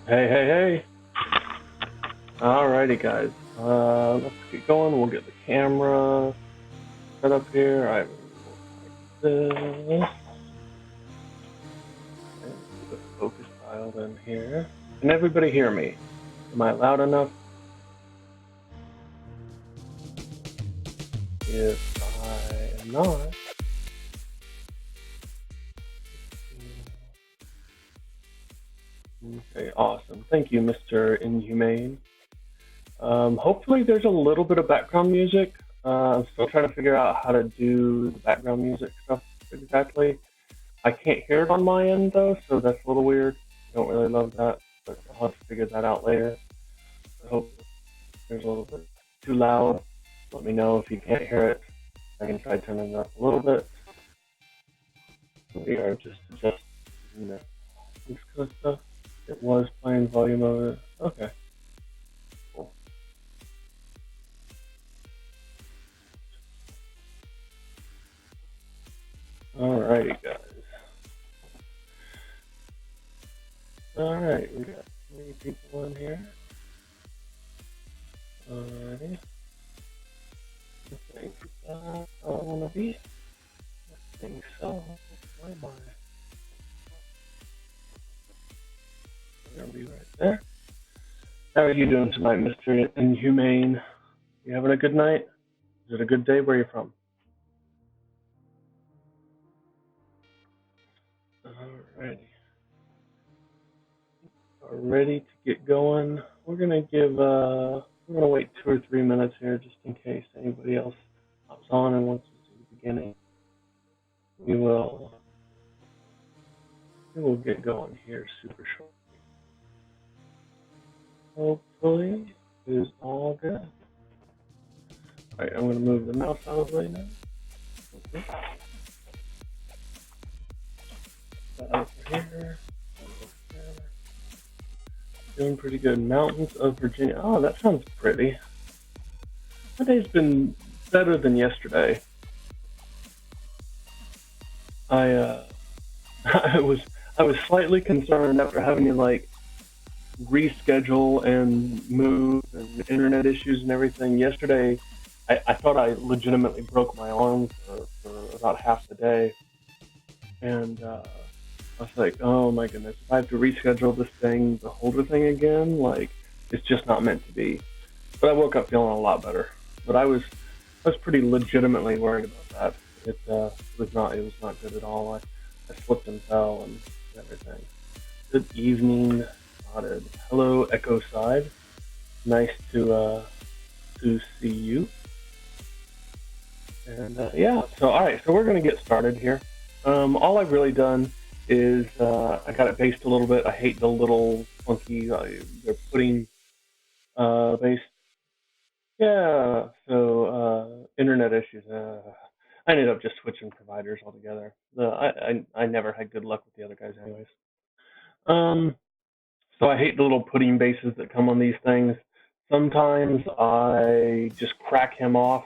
Hey, hey, hey. Alrighty, guys. Let's get going. We'll get the camera set up here. I will like this. And get the focus dialed in here. Can everybody hear me? Am I loud enough? If I am not, okay, awesome. Thank you, Mr. Inhumane. Hopefully there's a little bit of background music. I'm still trying to figure out how to do the background music stuff exactly. I can't hear it on my end though, so that's a little weird. I don't really love that, but I'll have to figure that out later. I hope there's a little bit too loud. Let me know if you can't hear it. I can try turning it up a little bit. We are just adjusting this kind of stuff. It was playing volume over. Okay. Cool. Alrighty, guys. Alright, we got 3 people in here. Alrighty. I think I want to be. I think so. Why am I? We're gonna be right there. How are you doing tonight, Mr. Inhumane? You having a good night? Is it a good day? Where are you from? Alrighty. Ready to get going. We're gonna wait 2 or 3 minutes here just in case anybody else hops on and wants to see the beginning. We will get going here super short. Hopefully it is all good. Alright, I'm gonna move the mouse out of the way now. Okay. That over here. Doing pretty good. Mountains of Virginia. Oh, that sounds pretty. My day's been better than yesterday. I I was slightly concerned after having to like reschedule and move and internet issues and everything. Yesterday, I thought I legitimately broke my arm for about half the day, and I was like, oh my goodness, if I have to reschedule this thing, the holder thing again, like it's just not meant to be. But I woke up feeling a lot better. But I was pretty legitimately worried about that. It was not good at all. I slipped and fell and everything. Good evening, Spotted. Hello, Echo Side. Nice to see you. And yeah, so all right, so we're gonna get started here. All I've really done is I got it based a little bit. I hate the little funky they're putting based. Yeah, so internet issues. I ended up just switching providers altogether. I never had good luck with the other guys, anyways. Um, so I hate the little pudding bases that come on these things. Sometimes I just crack him off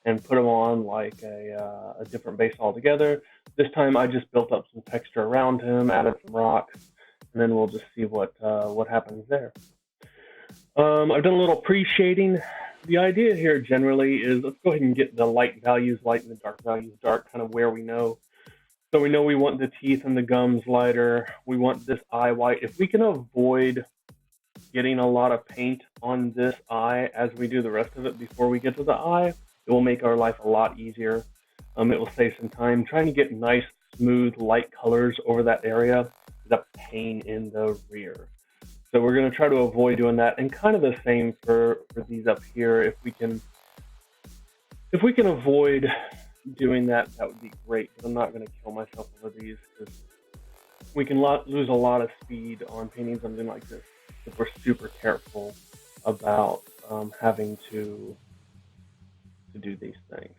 and put him on like a different base altogether. This time I just built up some texture around him, added some rocks, and then we'll just see what happens there. I've done a little pre-shading. The idea here generally is let's go ahead and get the light values light and the dark values dark, kind of where we know. So we know we want the teeth and the gums lighter. We want this eye white. If we can avoid getting a lot of paint on this eye as we do the rest of it before we get to the eye, it will make our life a lot easier. It will save some time. Trying to get nice, smooth, light colors over that area is a pain in the rear. So we're going to try to avoid doing that, and kind of the same for these up here. If we can avoid doing that, that would be great. But I'm not going to kill myself over these because we can lose a lot of speed on painting something like this if we're super careful about having to do these things.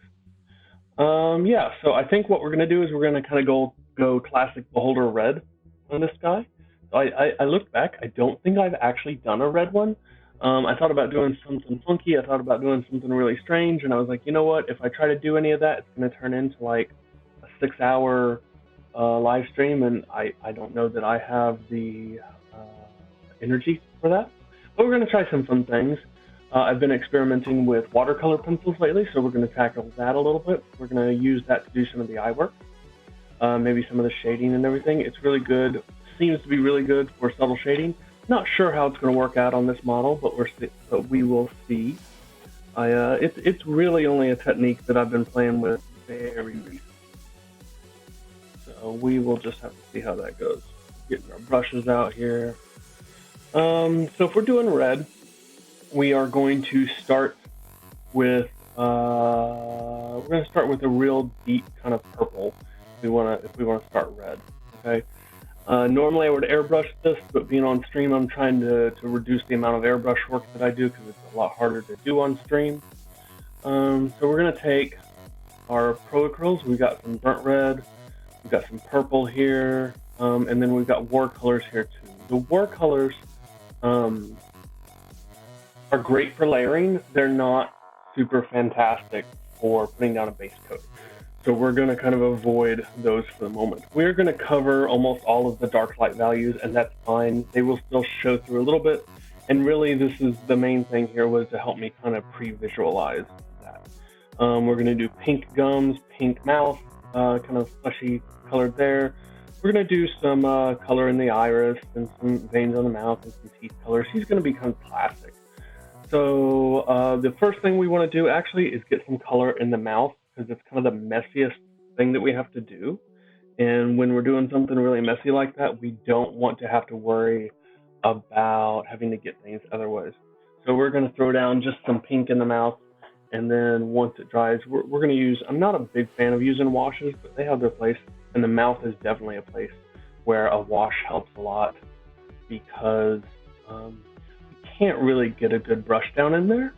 Yeah, so I think what we're going to do is we're going to kind of go classic beholder red on this guy. So I looked back. I don't think I've actually done a red one. I thought about doing something funky. I thought about doing something really strange, and I was like, you know what? If I try to do any of that, it's going to turn into like a 6-hour live stream, and I don't know that I have the energy for that. But we're going to try some fun things. I've been experimenting with watercolor pencils lately, so we're going to tackle that a little bit. We're going to use that to do some of the eye work, maybe some of the shading and everything. It's really good. Seems to be really good for subtle shading. Not sure how it's going to work out on this model, but we will see. It's really only a technique that I've been playing with very recently. So we will just have to see how that goes. Getting our brushes out here. So if we're doing red, we are going to start with we're going to start with a real deep kind of purple. If we want to start red, okay. Normally I would airbrush this, but being on stream, I'm trying to reduce the amount of airbrush work that I do because it's a lot harder to do on stream. So we're going to take our Pro Acryls. We've got some burnt red, we've got some purple here, and then we've got watercolors here too. The watercolors are great for layering. They're not super fantastic for putting down a base coat. So we're going to kind of avoid those for the moment. We're going to cover almost all of the dark light values, and that's fine. They will still show through a little bit. And really, this is the main thing here was to help me kind of pre-visualize that. We're going to do pink gums, pink mouth, kind of fleshy colored there. We're going to do some color in the iris and some veins on the mouth and some teeth colors. He's going to be kind of plastic. So the first thing we want to do actually is get some color in the mouth, because it's kind of the messiest thing that we have to do. And when we're doing something really messy like that, we don't want to have to worry about having to get things otherwise. So we're going to throw down just some pink in the mouth, and then once it dries, we're going to use, I'm not a big fan of using washes, but they have their place, and the mouth is definitely a place where a wash helps a lot, because we can't really get a good brush down in there.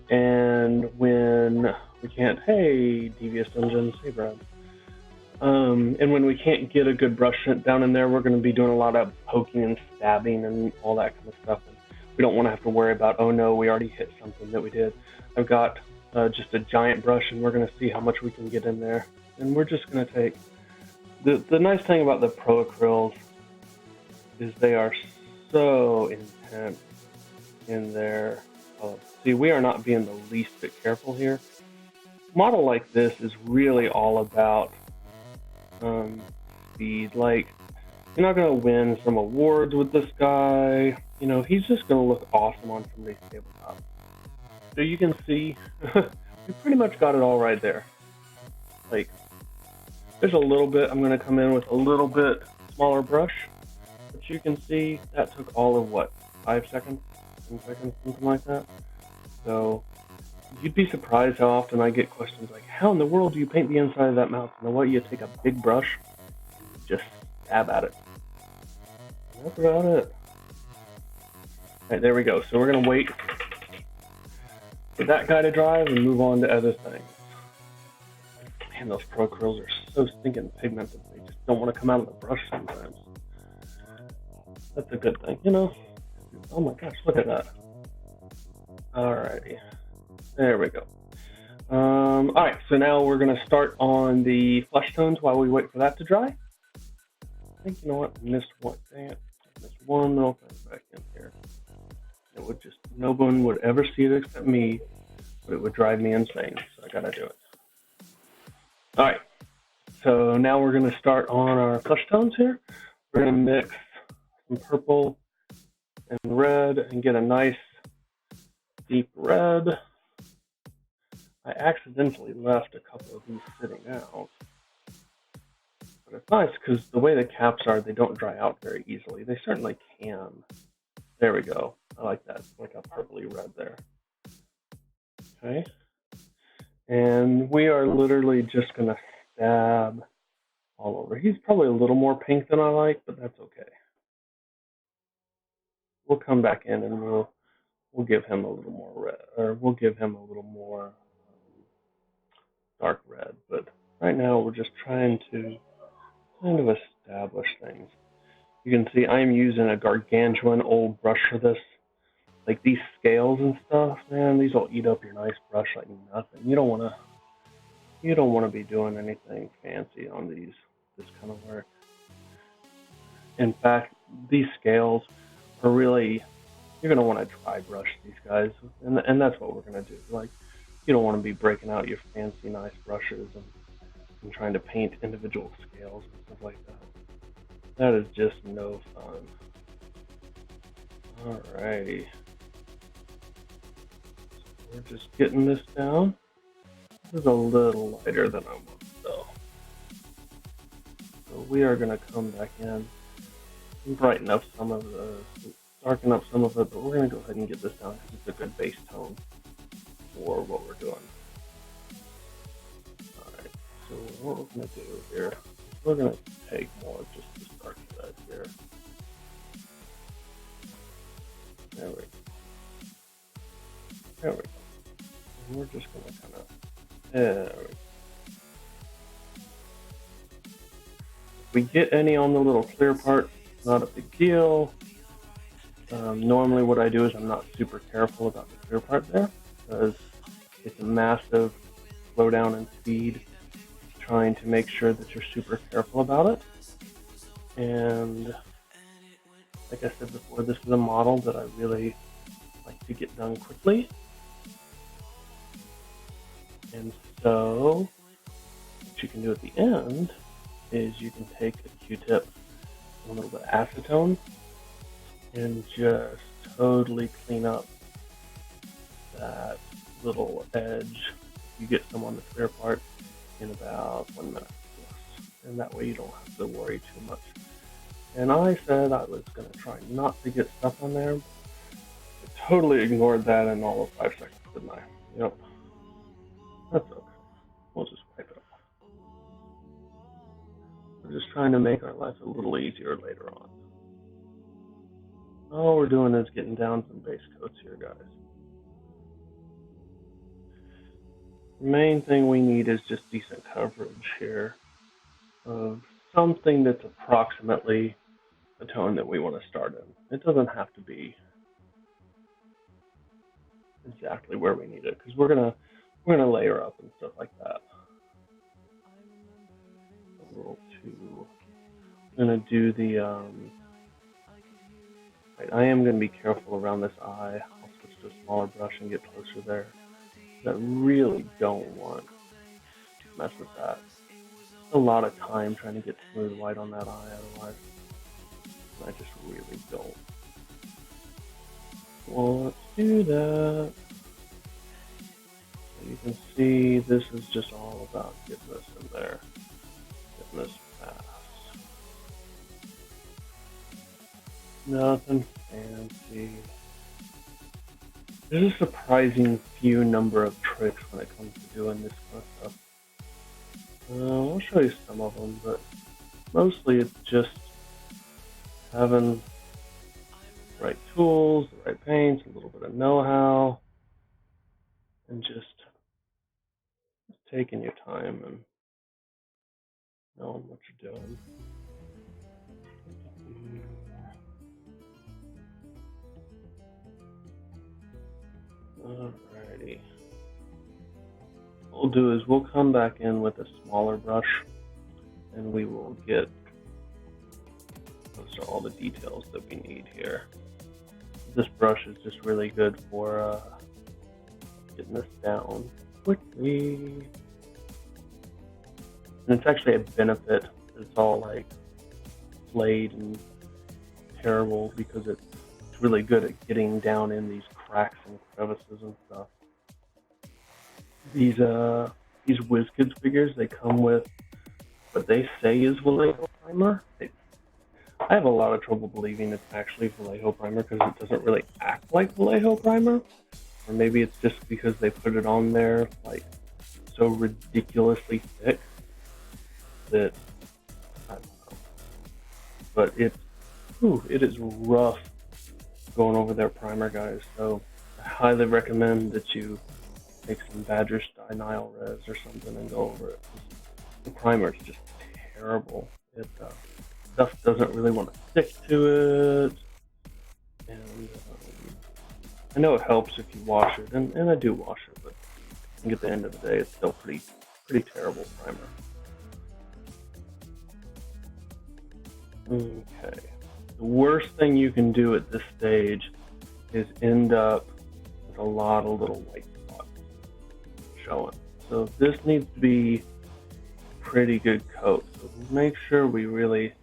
And when we can't, hey, Devious Dungeons, hey, Brad. And when we can't get a good brush down in there, we're going to be doing a lot of poking and stabbing and all that kind of stuff. And we don't want to have to worry about, oh no, we already hit something that we did. I've got just a giant brush, and we're going to see how much we can get in there. And we're just going to take, the nice thing about the Pro Acryls is they are so intense in their color. See, we are not being the least bit careful here. A model like this is really all about speed. Like, you're not going to win some awards with this guy. You know, he's just going to look awesome on somebody's tabletop. So you can see, we pretty much got it all right there. Like, there's a little bit, I'm going to come in with a little bit smaller brush. But you can see that took all of what, 5 seconds? 10 seconds, something like that. So you'd be surprised how often I get questions like, how in the world do you paint the inside of that mouth? You know what? You take a big brush and just stab at it. And that's about it. All right, there we go. So we're going to wait for that guy to dry and move on to other things. Man, those Pro Acryls are so stinking pigmented. They just don't want to come out of the brush sometimes. That's a good thing, you know? Oh my gosh, look at that. Alrighty. There we go. Alright, so now we're going to start on the flesh tones while we wait for that to dry. I think, you know what, I missed one. Dang it. I missed one little thing back in here. It would just, no one would ever see it except me, but it would drive me insane, so I gotta do it. Alright, so now we're going to start on our flesh tones here. We're going to mix some purple and red and get a nice deep red. I accidentally left a couple of these sitting out, but it's nice because the way the caps are, they don't dry out very easily. They certainly can. There we go. I like that. It's like a purpley red there. Okay. And we are literally just going to stab all over. He's probably a little more pink than I like, but that's okay. We'll come back in and we'll give him a little more red, or we'll give him a little more dark red. But right now we're just trying to kind of establish things. You can see I'm using a gargantuan old brush for this. Like these scales and stuff, man, these will eat up your nice brush like nothing. You don't want to be doing anything fancy on this kind of work. In fact, these scales, are really, you're going to want to dry brush these guys, and that's what we're going to do. Like, you don't want to be breaking out your fancy, nice brushes and trying to paint individual scales and stuff like that. That is just no fun. Alrighty. So we're just getting this down. This is a little lighter than I want, though. So we are going to come back in and brighten up some of darken up some of it, but we're going to go ahead and get this down because it's a good base tone for what we're doing. Alright, so what we're going to do here, we're going to take more just to start that here. There we go. There we go. And we're just going to kind of, there we go. If we get any on the little clear part, not a big deal. Normally what I do is I'm not super careful about the clear part there because it's a massive slowdown in speed trying to make sure that you're super careful about it. And like I said before, this is a model that I really like to get done quickly. And so what you can do at the end is you can take a Q-tip, a little bit of acetone, and just totally clean up that little edge. You get some on the clear part in about 1 minute plus, and that way you don't have to worry too much. And I said I was going to try not to get stuff on there. I totally ignored that in all of 5 seconds, didn't I? Yep. That's okay. We'll just wipe it off. We're just trying to make our life a little easier later on. All we're doing is getting down some base coats here, guys. The main thing we need is just decent coverage here of something that's approximately the tone that we want to start in. It doesn't have to be exactly where we need it because we're gonna layer up and stuff like that. Roll 2. I'm gonna do the right, I am gonna be careful around this eye. I'll switch to a smaller brush and get closer there. I really don't want to mess with that. A lot of time trying to get smooth white on that eye, otherwise I just really don't want to do that. So you can see this is just all about getting this in there, getting this fast. Nothing fancy. There's a surprising few number of tricks when it comes to doing this kind of stuff. I'll show you some of them, but mostly it's just having the right tools, the right paints, a little bit of know-how, and just taking your time and knowing what you're doing. Alrighty. What we'll do is we'll come back in with a smaller brush and we will get those are all the details that we need here. This brush is just really good for getting this down quickly. And it's actually a benefit. It's all like flayed and terrible because it's really good at getting down in these cracks and crevices and stuff. These WizKids figures, they come with what they say is Vallejo primer. I have a lot of trouble believing it's actually Vallejo primer because it doesn't really act like Vallejo primer. Or maybe it's just because they put it on there like so ridiculously thick that I don't know. But it is rough going over their primer, guys. So I highly recommend that you take some Badger Nile Res or something and go over it. The primer is just terrible. Stuff doesn't really want to stick to it, and I know it helps if you wash it, and I do wash it, but I think at the end of the day, it's still pretty terrible primer. Okay, The worst thing you can do at this stage is end up with a lot of little white spots showing. So this needs to be pretty good coat. So make sure we really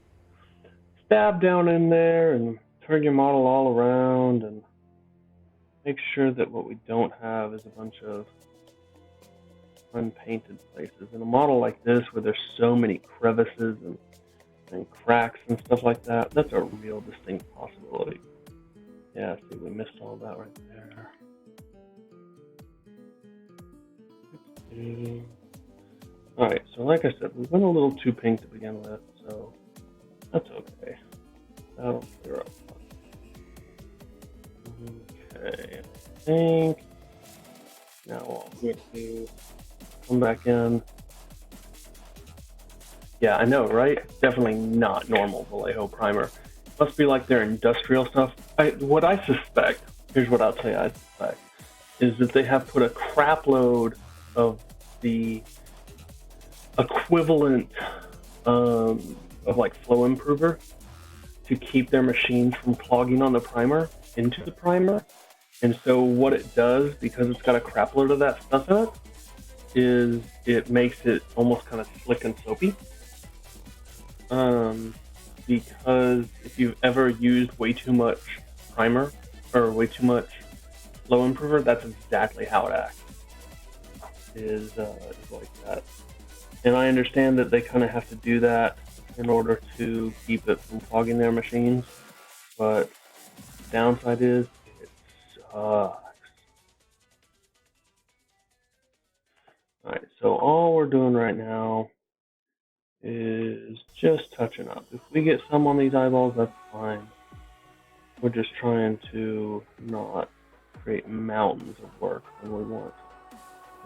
stab down in there and turn your model all around and make sure that what we don't have is a bunch of unpainted places. In a model like this where there's so many crevices and cracks and stuff like that, that's a real distinct possibility. Yeah, see, we missed all that right there. Alright, so like I said, we went a little too pink to begin with, so that's okay. That'll clear up. Okay, I think now what I'm going to do, come back in. Yeah, I know, right? Definitely not normal Vallejo primer. Must be like their industrial stuff. What I suspect, here's what I'll tell you I suspect, is that they have put a crap load of the equivalent of like flow improver to keep their machines from clogging on the primer into the primer. And so what it does, because it's got a crap load of that stuff in it, is it makes it almost kind of slick and soapy. Because if you've ever used way too much primer or way too much flow improver, that's exactly how it acts. Is like that. And I understand that they kind of have to do that in order to keep it from clogging their machines, but the downside is it sucks. Alright, so all we're doing right now is just touching up. If we get some on these eyeballs, that's fine. We're just trying to not create mountains of work when we want to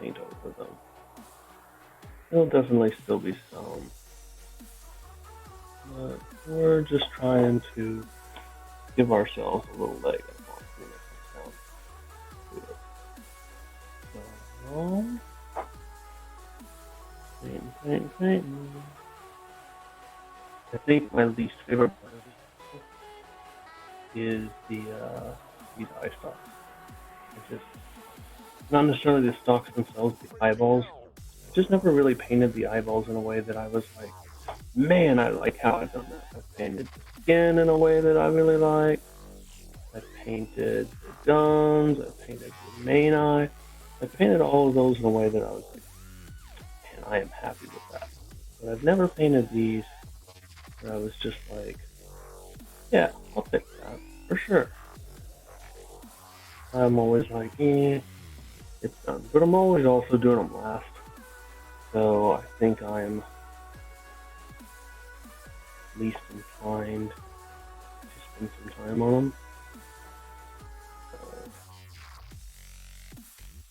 paint over them. There'll definitely still be some, but we're just trying to give ourselves a little leg up when it comes down to it. So, paint. I think my least favorite part of this is these eye stalks. It's just not necessarily the stalks themselves, the eyeballs. I just never really painted the eyeballs in a way that I was like, man, I like how I've done that. I've painted the skin in a way that I really like. I've painted the gums. I've painted the main eye. I've painted all of those in a way that I was like, man, I am happy with that. But I've never painted these where I was just like, yeah, I'll take that, for sure. I'm always like, it's done. But I'm always also doing them last. So I think I'm least inclined to spend some time on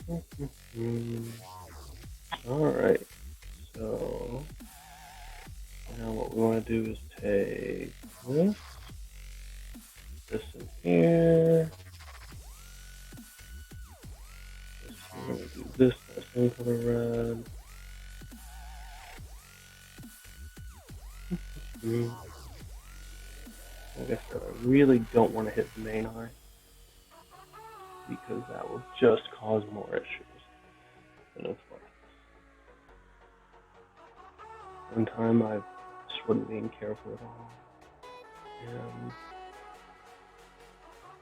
them. Alright, so now what we want to do is take this in here. We're going to do this same color red. Like I said, I really don't want to hit the main eye because that will just cause more issues than it's worth. One time I just wasn't being careful at all and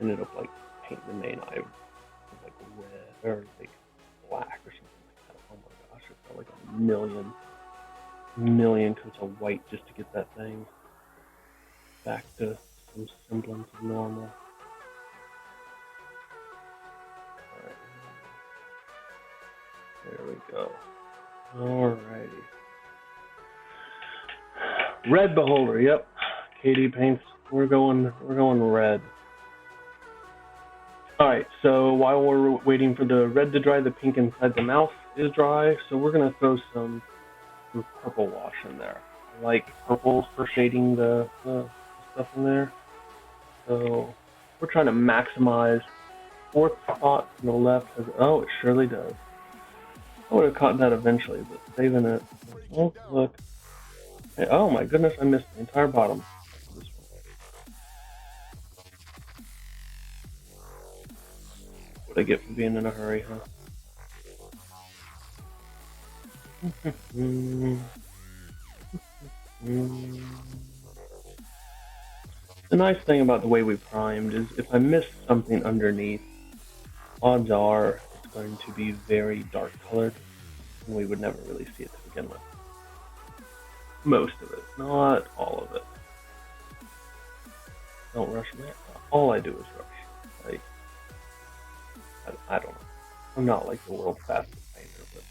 ended up like painting the main eye with like red or like black or something like that. Oh my gosh, it felt like a million coats of white just to get that thing back to some semblance of normal. Alright. There we go. Alrighty. Red beholder, yep. KD paints. We're going red. Alright, so while we're waiting for the red to dry, the pink inside the mouth is dry, so we're gonna throw some purple wash in there. I like purple for shading the stuff in there. So we're trying to maximize. Fourth spot on the left has, oh, it surely does. I would have caught that eventually, but saving it. Oh, look. Hey, oh my goodness, I missed the entire bottom. what I get for being in a hurry, huh? The nice thing about the way we primed is if I miss something underneath, odds are it's going to be very dark colored, and we would never really see it to begin with. Most of it, not all of it. Don't rush me. All I do is rush. Like, I don't know. I'm not like the world's fastest painter, but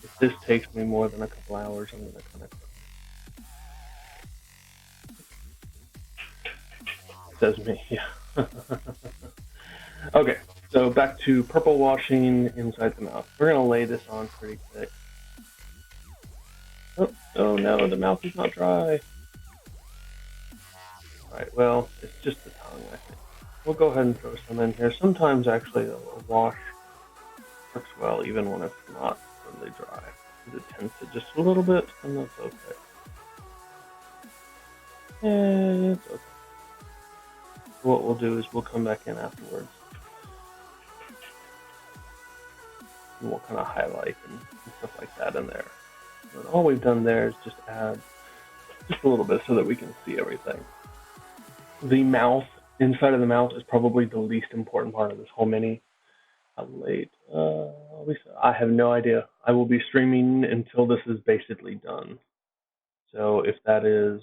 if this takes me more than a couple hours, I'm gonna kind of. Says me, yeah. Okay, so back to purple washing inside the mouth. We're gonna lay this on pretty thick. Oh no, the mouth is not dry. Alright, well, it's just the tongue, I think. We'll go ahead and throw some in here. Sometimes actually a wash works well even when it's not totally dry. It tends to just a little bit, and that's okay. It's okay. What we'll do is we'll come back in afterwards. And we'll kind of highlight and stuff like that in there. But all we've done there is just add just a little bit so that we can see everything. The mouth, inside of the mouth, is probably the least important part of this whole mini. How late? I have no idea. I will be streaming until this is basically done. So if that is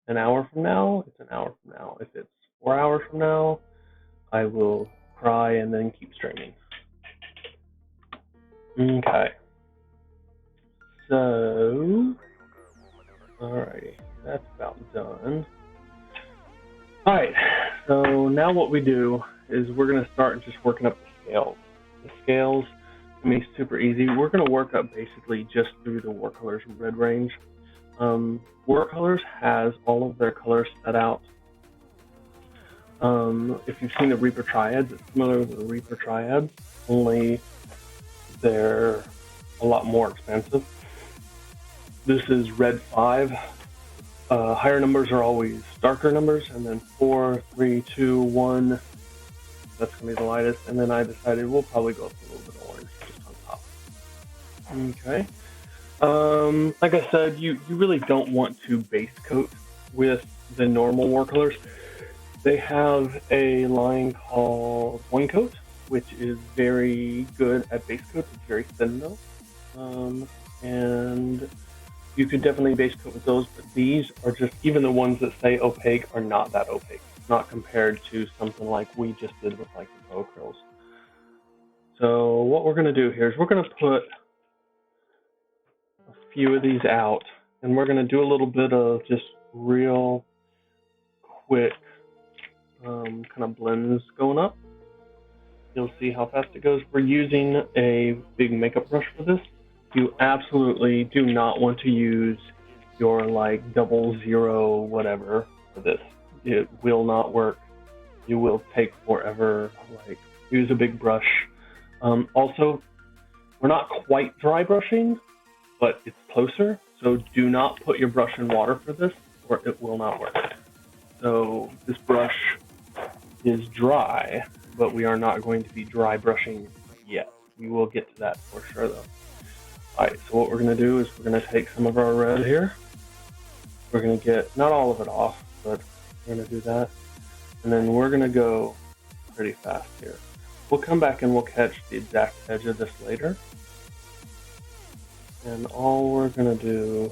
an hour from now, it's an hour from now. If it's 4 hours from now, I will cry and then keep streaming. Okay. So, alrighty, that's about done. Alright, so now what we do is we're going to start just working up the scales. The scales, I mean, super easy. We're going to work up basically just through the Watercolor's red range. Watercolor's has all of their colors set out. If you've seen the Reaper Triads, it's similar to the Reaper Triads, only they're a lot more expensive. This is red 5. Higher numbers are always darker numbers, and then 4, 3, 2, 1, that's going to be the lightest, and then I decided we'll probably go up a little bit of orange just on top. Okay. Like I said, you really don't want to base coat with the normal watercolors. They have a line called One Coat, which is very good at base coats. It's very thin though. And you could definitely base coat with those, but these are just, even the ones that say opaque are not that opaque, not compared to something like we just did with like the bow curls. So what we're going to do here is we're going to put a few of these out, and we're going to do a little bit of just real quick kind of blends going up. You'll see how fast it goes. We're using a big makeup brush for this. You absolutely do not want to use your like 00 whatever for this. It will not work. You will take forever. Like, use a big brush. Also, we're not quite dry brushing, but it's closer. So do not put your brush in water for this, or it will not work. So this brush is dry, but we are not going to be dry brushing yet. We will get to that for sure though. Alright, so what we're going to do is we're going to take some of our red here. We're going to get, not all of it off, but we're going to do that. And then we're going to go pretty fast here. We'll come back and we'll catch the exact edge of this later. And all we're going to do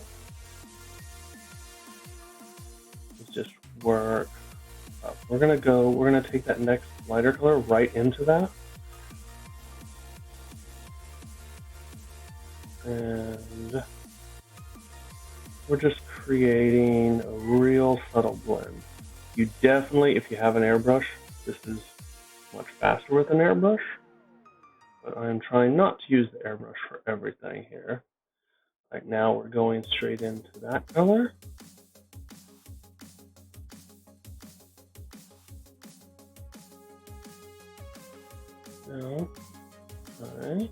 is just work up. We're going to take that next lighter color right into that. And we're just creating a real subtle blend. You definitely, if you have an airbrush, this is much faster with an airbrush, but I'm trying not to use the airbrush for everything here. Right now we're going straight into that color. No. Alright.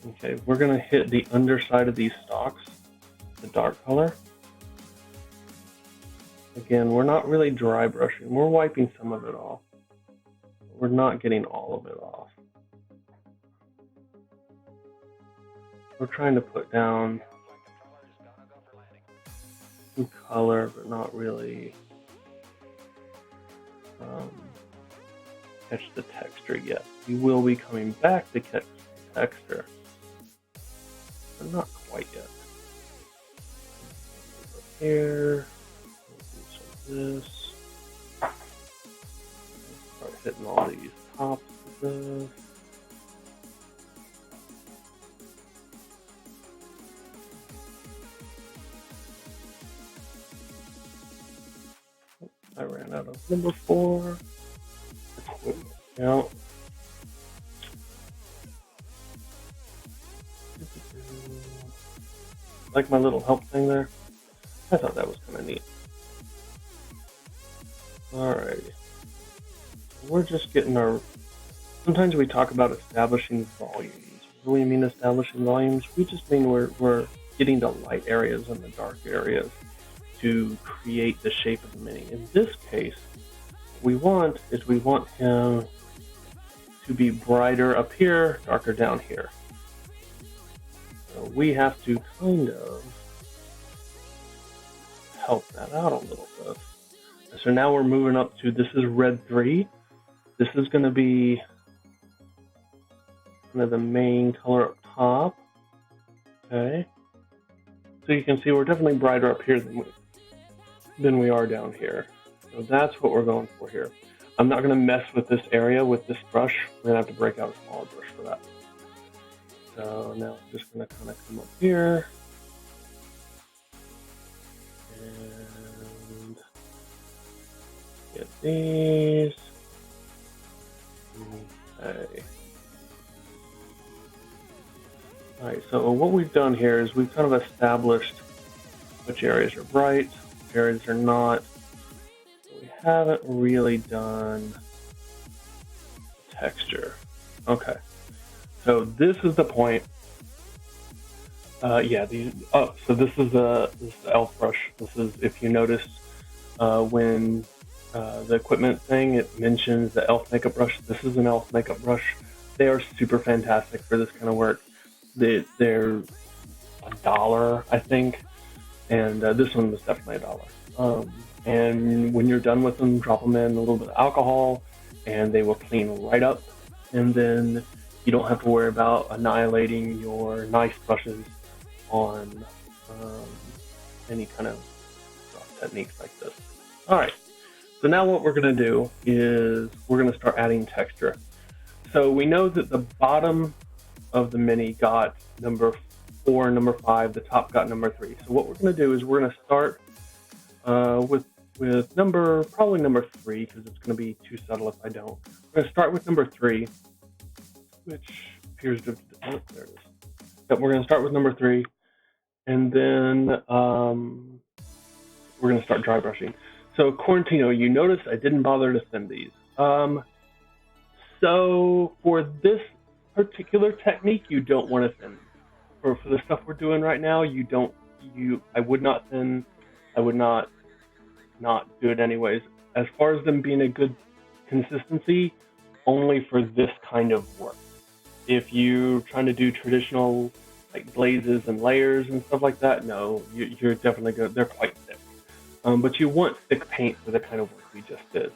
Okay, we're going to hit the underside of these stalks, the dark color. Again, we're not really dry brushing. We're wiping some of it off. We're not getting all of it off. We're trying to put down some color, but not really catch the texture yet. We will be coming back to catch the texture, but not quite yet. Here, we'll do some of this. Start hitting all these tops of this. I ran out of number 4. Now, like my little help thing there. I thought that was kind of neat. Alrighty. We're just getting our... Sometimes we talk about establishing volumes. What do we mean establishing volumes? We just mean we're getting the light areas and the dark areas to create the shape of the mini. In this case, what we want him to be brighter up here, darker down here. So we have to kind of help that out a little bit. So now we're moving up to, this is red 3. This is going to be kind of the main color up top. Okay. So you can see we're definitely brighter up here than we are down here. So that's what we're going for here. I'm not going to mess with this area with this brush. We're going to have to break out a smaller brush for that. So now I'm just going to kind of come up here. And get these. Okay. Alright, so what we've done here is we've kind of established which areas are bright, which areas are not. We haven't really done texture. Okay, so this is the point. So this is the elf brush. This is, if you notice, when the equipment thing, it mentions the elf makeup brush. This is an elf makeup brush. They are super fantastic for this kind of work. They're $1, I think, and this one was definitely $1. And when you're done with them, drop them in a little bit of alcohol, and they will clean right up. And then you don't have to worry about annihilating your nice brushes on any kind of rough techniques like this. All right. So now what we're going to do is we're going to start adding texture. So we know that the bottom of the mini got number 4 and number 5. The top got number 3. So what we're going to do is we're going to start with probably number 3, because it's going to be too subtle if I don't. We're going to start with number 3, which appears to... Oh, there it is. Yep, we're going to start with number 3, and then we're going to start dry brushing. So Quarantino, you notice I didn't bother to thin these. So for this particular technique, you don't want to thin. For the stuff we're doing right now, I would not thin. I would not do it anyways. As far as them being a good consistency, only for this kind of work. If you're trying to do traditional like glazes and layers and stuff like that, no, you're definitely good. They're quite thick. But you want thick paint for the kind of work we just did.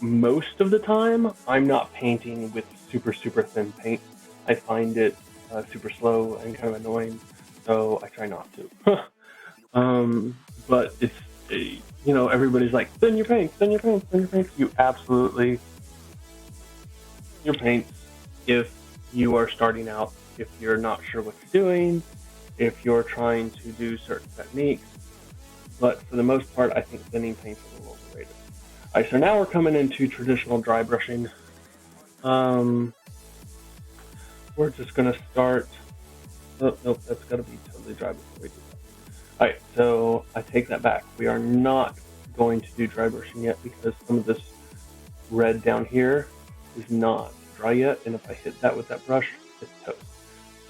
Most of the time, I'm not painting with super, super thin paint. I find it super slow and kind of annoying, so I try not to. But it's, everybody's like, thin your paint, thin your paint, thin your paint. You absolutely your paint if you are starting out, if you're not sure what you're doing, if you're trying to do certain techniques. But for the most part, I think thinning paint is a little overrated. All right, so now we're coming into traditional dry brushing. We're just gonna start. Oh, nope, that's gotta be totally dry before we do that. All right, so I take that back. We are not going to do dry brushing yet because some of this red down here is not dry yet, and if I hit that with that brush, it's toast.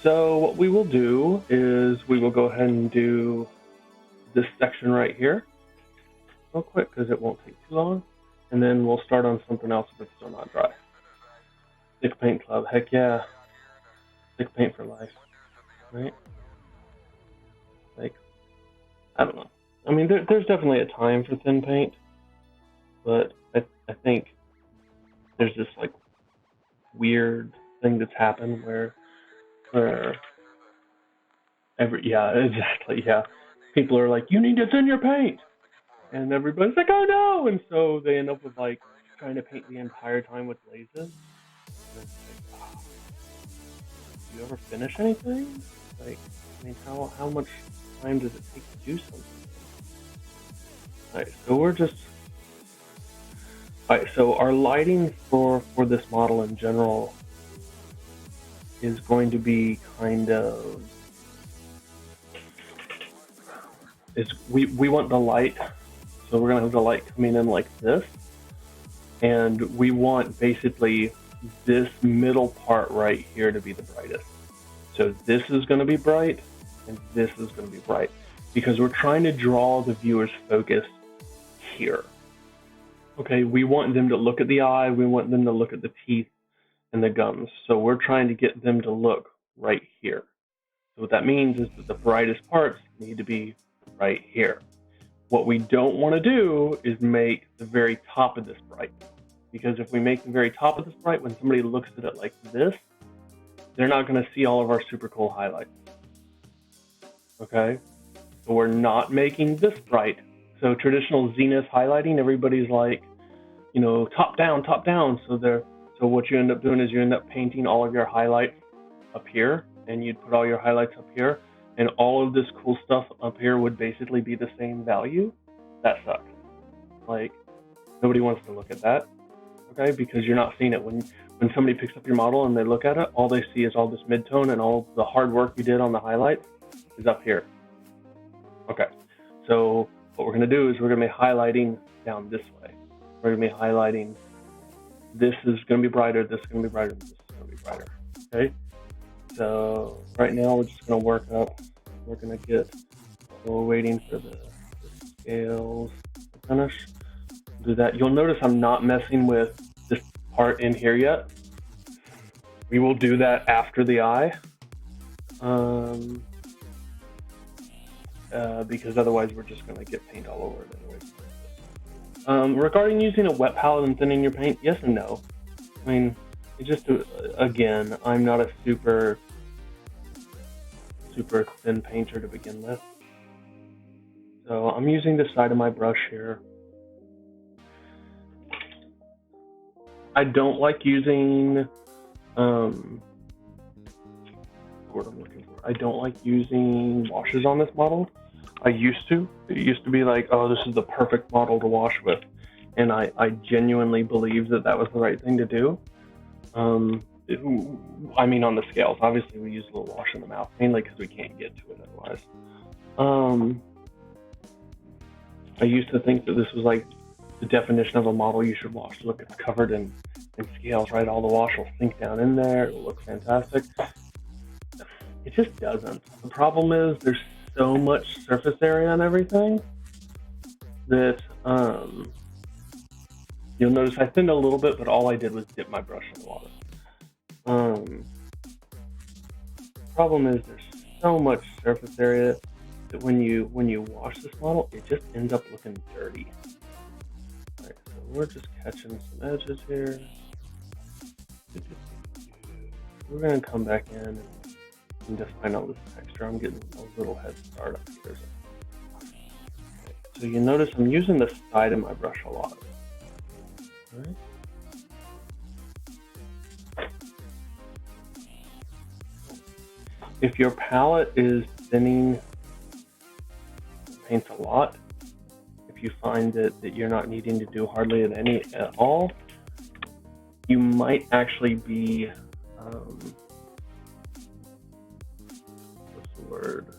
So what we will do is we will go ahead and do this section right here. real quick because it won't take too long, and then we'll start on something else if it's still not dry. Thick paint club, heck yeah. Thick paint for life, right? Like, I don't know. I mean, there's definitely a time for thin paint, but I think there's this like weird thing that's happened where yeah, people are like, you need to thin your paint, and everybody's like, oh no, and so they end up with like trying to paint the entire time with glazes. And it's like, oh, do you ever finish anything? Like, I mean, how much time does it take to do something? Alright, so our lighting for this model in general is going to be kind of, we want the light, so we're going to have the light coming in like this, and we want basically this middle part right here to be the brightest. So this is going to be bright, and this is going to be bright, because we're trying to draw the viewer's focus here. Okay, we want them to look at the eye, we want them to look at the teeth and the gums, so we're trying to get them to look right here. So what that means is that the brightest parts need to be right here. What we don't want to do is make the very top of this bright, because if we make the very top of this bright, when somebody looks at it like this, they're not going to see all of our super cool highlights. Okay, so we're not making this bright. So traditional zenith highlighting, everybody's like, you know, top down. So what you end up doing is you end up painting all of your highlights up here, and you'd put all your highlights up here, and all of this cool stuff up here would basically be the same value. That sucks. Like, nobody wants to look at that, okay? Because you're not seeing it. When somebody picks up your model and they look at it, all they see is all this mid-tone, and all the hard work you did on the highlights is up here. Okay, so what we're going to do is we're going to be highlighting down this way. We're going to be highlighting, this is going to be brighter, this is going to be brighter, this is going to be brighter, okay? So right now we're just going to work up, we're going to get, we're waiting for the scales to finish. Do that. You'll notice I'm not messing with this part in here yet. We will do that after the eye. Because otherwise we're just going to get paint all over it anyways. Regarding using a wet palette and thinning your paint, yes and no. I mean, it just, again, I'm not a super thin painter to begin with. So I'm using the side of my brush here. I don't like using, what I'm looking for. I don't like using washes on this model. I used to. It used to be like, oh, this is the perfect model to wash with. And I genuinely believe that that was the right thing to do. I mean, on the scales, obviously we use a little wash in the mouth, mainly because we can't get to it otherwise. I used to think that this was like the definition of a model you should wash. Look, it's covered in scales, right? All the wash will sink down in there. It'll look fantastic. It just doesn't. The problem is there's so much surface area on everything that you'll notice I thinned a little bit, but all I did was dip my brush in water. The problem is there's so much surface area that when you wash this model, it just ends up looking dirty. All right, so we're just catching some edges here. We're gonna come back in and define all this texture. I'm getting a little head start up here. Okay, so you notice I'm using the side of my brush a lot. All right. If your palette is thinning paints a lot, if you find that you're not needing to do hardly any at all, you might actually be, what's the word?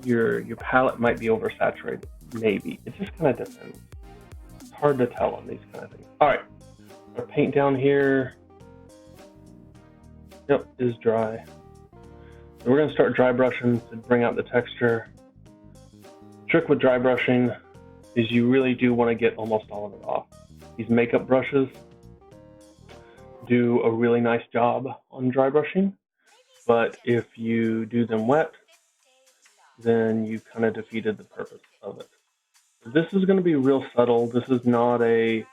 Your palette might be oversaturated, maybe. It just kind of depends. It's hard to tell on these kind of things. All right, our paint down here, yep, is dry. So we're going to start dry brushing to bring out the texture. The trick with dry brushing is you really do want to get almost all of it off. These makeup brushes do a really nice job on dry brushing, but if you do them wet, then you kind of defeated the purpose of it. This is going to be real subtle. This is not a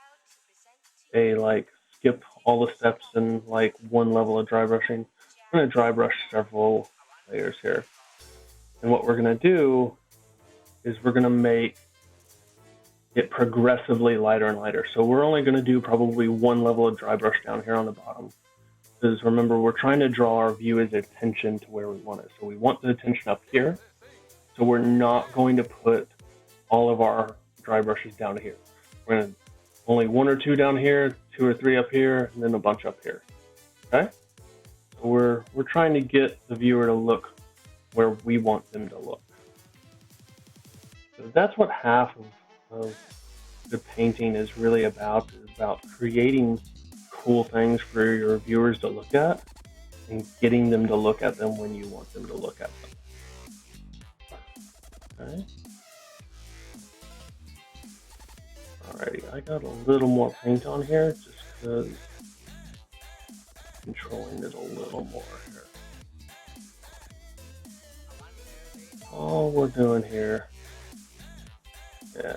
like skip all the steps in like one level of dry brushing. I'm going to dry brush several layers here. And what we're going to do is we're going to make it progressively lighter and lighter. So we're only going to do probably one level of dry brush down here on the bottom. Because remember, we're trying to draw our viewer's attention to where we want it. So we want the attention up here. So we're not going to put all of our dry brushes down here. We're going to only one or two down here, two or three up here, and then a bunch up here. Okay? So we're trying to get the viewer to look where we want them to look. So that's what half of the painting is really about. Is about creating cool things for your viewers to look at and getting them to look at them when you want them to look at them. Okay. Alrighty, I got a little more paint on here just because controlling it a little more here. All we're doing here, yeah.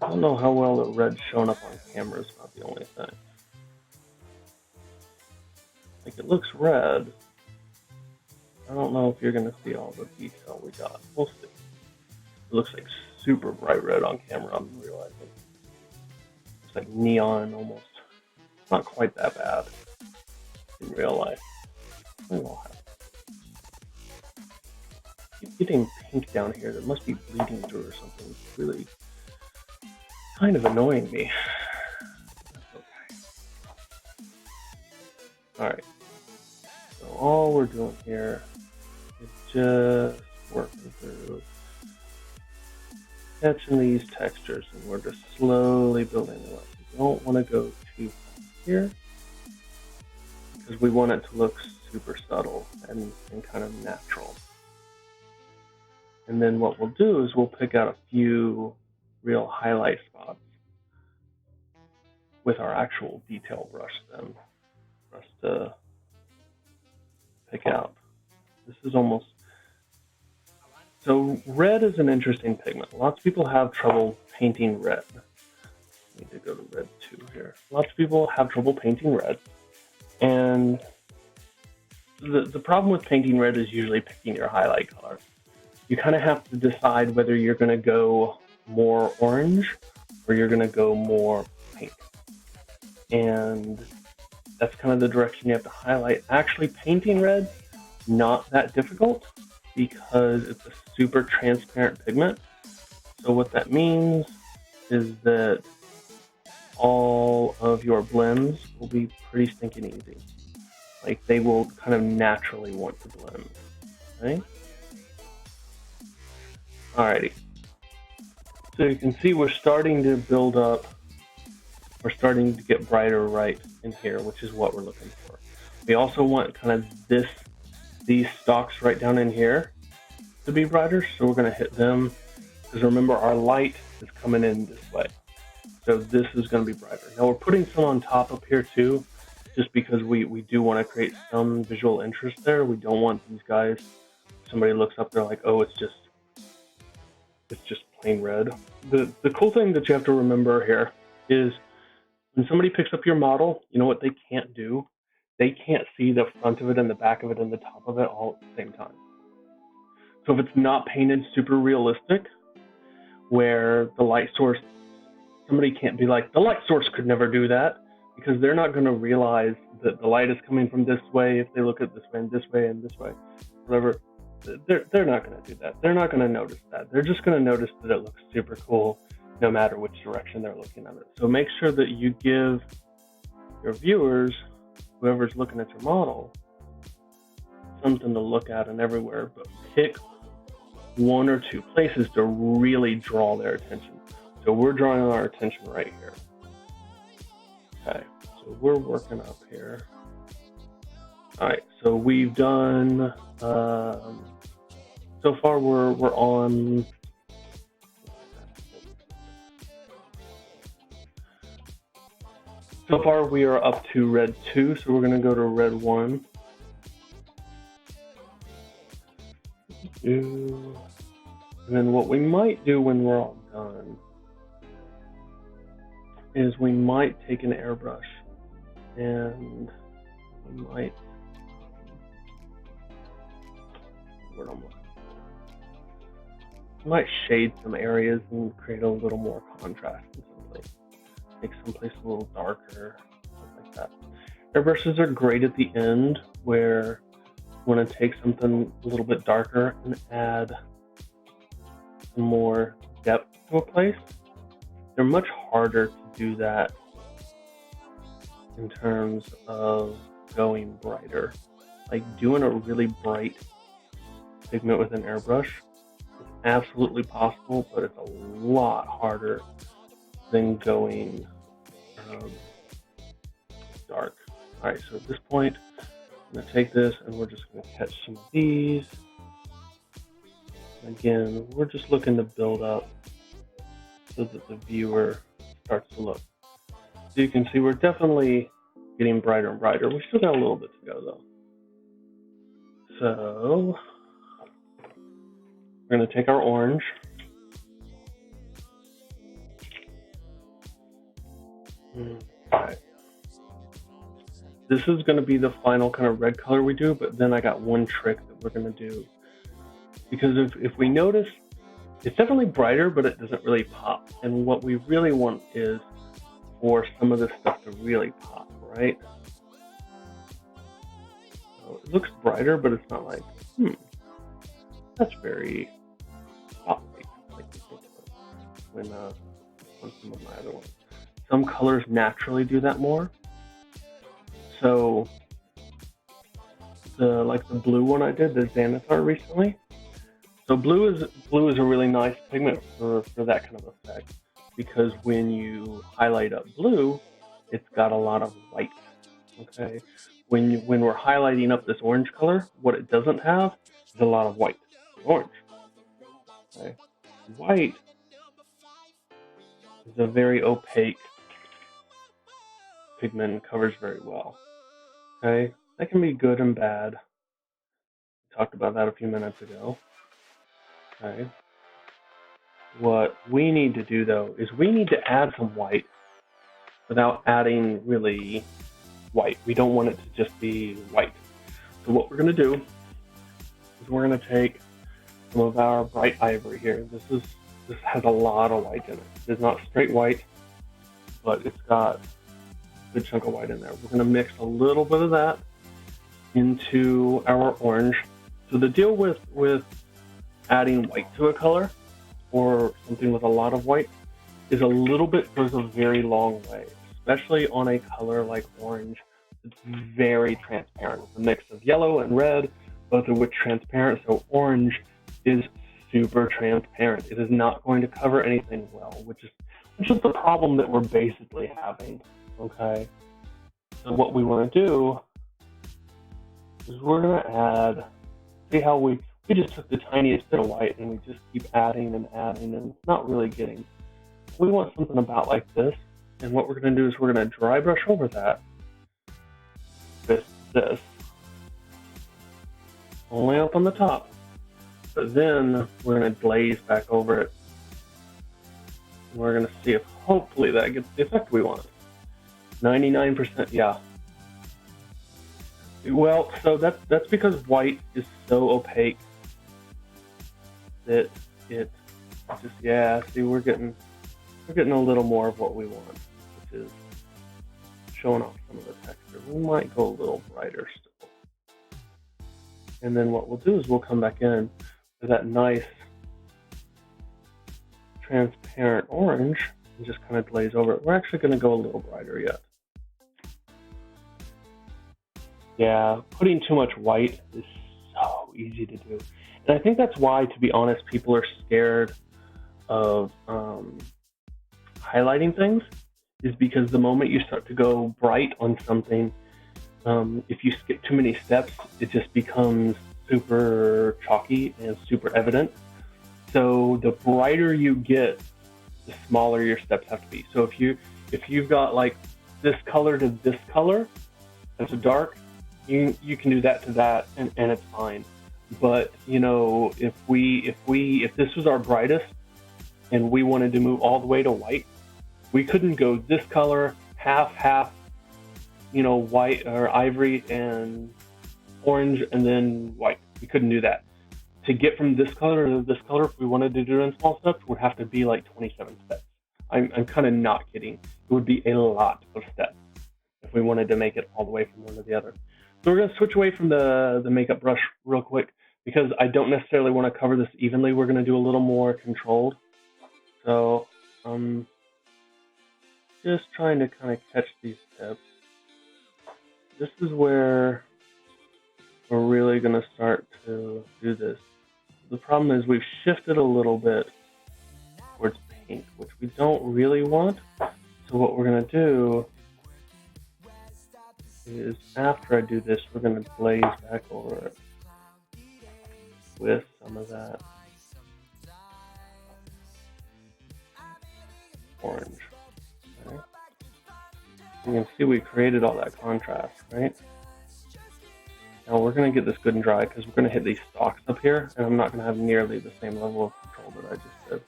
I don't know how well the red's showing up on camera is not the only thing. Like, it looks red. I don't know if you're going to see all the detail we got. We'll see. It looks like super bright red on camera, I'm realizing. It's like neon almost. It's not quite that bad in real life. Keep getting pink down here. That must be bleeding through or something. It's really kind of annoying me. That's okay. Alright. So all we're doing here is just working through catching these textures, and we're just slowly building them up. We don't want to go too far here because we want it to look super subtle and kind of natural. And then what we'll do is we'll pick out a few real highlight spots with our actual detail brush then for us to pick out. This is almost... So red is an interesting pigment. Lots of people have trouble painting red. I need to go to red 2 here. Lots of people have trouble painting red. And the problem with painting red is usually picking your highlight color. You kind of have to decide whether you're going to go more orange or you're going to go more pink. And that's kind of the direction you have to highlight. Actually, painting red, not that difficult because it's a super transparent pigment. So what that means is that all of your blends will be pretty stinking easy. Like, they will kind of naturally want to blend, right? Alrighty. So you can see we're starting to build up, we're starting to get brighter right in here, which is what we're looking for. We also want kind of these stalks right down in here to be brighter, so we're going to hit them, because remember, our light is coming in this way. So this is going to be brighter. Now we're putting some on top up here too, just because we do want to create some visual interest there. We don't want these guys, somebody looks up, they're like, oh, it's just plain red. The cool thing that you have to remember here is when somebody picks up your model, you know what they can't do? They can't see the front of it and the back of it and the top of it all at the same time. So if it's not painted super realistic, where the light source, somebody can't be like, the light source could never do that, because they're not going to realize that the light is coming from this way if they look at this way and this way and this way, whatever. They're not going to do that. They're not going to notice that. They're just going to notice that it looks super cool no matter which direction they're looking at it. So make sure that you give your viewers, whoever's looking at your model, something to look at and everywhere, but pick one or two places to really draw their attention. So we're drawing our attention right here. Okay, so we're working up here. All right, so we've done So far we're on. So far we are up to red 2, so we're going to go to red 1. And then what we might do when we're all done is we might take an airbrush and we might shade some areas and create a little more contrast in some place. Make some place a little darker, stuff like that. Airbrushes are great at the end where you want to take something a little bit darker and add some more depth to a place. They're much harder to do that in terms of going brighter. Like doing a really bright pigment with an airbrush is absolutely possible, but it's a lot harder than going dark. All right, so at this point, I'm going to take this and we're just going to catch some of these. Again, we're just looking to build up so that the viewer starts to look. So you can see we're definitely getting brighter and brighter. We still got a little bit to go though. So we're going to take our orange. Okay. This is going to be the final kind of red color we do, but then I got one trick that we're going to do. Because if we notice, it's definitely brighter, but it doesn't really pop. And what we really want is for some of this stuff to really pop, right? So it looks brighter, but it's not like, that's very pop like when some of my other ones. Some colors naturally do that more. So the blue one I did, the Xanathar recently. So blue is a really nice pigment for that kind of effect, because when you highlight up blue, it's got a lot of white. Okay, when we're highlighting up this orange color, what it doesn't have is a lot of white. Orange. Okay, white is a very opaque pigment and covers very well. Okay, that can be good and bad. We talked about that a few minutes ago. Okay. What we need to do though is we need to add some white without adding really white. We don't want it to just be white. So what we're going to do is we're going to take some of our bright ivory here. This has a lot of white in it. It's not straight white, but it's got a good chunk of white in there. We're going to mix a little bit of that into our orange. So the deal with adding white to a color or something with a lot of white is a little bit goes a very long way, especially on a color like orange. It's very transparent. It's a mix of yellow and red, both of which transparent. So orange is super transparent. It is not going to cover anything well, which is the problem that we're basically having. Okay. So what we want to do is we're going to add, see how we just took the tiniest bit of white and we just keep adding and adding and not really getting. We want something about like this. And what we're going to do is we're going to dry brush over that with this. Only up on the top. But then we're going to glaze back over it. And we're going to see if hopefully that gets the effect we want. 99%, yeah. Well, so that's because white is so opaque that it just, yeah, see, we're getting a little more of what we want, which is showing off some of the texture. We might go a little brighter still. And then what we'll do is we'll come back in with that nice transparent orange and just kind of glaze over it. We're actually going to go a little brighter yet. Yeah, putting too much white is so easy to do. And I think that's why, to be honest, people are scared of highlighting things, is because the moment you start to go bright on something, if you skip too many steps, it just becomes super chalky and super evident. So the brighter you get, the smaller your steps have to be. So if you've got like this color to this color, that's a dark, you can do that to that, and it's fine. But you know, if this was our brightest and we wanted to move all the way to white, we couldn't go this color half, you know, white or ivory and orange and then white. We couldn't do that. To get from this color to this color, if we wanted to do it in small steps, would have to be like 27 steps. I'm kind of not kidding. It would be a lot of steps if we wanted to make it all the way from one to the other. So we're going to switch away from the makeup brush real quick because I don't necessarily want to cover this evenly. We're going to do a little more controlled. So just trying to kind of catch these tips. This is where we're really going to start to do this. The problem is we've shifted a little bit towards pink, which we don't really want. So what we're going to do is after I do this, we're going to glaze back over it with some of that orange. Okay. You can see we created all that contrast, right? Now we're going to get this good and dry because we're going to hit these stalks up here, and I'm not going to have nearly the same level of control that I just did.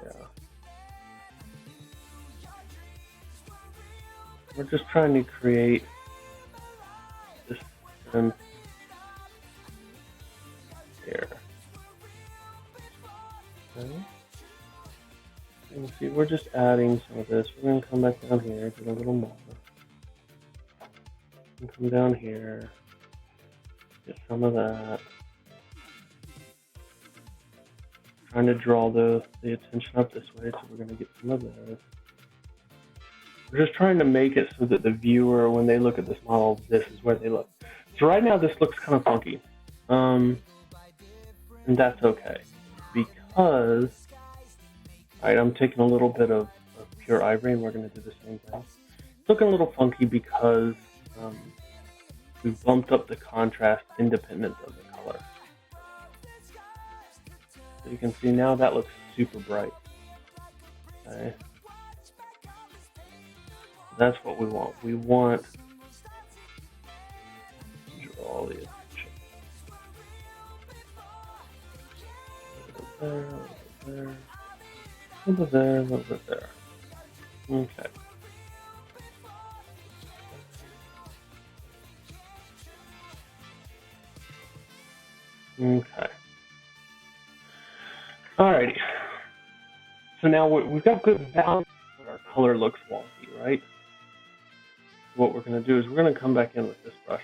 Yeah. We're just trying to create this sense here. Okay. You can see we're just adding some of this. We're going to come back down here, get a little more. And come down here. Get some of that. Trying to draw the attention up this way, so we're going to get some of this. We're just trying to make it so that the viewer, when they look at this model, this is where they look. So right now this looks kind of funky. And that's okay. Because, alright, I'm taking a little bit of pure ivory and we're going to do the same thing. It's looking a little funky because we've bumped up the contrast independent of the color. So you can see now that looks super bright. Okay. That's what we want. We want to draw the attention. A little bit there, a little bit there, a little bit there. Okay. Okay. Alrighty. So now we've got good balance, but our color looks wonky, right? What we're going to do is we're going to come back in with this brush.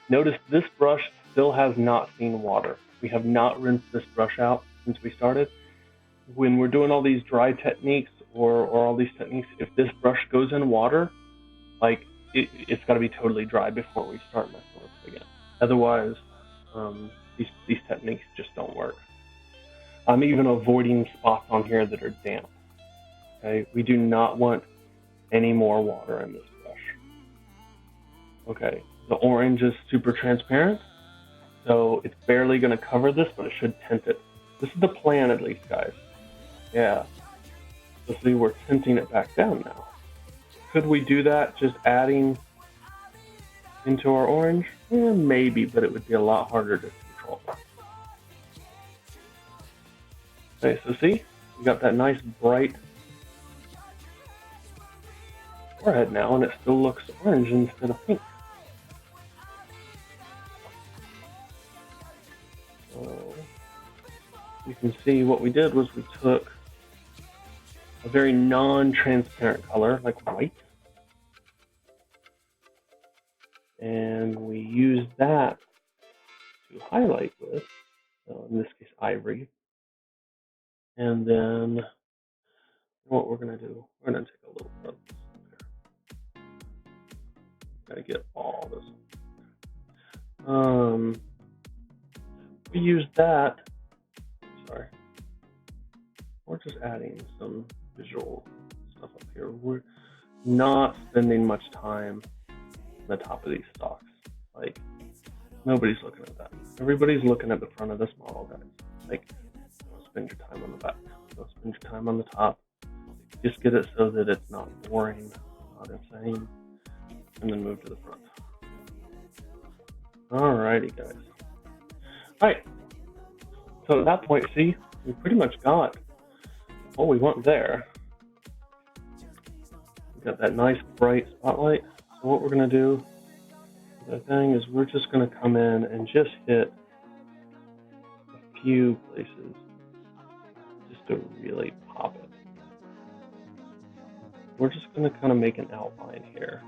Notice this brush still has not seen water. We have not rinsed this brush out since we started. When we're doing all these dry techniques or all these techniques, if this brush goes in water, like it's got to be totally dry before we start messing with it again. Otherwise, these techniques just don't work. I'm even avoiding spots on here that are damp. Okay, we do not want any more water in this brush. Okay, the orange is super transparent, so it's barely going to cover this, but it should tint it. This is the plan, at least, guys. Yeah. So see, we're tinting it back down now. Could we do that just adding into our orange? Yeah, maybe, but it would be a lot harder to control. Okay, so see, we got that nice bright forehead now, and it still looks orange instead of pink. So you can see what we did was we took a very non-transparent color, like white, and we used that to highlight with, so in this case, ivory. And then what we're going to do, we're going to take a little bit of this up here. Got to get all this. We used that, sorry, we're just adding some visual stuff up here. We're not spending much time on the top of these stalks. Like, Nobody's looking at that. Everybody's looking at the front of this model, guys. Like, don't spend your time on the back. Don't spend your time on the top. Just get it so that it's not boring, not insane, and then move to the front. Alrighty, guys. Alright. So at that point, see, we pretty much got what we want there. We got that nice bright spotlight. So what we're going to do, the thing is, we're just going to come in and just hit a few places just to really pop it. We're just going to kind of make an outline here.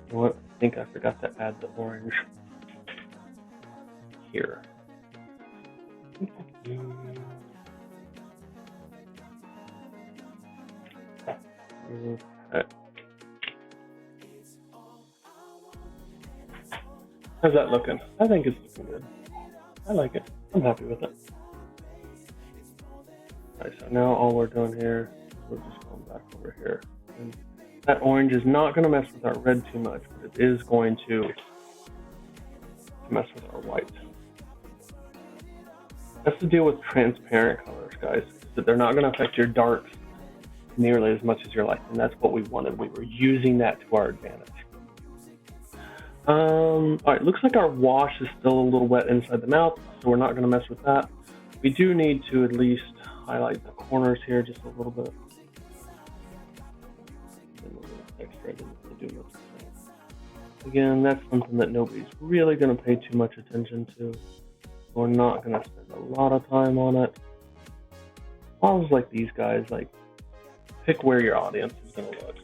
You know what? I think I forgot to add the orange here. Okay. How's that looking? I think it's looking good. I like it. I'm happy with it. Alright, so now all we're doing here is we're just going back over here. And that orange is not going to mess with our red too much, but it is going to mess with our white. That's the deal with transparent colors, guys. That they're not going to affect your darks nearly as much as your lights, and that's what we wanted. We were using that to our advantage. Alright, looks like our wash is still a little wet inside the mouth, so we're not going to mess with that. We do need to at least highlight the corners here just a little bit. Again, that's something that nobody's really going to pay too much attention to. We're not going to spend a lot of time on it. Models like these guys, like, pick where your audience is going to look.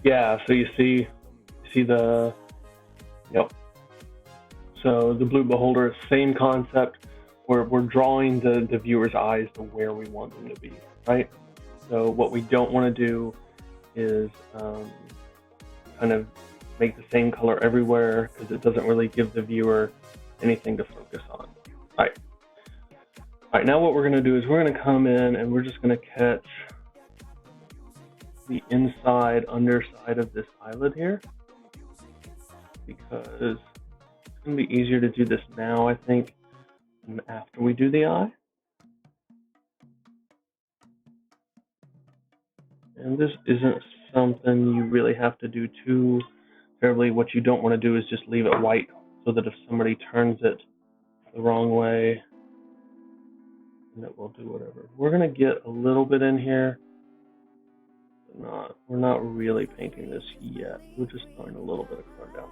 Yeah, so you see the, yep. So the blue beholder, same concept. We're drawing the viewer's eyes to where we want them to be, right? So what we don't want to do is kind of make the same color everywhere, because it doesn't really give the viewer anything to focus on. All right, now what we're going to do is we're going to come in and we're just going to catch the inside, underside of this eyelid here, because it's going to be easier to do this now, I think, than after we do the eye. And this isn't something you really have to do too terribly. What you don't want to do is just leave it white, so that if somebody turns it the wrong way, then it will do whatever. We're going to get a little bit in here, but we're not really painting this yet. We're just throwing a little bit of color down.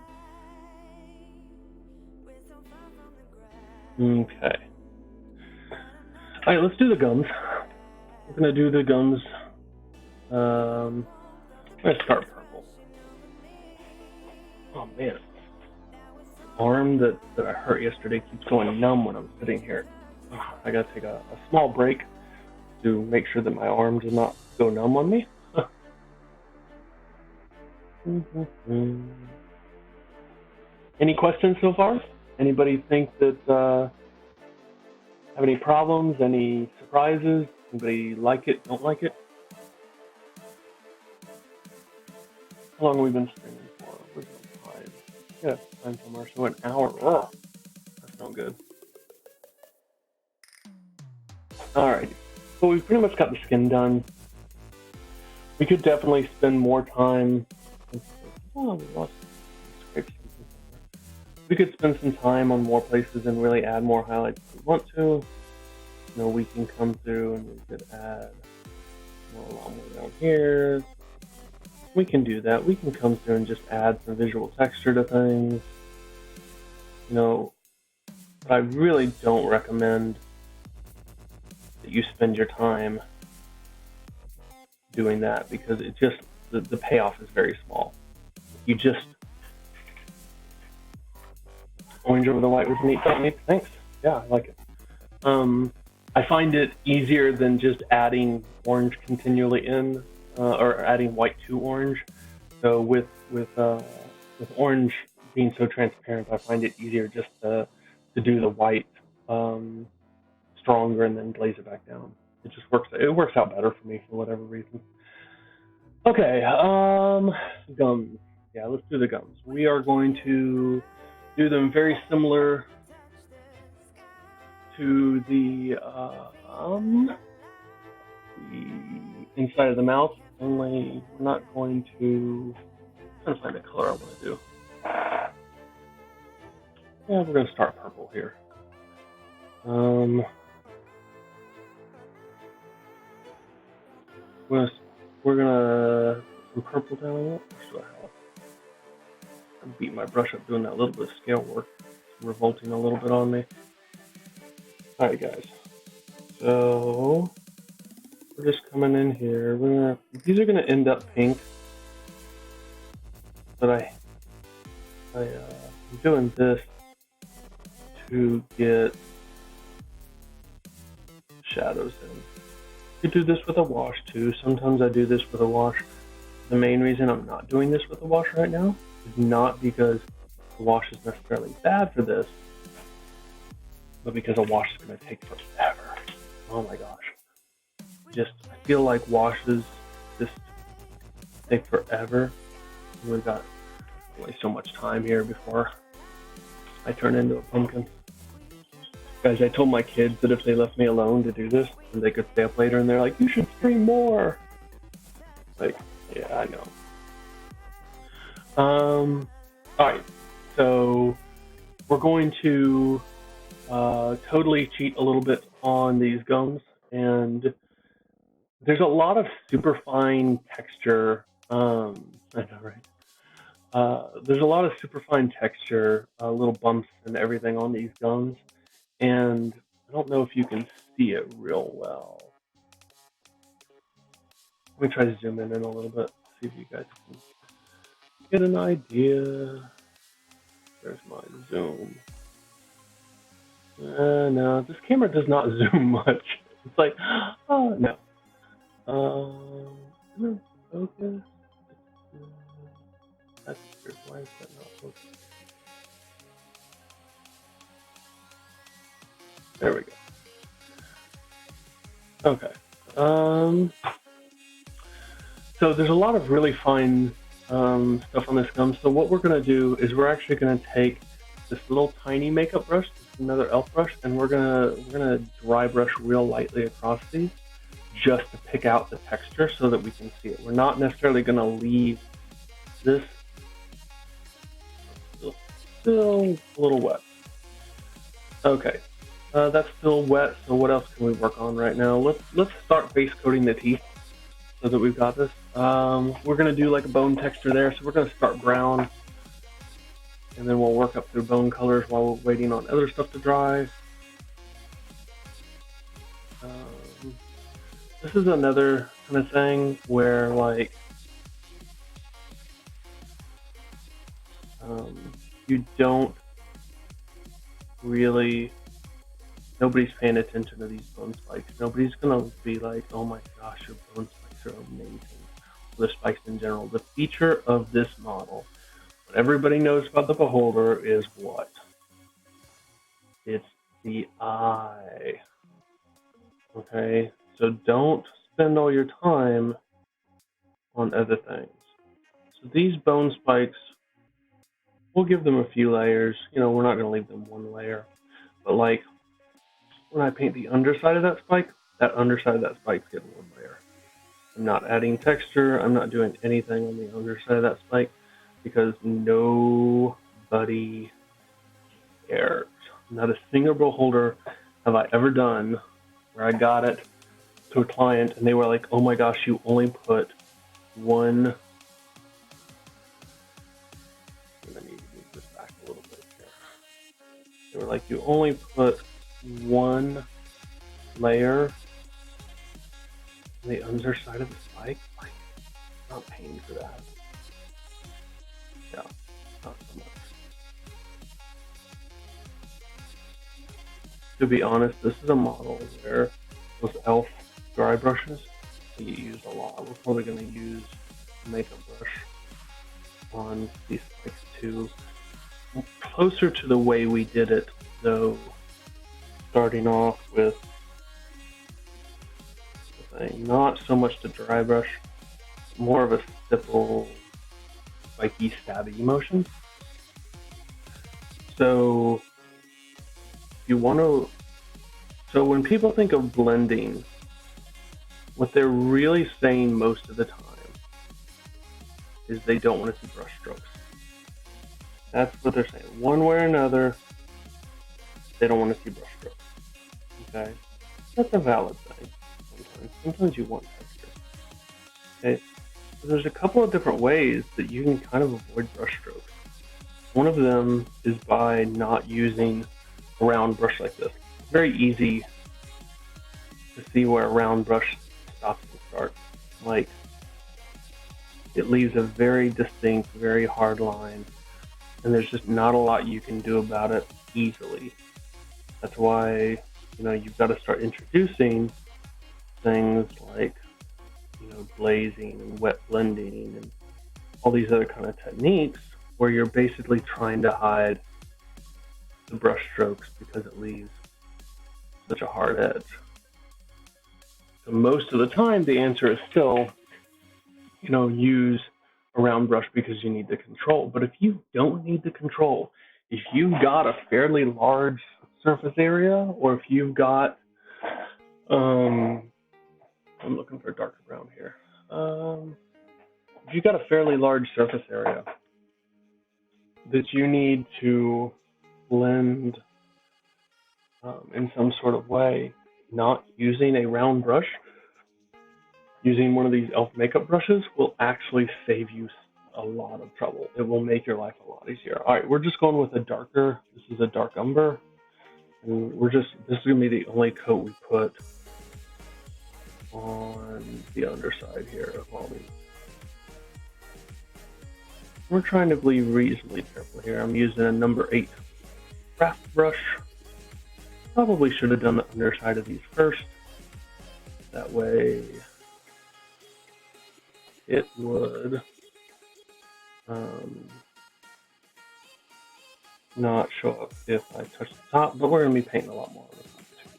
Okay. All right, let's do the gums. We're going to do the gums. I'm going to start purple. Oh man, the arm that I hurt yesterday keeps going numb when I'm sitting here. I got to take a small break to make sure that my arm does not go numb on me. Any questions so far? Anybody think that have any problems, any surprises? Anybody like it, don't like it? How long have we been streaming for? Where's the time? Yeah, time somewhere. So an hour. Oh, that's not good. Alright, so we've pretty much got the skin done. We could definitely spend more time. Oh, we lost. We could spend some time on more places and really add more highlights if we want to. You know, we can come through and we could add a lot more down here. We can do that. We can come through and just add some visual texture to things. You know, but I really don't recommend that you spend your time doing that, because it just, the payoff is very small. You just, orange over the white was neat. Thanks. Yeah, I like it. I find it easier than just adding orange continually in, or adding white to orange. So with orange being so transparent, I find it easier just to do the white stronger and then glaze it back down. It just works. It works out better for me for whatever reason. Okay, gums. Yeah, let's do the gums. We are going to do them very similar to the inside of the mouth, only we're not going to. I'm trying to find the color I want to do. Yeah, we're going to start purple here. We're gonna put some purple down on it. I'm beating my brush up doing that little bit of scale work. It's revolting a little bit on me. All right, guys. So we're just coming in here. These are gonna end up pink, but I'm doing this to get shadows in. You do this with a wash too. Sometimes I do this with a wash. The main reason I'm not doing this with a wash right now is not because the wash is necessarily bad for this, but because a wash is going to take forever. Oh my gosh. I feel like washes just take forever. We've got only so much time here before I turn into a pumpkin. Guys, I told my kids that if they left me alone to do this, then they could stay up later, and they're like, you should stream more. Like, yeah, I know. Alright, so we're going to totally cheat a little bit on these gums, and there's a lot of super fine texture. I know, right? There's a lot of super fine texture, little bumps and everything on these gums, and I don't know if you can see it real well. Let me try to zoom in a little bit, see if you guys can get an idea. There's my zoom. No, this camera does not zoom much. It's like, oh no. Focus. That's weird. Why is that not focused? There we go. Okay. So there's a lot of really fine stuff on this gum. So what we're going to do is we're actually going to take this little tiny makeup brush, another elf brush, and we're gonna dry brush real lightly across these, just to pick out the texture so that we can see it. We're not necessarily going to leave this still a little wet. Okay, that's still wet. So what else can we work on right now? Let's start base coating the teeth so that we've got this. We're going to do like a bone texture there. So we're going to start brown, and then we'll work up through bone colors while we're waiting on other stuff to dry. This is another kind of thing where like you don't really, nobody's paying attention to these bone spikes. Nobody's gonna be like, oh my gosh, your bone spikes are amazing. The spikes in general. The feature of this model, what everybody knows about the Beholder, is what? It's the eye. Okay, so don't spend all your time on other things. So these bone spikes, we'll give them a few layers. You know, we're not going to leave them one layer. But like, when I paint the underside of that underside of that spike's getting one layer. I'm not adding texture. I'm not doing anything on the underside of that spike because nobody cares. Not a single Beholder have I ever done where I got it to a client and they were like, oh my gosh, you only put one. I'm gonna need to move this back a little bit here. They were like, you only put one layer on the underside of the spike? Like, I'm not paying for that. Yeah, not so much. To be honest, this is a model where those elf dry brushes we use a lot. We're probably going to use a makeup brush on these spikes too. Closer to the way we did it, though, starting off with the thing. Not so much the dry brush, more of a stipple, spiky, stabby motion. So you want to. So when people think of blending, what they're really saying most of the time is they don't want to see brush strokes. That's what they're saying. One way or another, they don't want to see brush strokes. Okay? That's a valid thing. Sometimes you want texture. Okay? So there's a couple of different ways that you can kind of avoid brush strokes. One of them is by not using a round brush like this. It's very easy to see where a round brush stops and starts. Like, it leaves a very distinct, very hard line, and there's just not a lot you can do about it easily. That's why, you've got to start introducing things like, glazing and wet blending and all these other kind of techniques where you're basically trying to hide the brush strokes because it leaves such a hard edge. So most of the time, the answer is still, use a round brush because you need the control. But if you don't need the control, if you've got a fairly large surface area, or if you've got, I'm looking for a darker brown here. If you've got a fairly large surface area that you need to blend in some sort of way, not using a round brush, using one of these e.l.f. makeup brushes will actually save you a lot of trouble. It will make your life a lot easier. All right, we're just going with a darker. This is a dark umber, and this is gonna be the only coat we put on the underside here of all these. We're trying to be reasonably careful here. I'm using a number 8 craft brush. Probably should have done the underside of these first. That way it would not show up if I touch the top, but we're going to be painting a lot more on the top too,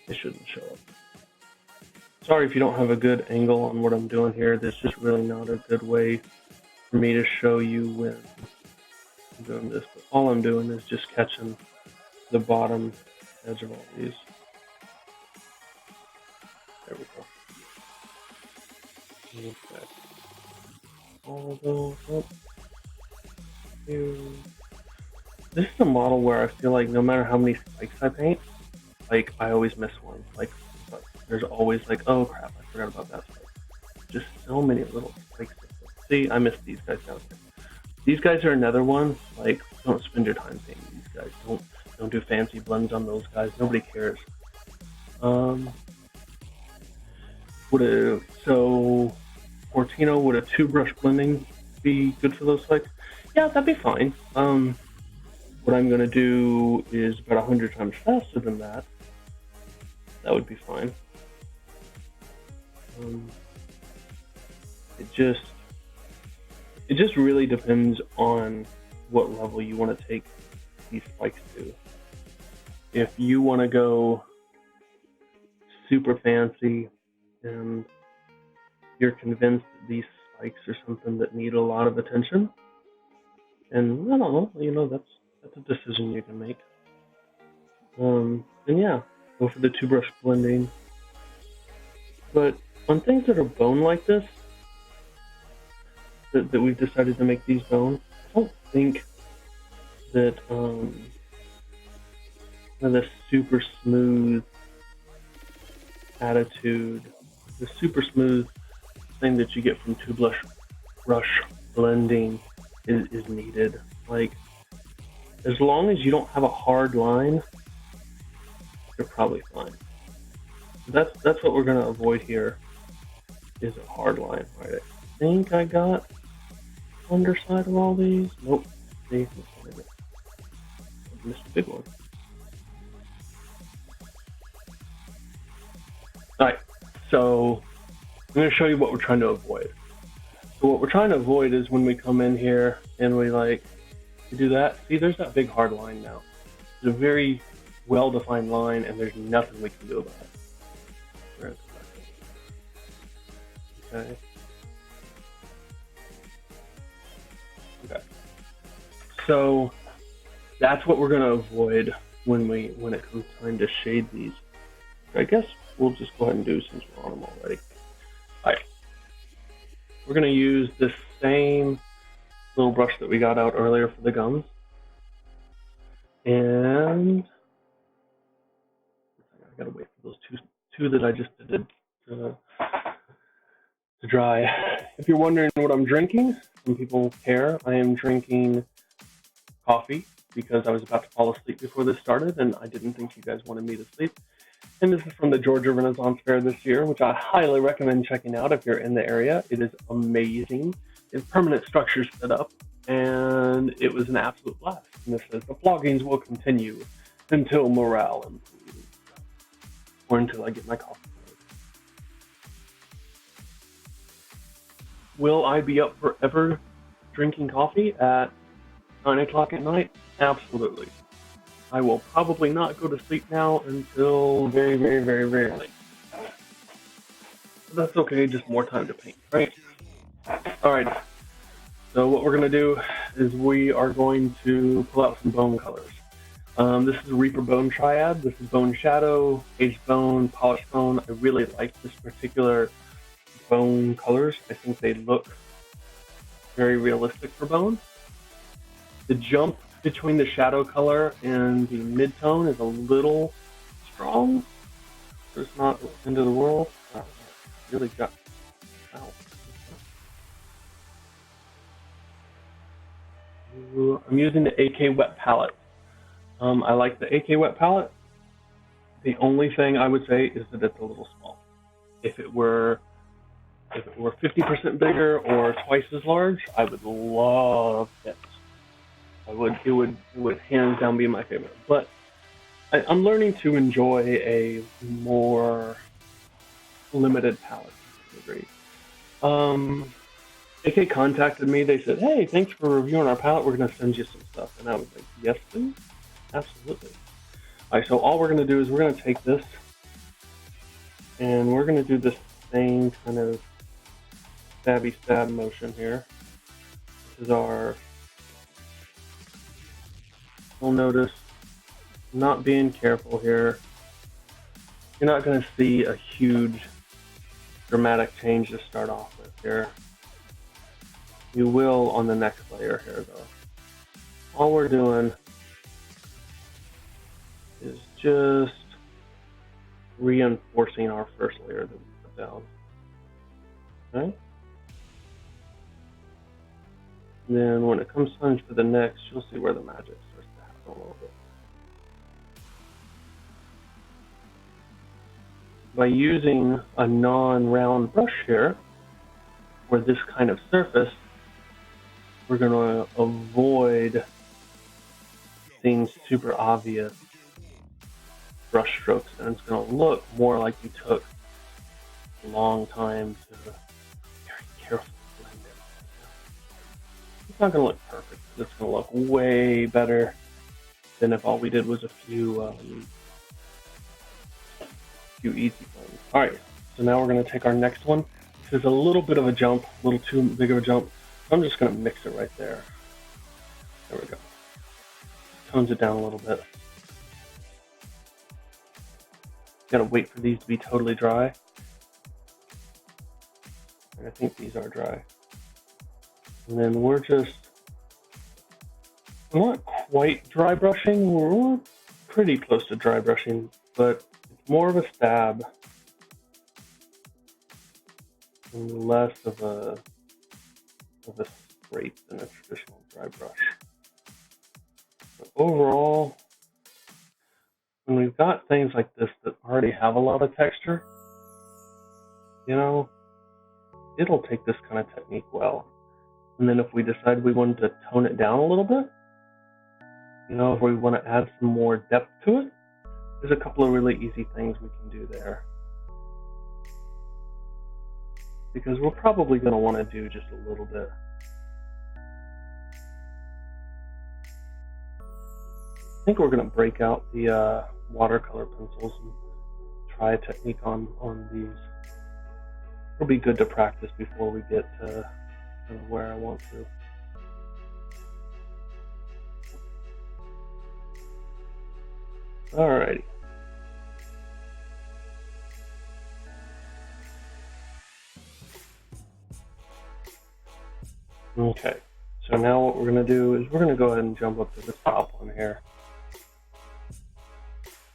so it shouldn't show up. Sorry if you don't have a good angle on what I'm doing here. There's just really not a good way for me to show you when I'm doing this, but all I'm doing is just catching the bottom edge of all these. There we go. Okay. All those up. This is a model where I feel like no matter how many spikes I paint, like I always miss one. Like there's always like, oh crap, I forgot about that spike. Just so many little spikes. See, I missed these guys down here. These guys are another one. Like, don't spend your time painting these guys. Don't do fancy blends on those guys. Nobody cares. So Fortino, would a 2-brush blending be good for those spikes? Yeah, that'd be fine. What I'm going to do is about 100 times faster than that. That would be fine. It just really depends on what level you want to take these spikes to. If you want to go super fancy and you're convinced that these spikes are something that need a lot of attention, and I don't know, that's a decision you can make. And yeah, go for the 2-brush blending. But on things that are bone like this, that we've decided to make these bone, I don't think that the super smooth attitude, the super smooth thing that you get from 2-brush blending is needed. Like, as long as you don't have a hard line, you're probably fine. That's what we're gonna avoid here, is a hard line. Right? I think I got underside of all these. Nope. See, I missed a big one. Alright, so I'm going to show you what we're trying to avoid. So what we're trying to avoid is when we come in here and we do that. See, there's that big hard line now. It's a very well-defined line, and there's nothing we can do about it. Okay. So that's what we're going to avoid when it comes time to shade these. I guess we'll just go ahead and do since we're on them already. All right. We're going to use this same little brush that we got out earlier for the gums. And I gotta wait for those two that I just did to dry. If you're wondering what I'm drinking, some people care. I am drinking coffee because I was about to fall asleep before this started, and I didn't think you guys wanted me to sleep. And this is from the Georgia Renaissance Fair this year, which I highly recommend checking out if you're in the area. It is amazing. It's permanent structures set up, and it was an absolute blast. And this says the floggings will continue until morale improves, or until I get my coffee. Will I be up forever drinking coffee at 9 o'clock at night? Absolutely. I will probably not go to sleep now until very, very, very, very late. But that's okay, just more time to paint, right? All right. So what we're going to do is we are going to pull out some bone colors. This is a Reaper Bone Triad. This is Bone Shadow, Aged Bone, Polished Bone. I really like this particular bone colors. I think they look very realistic for bone. The jump between the shadow color and the mid-tone is a little strong. So it's not the end of the world. Oh, really got out. I'm using the AK Wet Palette. I like the AK Wet Palette. The only thing I would say is that it's a little small. If it were 50% bigger or twice as large, I would love it. It would hands down be my favorite. But I'm learning to enjoy a more limited palette to a degree. AK contacted me. They said, "Hey, thanks for reviewing our palette. We're going to send you some stuff." And I was like, "Yes, please, absolutely." All right. So all we're going to do is we're going to take this, and we're going to do this same kind of stabby stab motion here. This is our. You'll notice, not being careful here, you're not going to see a huge dramatic change to start off with here. You will on the next layer here though. All we're doing is just reinforcing our first layer that we put down. Okay? And then when it comes time for the next, you'll see where the magic starts to happen a little bit. By using a non-round brush here, for this kind of surface, we're going to avoid seeing super obvious brush strokes, and it's going to look more like you took a long time to very carefully blend it. It's not going to look perfect. It's going to look way better than if all we did was a few easy ones. All right, so now we're going to take our next one. This is a little bit of a jump, a little too big of a jump. I'm just going to mix it right there. There we go. Tones it down a little bit. Gotta wait for these to be totally dry. And I think these are dry. And then we're not quite dry brushing. We're pretty close to dry brushing, but it's more of a stab and less of a scrape than a traditional dry brush. But overall, when we've got things like this that already have a lot of texture, you know, it'll take this kind of technique well. And then if we decide we want to tone it down a little bit, you know, if we want to add some more depth to it, there's a couple of really easy things we can do there. Because we're probably going to want to do just a little bit. I think we're going to break out the watercolor pencils and try a technique on these. It'll be good to practice before we get to where I want to. Alrighty. Okay, so now what we're going to do is we're going to go ahead and jump up to the top one here.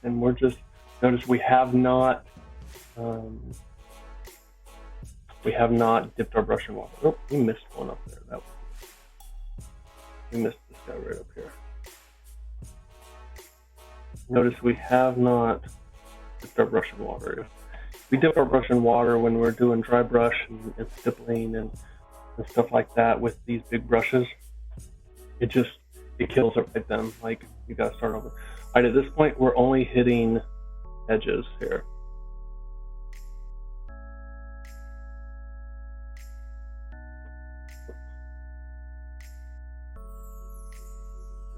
And we're just, notice we have not dipped our brush in water. Oh, we missed one up there. We missed this guy right up here. Notice we have not dipped our brush in water. If we dip our brush in water when we're doing dry brush and stippling and stuff like that with these big brushes, it kills it right then. Like, you gotta start over. All right, at this point, we're only hitting edges here.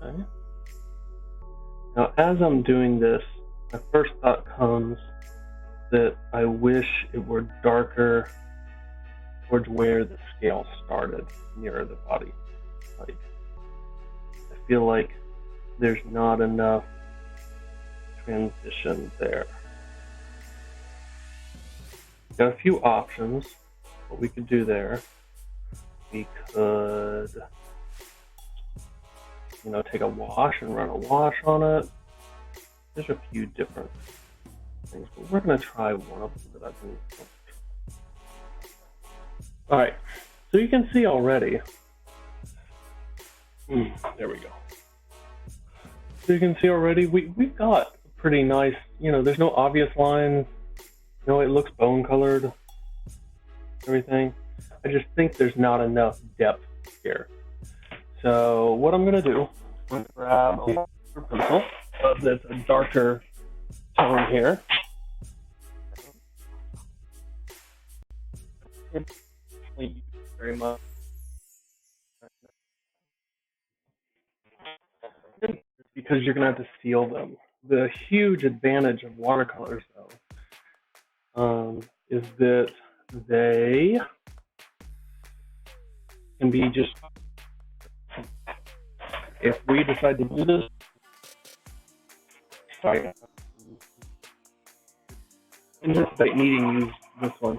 Okay. Now, as I'm doing this, my first thought comes that I wish it were darker towards where the scale started, nearer the body. Like, I feel like there's not enough transition there. Got a few options. What we could do there, we could, take a wash and run a wash on it. There's a few different things, but we're going to try one of them that I've been. All right, so you can see already. There we go. So you can see already we've got pretty nice, there's no obvious lines. It looks bone colored, everything. I just think there's not enough depth here. So what I'm going to do, I'm going to grab a water pencil that's a darker tone here. Very much. Because you're going to have to seal them. The huge advantage of watercolors, though, is that they can be just, if we decide to do this, sorry, anticipate needing to use this one.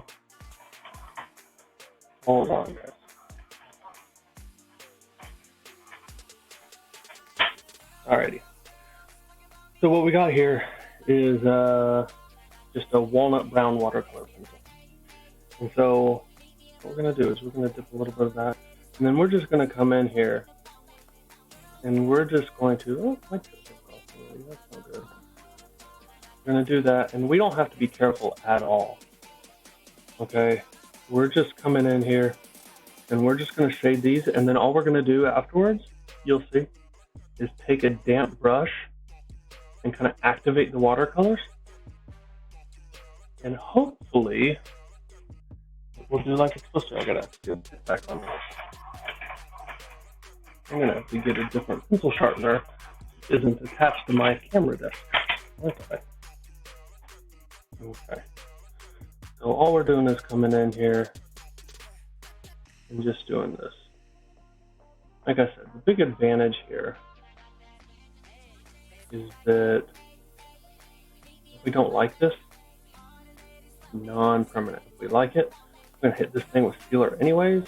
Hold on, guys. Alrighty. So what we got here is just a walnut brown watercolor pencil. And so what we're going to do is we're going to dip a little bit of that. And then we're just going to come in here and we're just going to, that's no good. We're going to do that, and we don't have to be careful at all. Okay, we're just coming in here and we're just going to shade these, and then all we're going to do afterwards, you'll see, is take a damp brush and kind of activate the watercolors, and hopefully we'll do like it's supposed to. I gotta get it back on. I'm gonna have to get a different pencil sharpener. It isn't attached to my camera desk. Okay. So all we're doing is coming in here and just doing this. Like I said, the big advantage here is that if we don't like this, it's non-permanent. If we like it, we're gonna hit this thing with sealer anyways,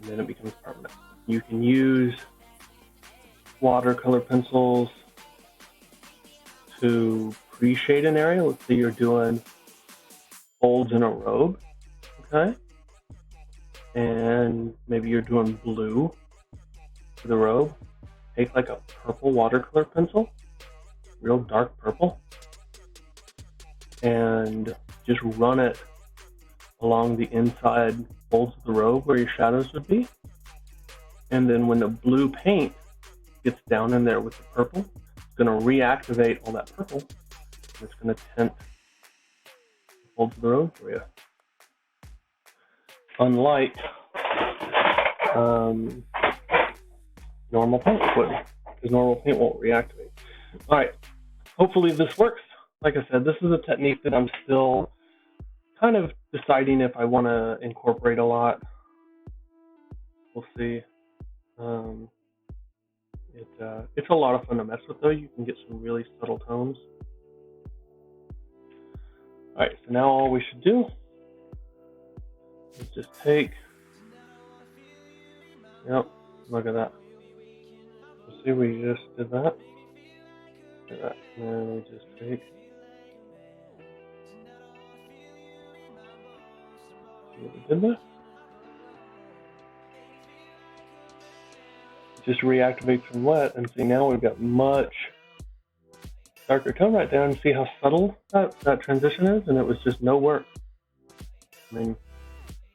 and then it becomes permanent. You can use watercolor pencils to pre-shade an area. Let's say you're doing folds in a robe, okay? And maybe you're doing blue for the robe. Take like a purple watercolor pencil, real dark purple, and just run it along the inside folds of the robe where your shadows would be. And then when the blue paint gets down in there with the purple, it's going to reactivate all that purple, and it's going to tint the folds of the robe for you. Unlike normal paint would, because normal paint won't reactivate. All right, hopefully this works. Like I said, this is a technique that I'm still kind of deciding if I want to incorporate a lot. We'll see. It's a lot of fun to mess with though. You can get some really subtle tones. All right, so now all we should do is just take, yep, look at that. You see, we just did that. Look at that. And then we just take, see what we did there? Just reactivate some wet, and see now we've got much darker tone right there, and see how subtle that transition is, and it was just no work. I mean,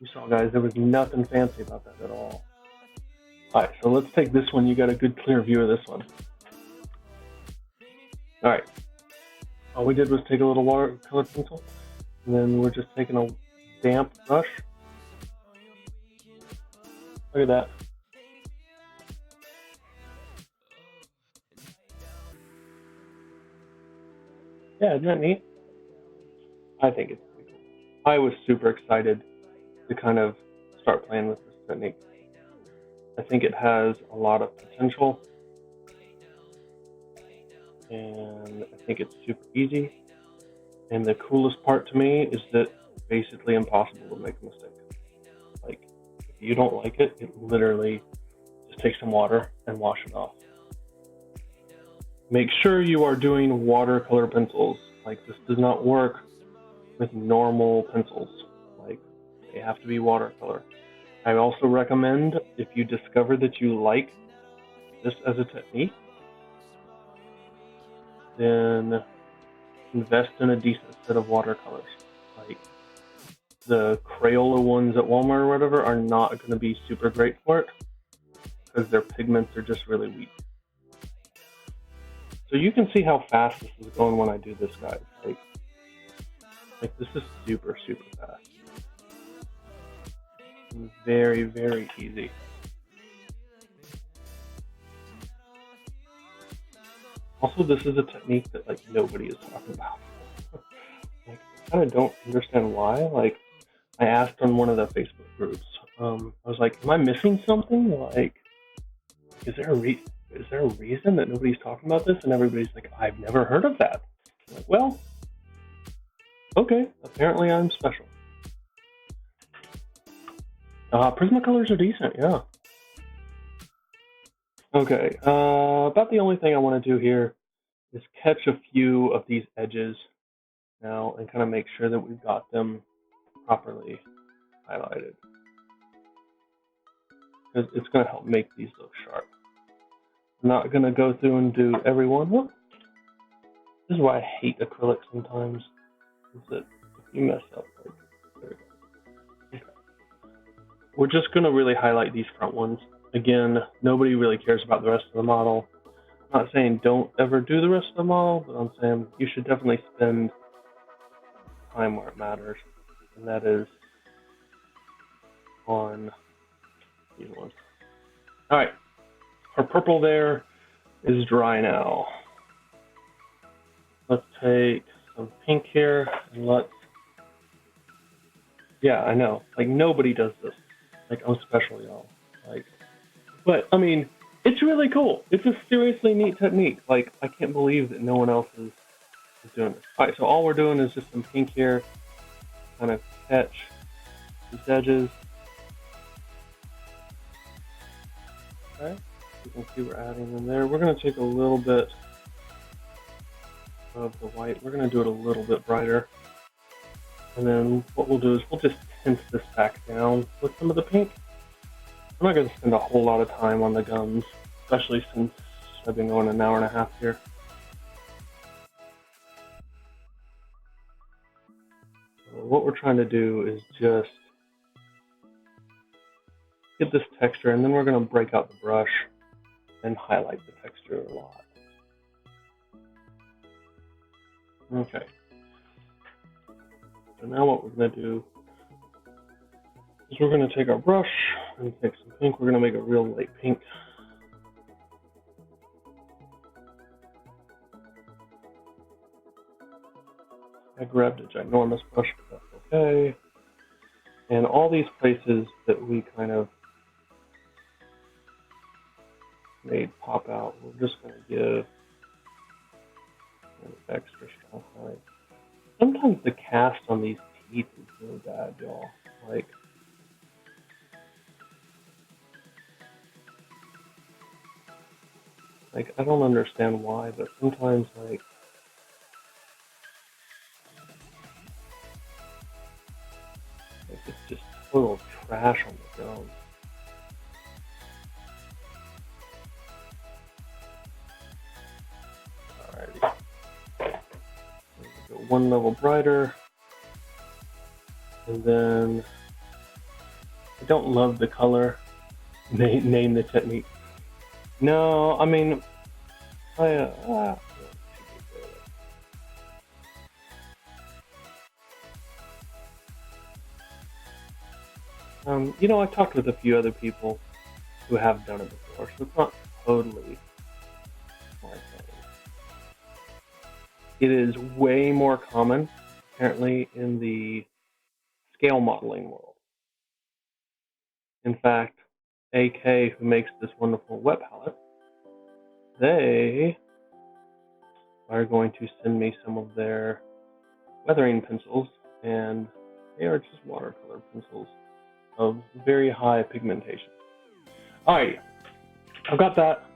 you saw, guys, there was nothing fancy about that at all. All right, so let's take this one. You got a good clear view of this one. All right, all we did was take a little watercolor pencil, and then we're just taking a damp brush. Look at that. Yeah, isn't that neat? I think it's pretty cool. I was super excited to kind of start playing with this technique. I think it has a lot of potential, and I think it's super easy. And the coolest part to me is that it's basically impossible to make a mistake. Like, if you don't like it, it literally just take some water and wash it off. Make sure you are doing watercolor pencils. Like, this does not work with normal pencils. Like, they have to be watercolor. I also recommend, if you discover that you like this as a technique, then invest in a decent set of watercolors. Like, the Crayola ones at Walmart or whatever are not going to be super great for it because their pigments are just really weak. So you can see how fast this is going when I do this, guys. Like this is super, super fast. And very, very easy. Also, this is a technique that like nobody is talking about. Like, I kind of don't understand why. Like, I asked on one of the Facebook groups. I was like, "Am I missing something? Like, is there a reason that nobody's talking about this?" And everybody's like, "I've never heard of that." I'm like, well, okay, apparently I'm special. Prismacolors are decent, yeah. Okay, about the only thing I want to do here is catch a few of these edges now and kind of make sure that we've got them properly highlighted, because it's going to help make these look sharp. I'm not going to go through and do every one. Well, this is why I hate acrylics sometimes, is that if you mess up, like, there we go. Okay. We're just going to really highlight these front ones. Again, nobody really cares about the rest of the model. I'm not saying don't ever do the rest of the model, but I'm saying you should definitely spend time where it matters, and that is on these ones. All right, our purple there is dry now. Let's take some pink here and let's, yeah, I know, like nobody does this. Like, I'm special, y'all. Like, but I mean, it's really cool. It's a seriously neat technique. Like, I can't believe that no one else is doing this. All right, so all we're doing is just some pink here, kind of catch these edges. Okay, you can see we're adding in there. We're going to take a little bit of the white. We're going to do it a little bit brighter. And then what we'll do is we'll just tint this back down with some of the pink. I'm not going to spend a whole lot of time on the gums, especially since I've been going an hour and a half here. So what we're trying to do is just get this texture, and then we're going to break out the brush and highlight the texture a lot. Okay. So now what we're going to do is we're going to take our brush and take some pink. We're going to make a real light pink. I grabbed a ginormous brush, but that's okay. And all these places that we kind of made pop out. We're just going to give some extra stuff. Like, sometimes the cast on these teeth is really bad, y'all. Like I don't understand why, but sometimes it's just total trash on the gum. Alrighty. Go one level brighter. And then I don't love the color. Name the technique. No, I mean, I talked with a few other people who have done it before, so it's not totally my thing. It is way more common, apparently, in the scale modeling world. In fact, AK, who makes this wonderful wet palette, they are going to send me some of their weathering pencils, and they are just watercolor pencils of very high pigmentation. Alright, I've got that.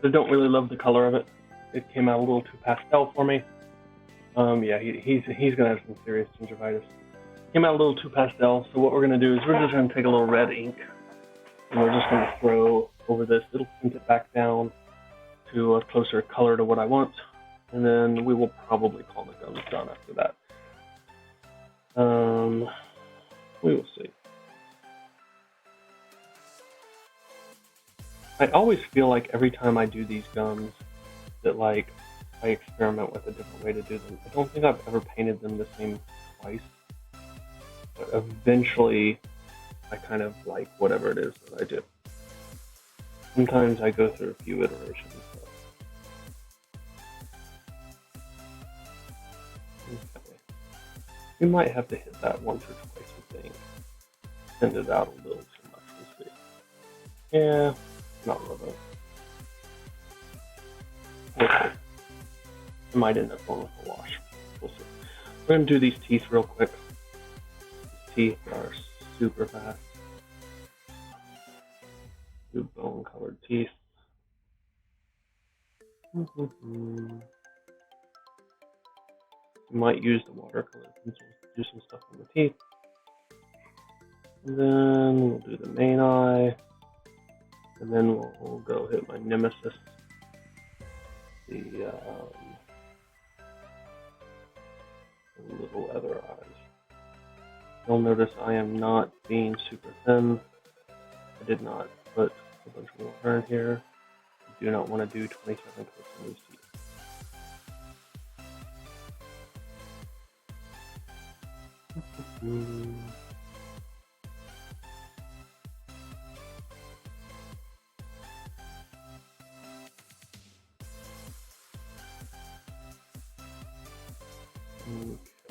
I don't really love the color of it. It came out a little too pastel for me. Yeah, he's gonna have some serious gingivitis. Came out a little too pastel, so what we're gonna do is we're just gonna take a little red ink and we're just gonna throw over this. It'll tint it back down to a closer color to what I want, and then we will probably call the gums done after that. We will see. I always feel like every time I do these gums that I experiment with a different way to do them. I don't think I've ever painted them the same twice, but eventually I kind of like whatever it is that I do. Sometimes I go through a few iterations. Okay. We might have to hit that once or twice, I think. Send it out a little too much, we'll see. Yeah, not really. Okay. I might end up going with a wash. We'll see. We're going to do these teeth real quick. These teeth are super fast. Do bone colored teeth. Might use the watercolor pencils to do some stuff on the teeth. And then we'll do the main eye. And then we'll go hit my nemesis. The little other eyes. You'll notice I am not being super thin. I did not put a bunch of water in here. I do not want to do 27 coats on these teeth.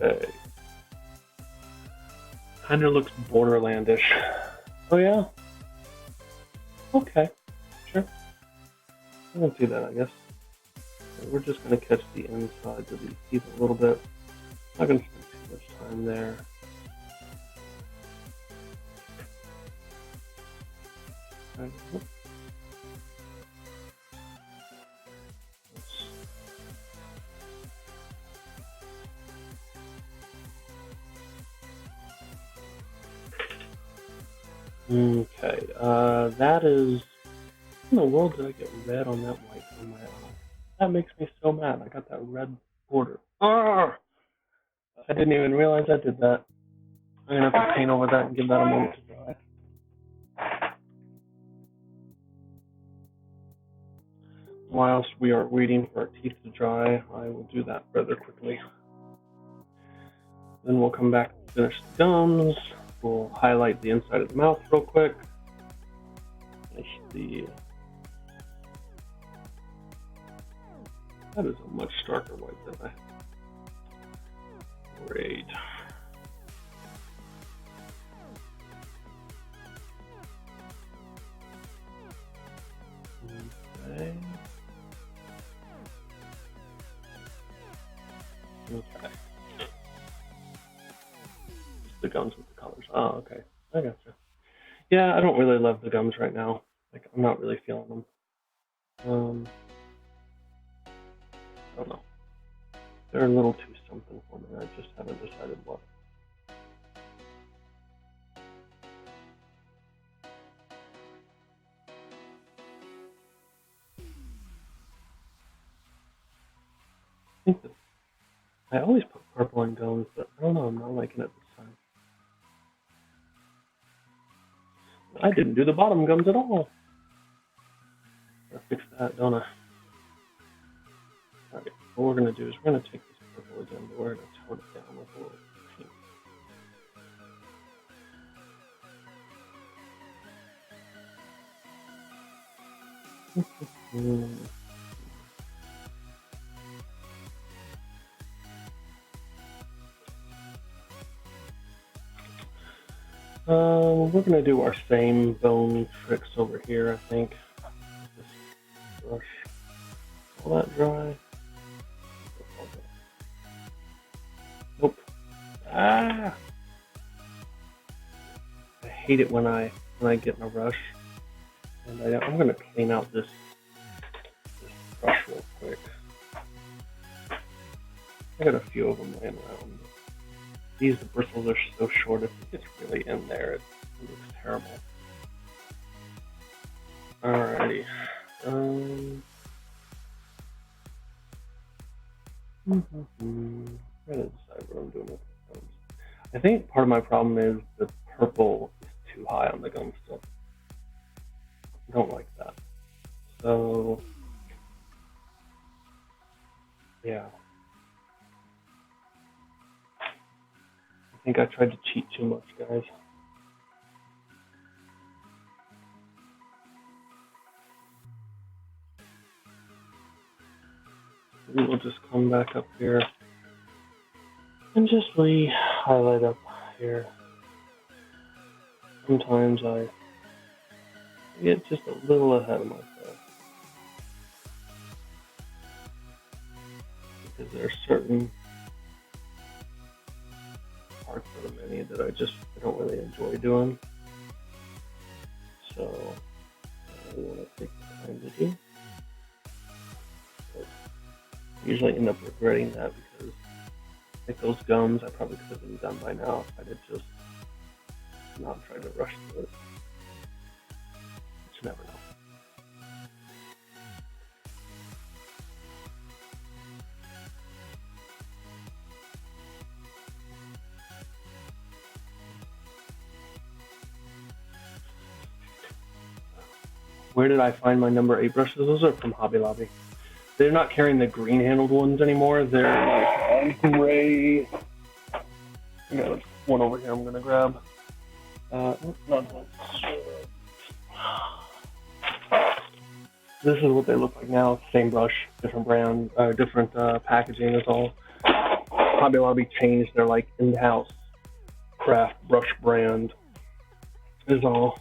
Okay. Kind of looks Borderlandish. Oh yeah? Okay. Sure. I can see that, I guess. We're just going to catch the insides of these teeth a little bit. I'm not going to spend too much time there. Okay, that is... What in the world did I get red on that white on my eye? That makes me so mad. I got that red border. Arrgh! I didn't even realize I did that. I'm going to have to paint over that and give that a moment to dry. Whilst we are waiting for our teeth to dry, I will do that rather quickly. Then we'll come back and finish the gums. We'll highlight the inside of the mouth real quick. That is a much darker white than I. Great. Okay. The gums with the colors. Oh, okay. I gotcha. Yeah, I don't really love the gums right now. Like, I'm not really feeling them. I don't know. They're a little too something for me. I just haven't decided what. I think that I always put purple in gums, but I don't know. I'm not liking it this time. I didn't do the bottom gums at all. Gotta fix that, don't I? Alright, what we're gonna do is we're gonna take this purple again, but we're gonna tone it down with a little pink. We're gonna do our same bone tricks over here, I think. Just brush all that dry. Nope. Ah! I hate it when I get in a rush. And I'm gonna clean out this brush real quick. I got a few of them laying around. The bristles are so short, if it gets really in there, it looks terrible. Alrighty. I gotta decide what I'm doing with the gums. I think part of my problem is the purple is too high on the gum still. I don't like that. So, yeah. I think I tried to cheat too much, guys. Maybe we'll just come back up here and just re-highlight up here. Sometimes I get just a little ahead of myself because there are certain parts of the mini that I don't really enjoy doing. So I want to take the time to do. But I usually end up regretting that because like those gums, I probably could have been done by now if I had just not tried to rush through it. But you never know. Where did I find my number 8 brushes? Those are from Hobby Lobby. They're not carrying the green handled ones anymore. They're like gray. I got one over here I'm gonna grab. Not This is what they look like now. Same brush, different brand, different packaging is all. Hobby Lobby changed their like in-house craft brush brand is all.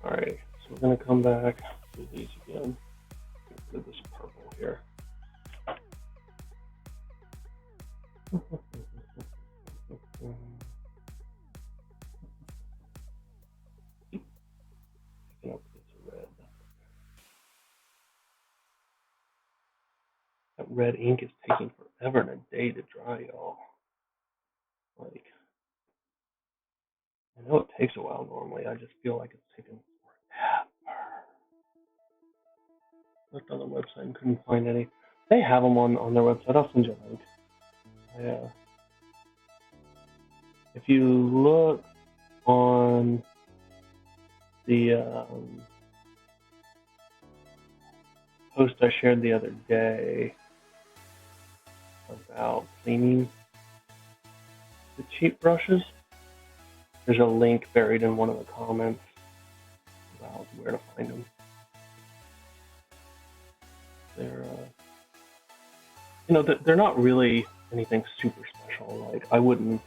Alright, so we're gonna come back to these again. Do this purple here. That red ink is taking forever and a day to dry, y'all. Like, I know it takes a while normally. I just feel like it's taking forever. Looked on the website and couldn't find any. They have them on their website. I'll send you a link. If you look on the post I shared the other day about cleaning the cheap brushes, there's a link buried in one of the comments about where to find them. They're, they're not really anything super special. Like I wouldn't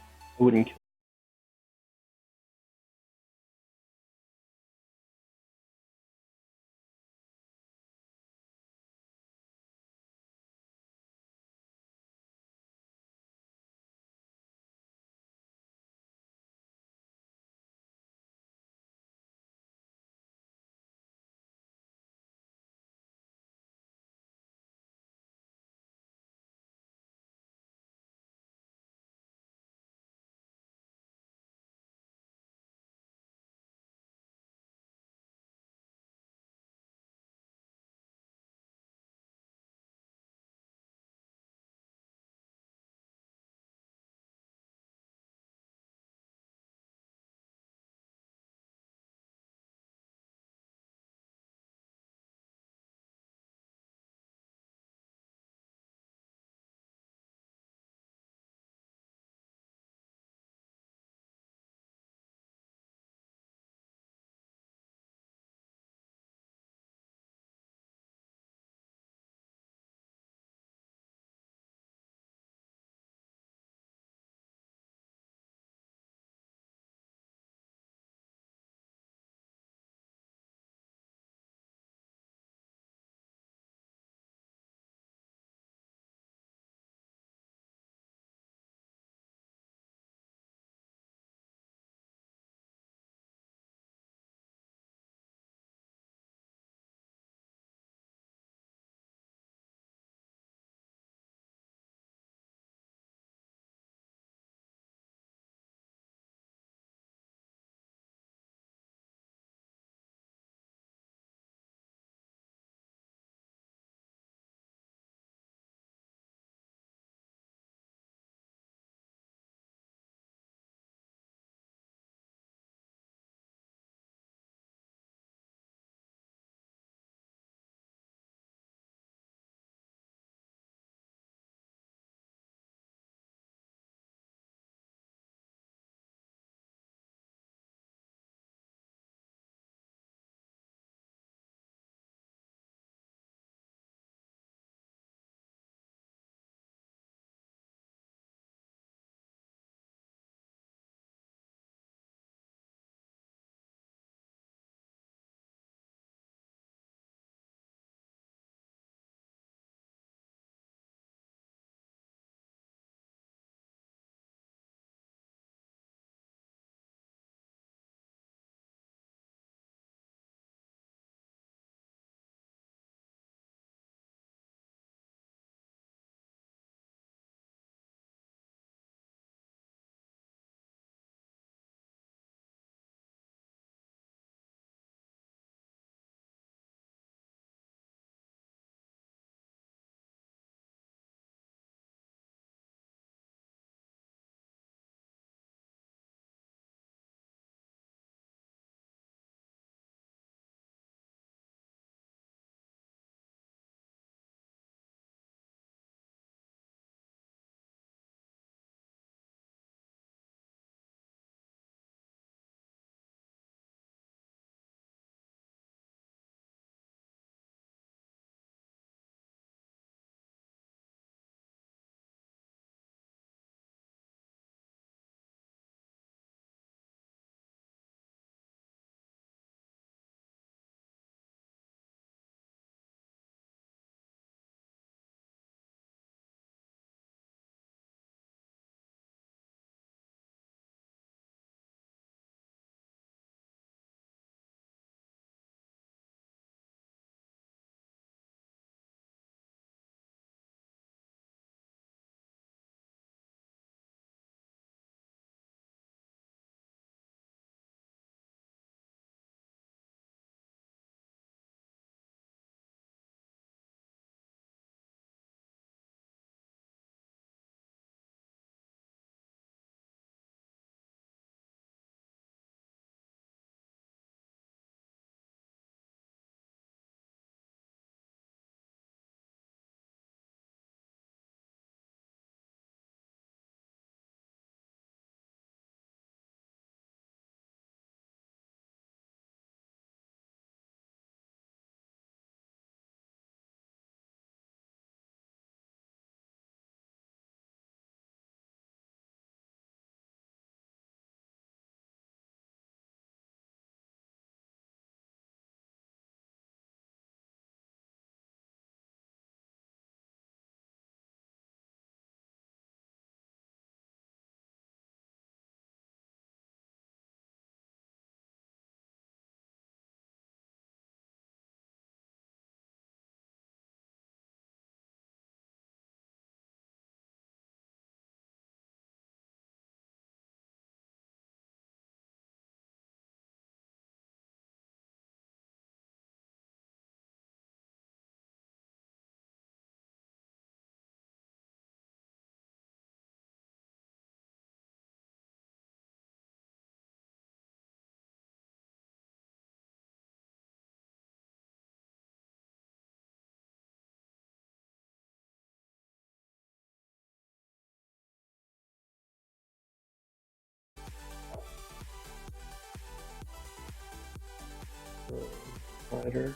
highlighter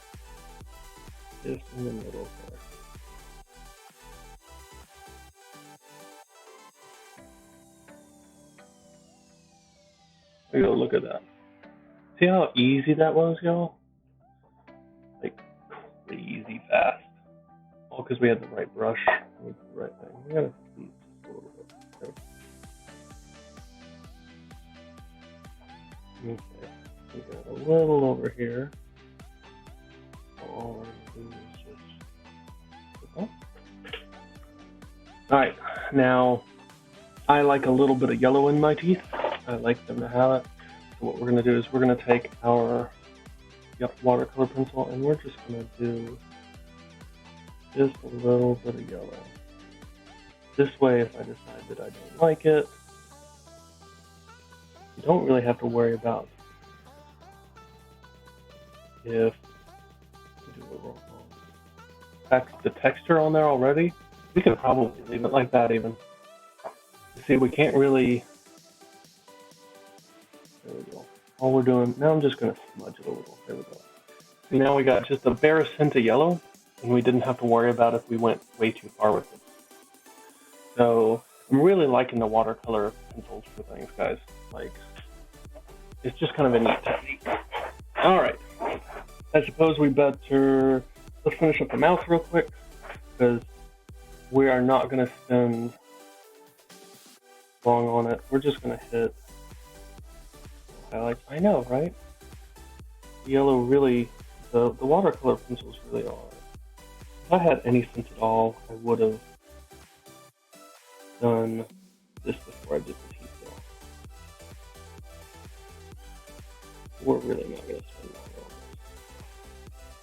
just in the middle there. There you go, look at that. See how easy that was, y'all? Like crazy fast. All because we had the right brush with the right thing. We gotta see just a little bit. Okay, we got a little over here. All we're gonna do is just Alright, now I like a little bit of yellow in my teeth. I like them to have it. So what we're gonna do is we're gonna take our watercolor pencil and we're just gonna do just a little bit of yellow. This way, if I decide that I don't like it, you don't really have to worry about if you do it wrong. In fact, the texture on there already, we could probably leave it like that even. See, we can't really, there we go. All we're doing, now I'm just gonna smudge it a little, there we go. See, now we got just the barest hint of yellow, and we didn't have to worry about if we went way too far with it. So, I'm really liking the watercolor pencils for things, guys. Like, it's just kind of a neat technique. Alright, I suppose we better, let's finish up the mouth real quick, because we are not going to spend long on it. We're just going to hit highlights. I know, right? Yellow really, the watercolor pencils really are. If I had any sense at all, I would have done this before I did the detail. We're really not going to spend long on this.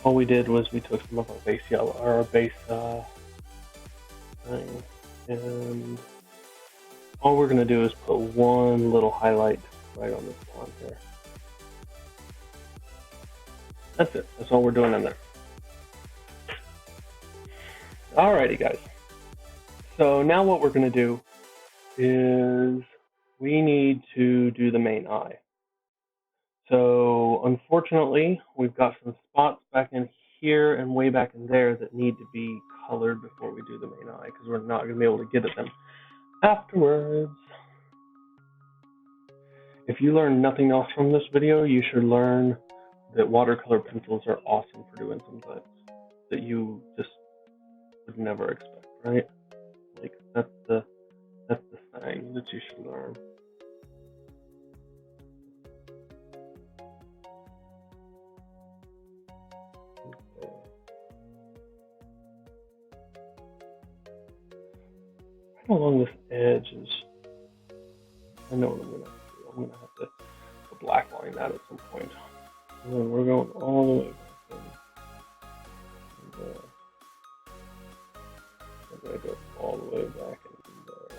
All we did was we took some of our base yellow, or our base thing, and all we're going to do is put one little highlight right on this pond here. That's it. That's all we're doing in there. Alrighty, guys. So now what we're going to do is we need to do the main eye. So unfortunately, we've got some spots back in here and way back in there that need to be colored before we do the main eye, because we're not going to be able to get at them afterwards. If you learn nothing else from this video, you should learn that watercolor pencils are awesome for doing some things that you just would never expect, right? Like that's the thing that you should learn. Okay. Right along this edge is, I know what I'm gonna have to do. I'm gonna have to black line that at some point. And then we're going all the way back in. And, I'm gonna go all the way back in there.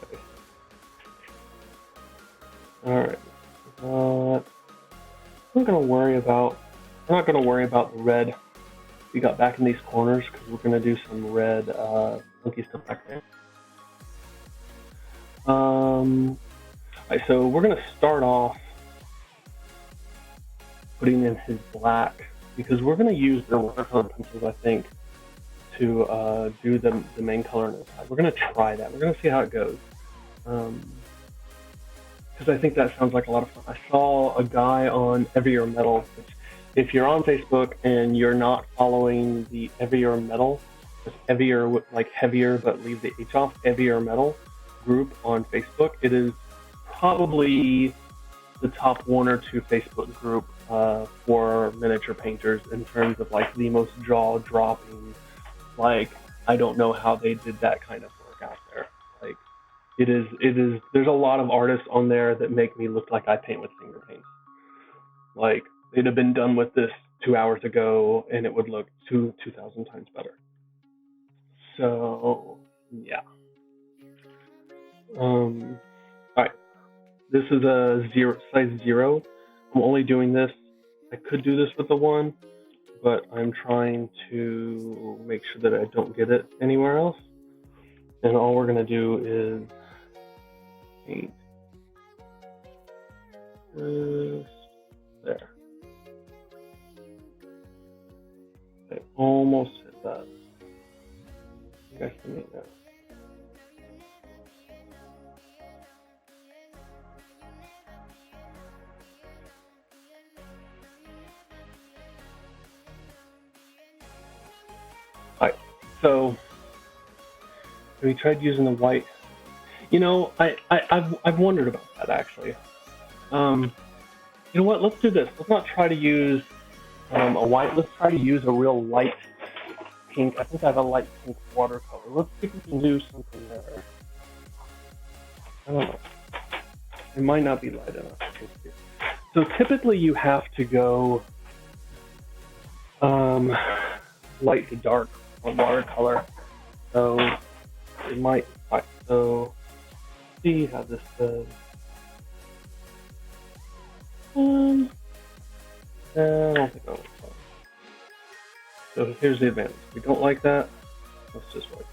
Okay. Alright. I'm not gonna worry about the red we got back in these corners, because we're gonna do some red funky stuff back there. Alright, so we're gonna start off putting in his black, because we're gonna use the watercolor pencils, I think, to do the main color on this side. We're gonna try that. We're gonna see how it goes. Because I think that sounds like a lot of fun. I saw a guy on Heavier Metal. If you're on Facebook and you're not following the Heavier Metal, it's heavier, like heavier, but leave the H off, Heavier Metal group on Facebook, it is probably the top 1 or 2 Facebook group for miniature painters in terms of like the most jaw-dropping, like, I don't know how they did that kind of work out there. Like, it is, there's a lot of artists on there that make me look like I paint with finger paints. Like, they'd have been done with this 2 hours ago and it would look 2,000 times better. So, yeah. Alright. This is a size 0. I'm only doing this. I could do this with the 1, but I'm trying to make sure that I don't get it anywhere else. And all we're going to do is paint this there. I almost hit that. I think I can make that. All right, so we tried using the white. You know, I've wondered about that actually. You know what? Let's do this. Let's not try to use a white. Let's try to use a real light pink. I think I have a light pink watercolor. Let's see if we can do something there. I don't know. It might not be light enough. So typically you have to go light to dark on watercolor. So it might. So let's see how this does. I don't think I want that. So here's the advantage. If we don't like that, let's just wipe that.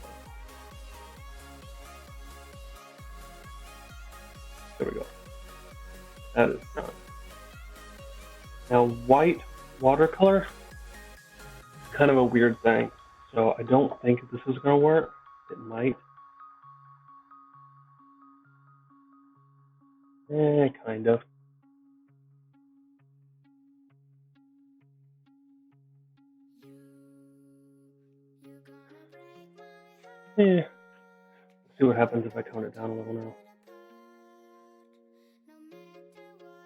There we go. That is done. Now white watercolor, kind of a weird thing. So I don't think this is going to work. It might. Kind of. Let's see what happens if I tone it down a little now.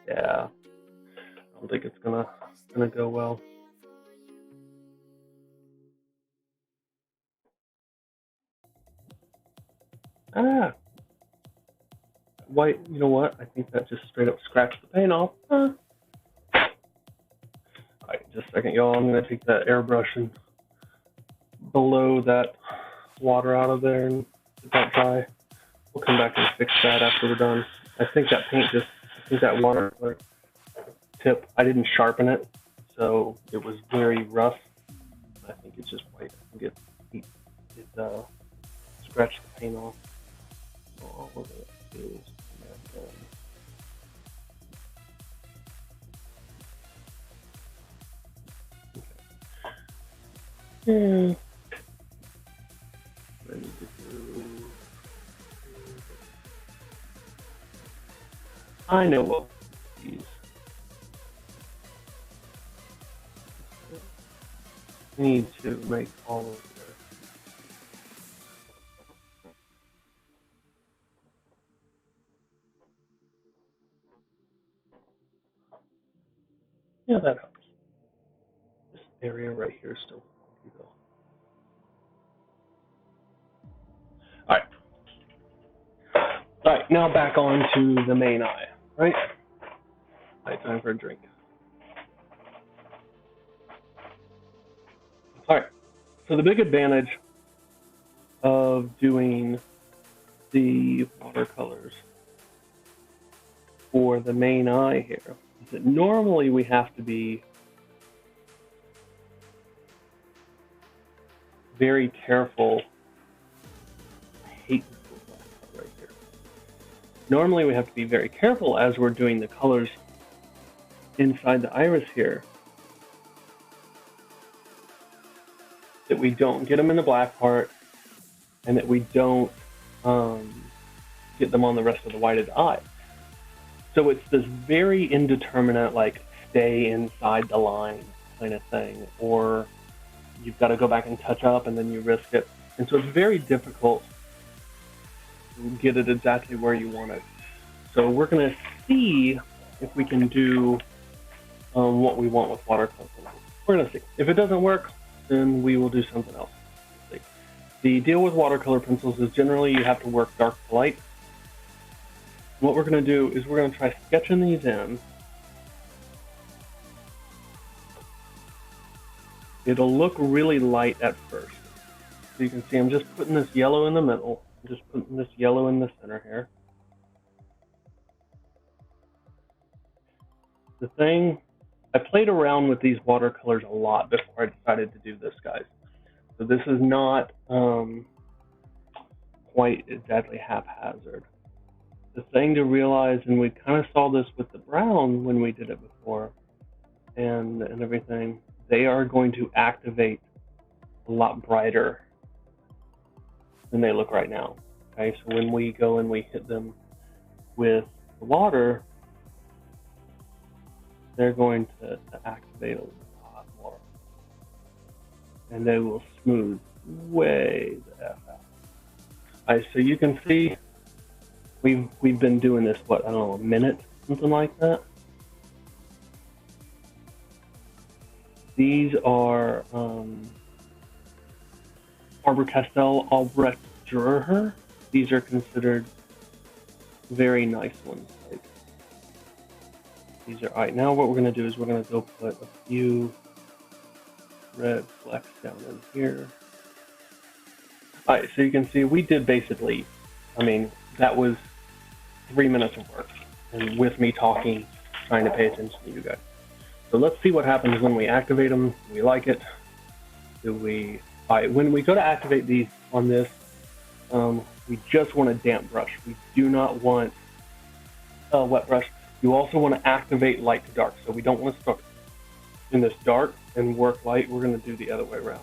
Yeah, I don't think it's gonna go well. White. You know what? I think that just straight up scratched the paint off. All right, just a second, y'all. I'm gonna take that airbrush and blow that water out of there and let that dry. We'll come back and fix that after we're done. I think that paint just, I think that watercolor tip, I didn't sharpen it, so it was very rough. I think it's just white. I think it scratched the paint off. All of it is. Okay. I need to do. I know what these. Need to make all of this. Yeah, that helps. This area right here is still. All right. All right. Now back on to the main eye. Right. All right. Time for a drink. All right. So the big advantage of doing the watercolors for the main eye here is that normally we have to be very careful. I hate this little part right here. Normally we have to be very careful as we're doing the colors inside the iris here that we don't get them in the black part and that we don't get them on the rest of the white of the eye. So it's this very indeterminate, like, stay inside the line kind of thing, or you've got to go back and touch up and then you risk it. And so it's very difficult to get it exactly where you want it. So we're going to see if we can do what we want with watercolor. We're going to see. If it doesn't work, then we will do something else. The deal with watercolor pencils is generally you have to work dark to light. What we're going to do is we're going to try sketching these in. It'll look really light at first. So you can see I'm just putting this yellow in the middle. I'm just putting this yellow in the center here. The thing, I played around with these watercolors a lot before I decided to do this, guys. So this is not quite exactly haphazard. The thing to realize, and we kind of saw this with the brown when we did it before and everything, they are going to activate a lot brighter than they look right now. Okay, so when we go and we hit them with the water, they're going to activate a lot more. And they will smooth way the F out. All right, so you can see we've been doing this, what, I don't know, a minute, something like that. These are Faber-Castell Albrecht Dürer. These are considered very nice ones. Like, these are, all right, now what we're gonna do is we're gonna go put a few red flecks down in here. All right, so you can see we did basically, I mean, that was 3 minutes of work, and with me talking, trying to pay attention to you guys. So let's see what happens when we activate them. Do we like it? Do we? All right, when we go to activate these on this, we just want a damp brush. We do not want a wet brush. You also want to activate light to dark. So we don't want to start in this dark and work light. We're going to do the other way around.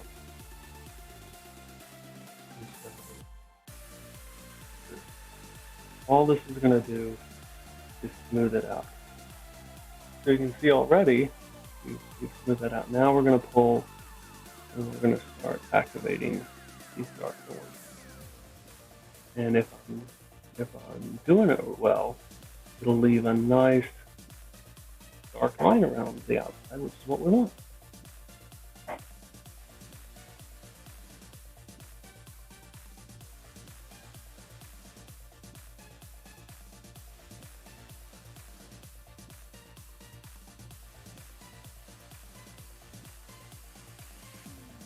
All this is going to do is smooth it out. So you can see already, we've smoothed that out. Now we're going to pull, and we're going to start activating these dark ones. And if I'm doing it well, it'll leave a nice dark line around the outside, which is what we want.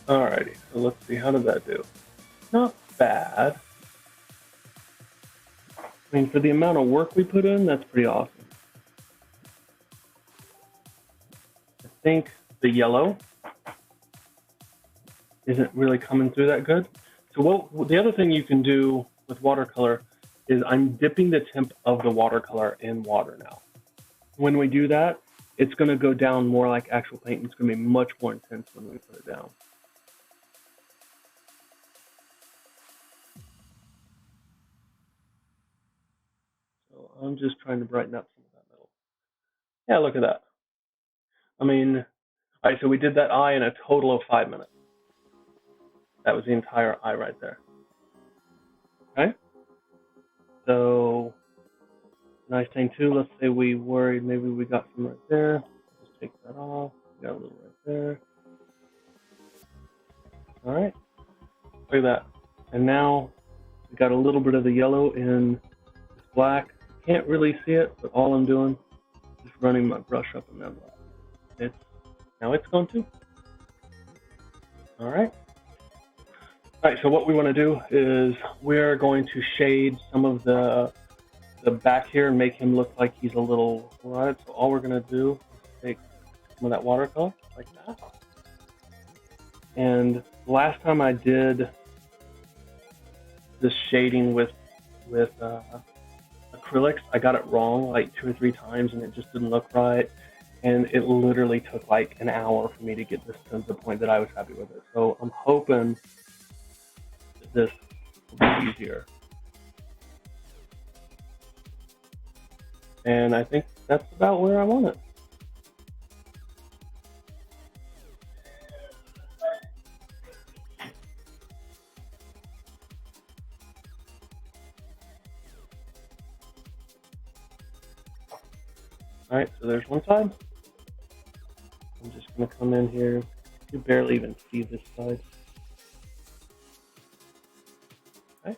Alrighty, so let's see, how did that do? Not bad. I mean, for the amount of work we put in, that's pretty awesome. I think the yellow isn't really coming through that good. So the other thing you can do with watercolor is I'm dipping the tip of the watercolor in water now. When we do that, it's going to go down more like actual paint. It's going to be much more intense when we put it down. So I'm just trying to brighten up some of that middle. Yeah, look at that. I mean, all right, so we did that eye in a total of 5 minutes. That was the entire eye right there. Okay? So, nice thing too, let's say we worried maybe we got some right there. Just take that off. We got a little right there. All right, look at that. And now we got a little bit of the yellow in this black. Can't really see it, but all I'm doing is running my brush up in that black. Now it's gone too. All right. All right, so what we want to do is we're going to shade some of the back here and make him look like he's a little right. So all we're going to do is take some of that watercolor like that. And last time I did this shading with acrylics, I got it wrong like 2 or 3 times, and it just didn't look right. And it literally took like an hour for me to get this to the point that I was happy with it. So I'm hoping that this will be easier. And I think that's about where I want it. All right, so there's one side. I'm just going to come in here. You barely even see this side. Okay.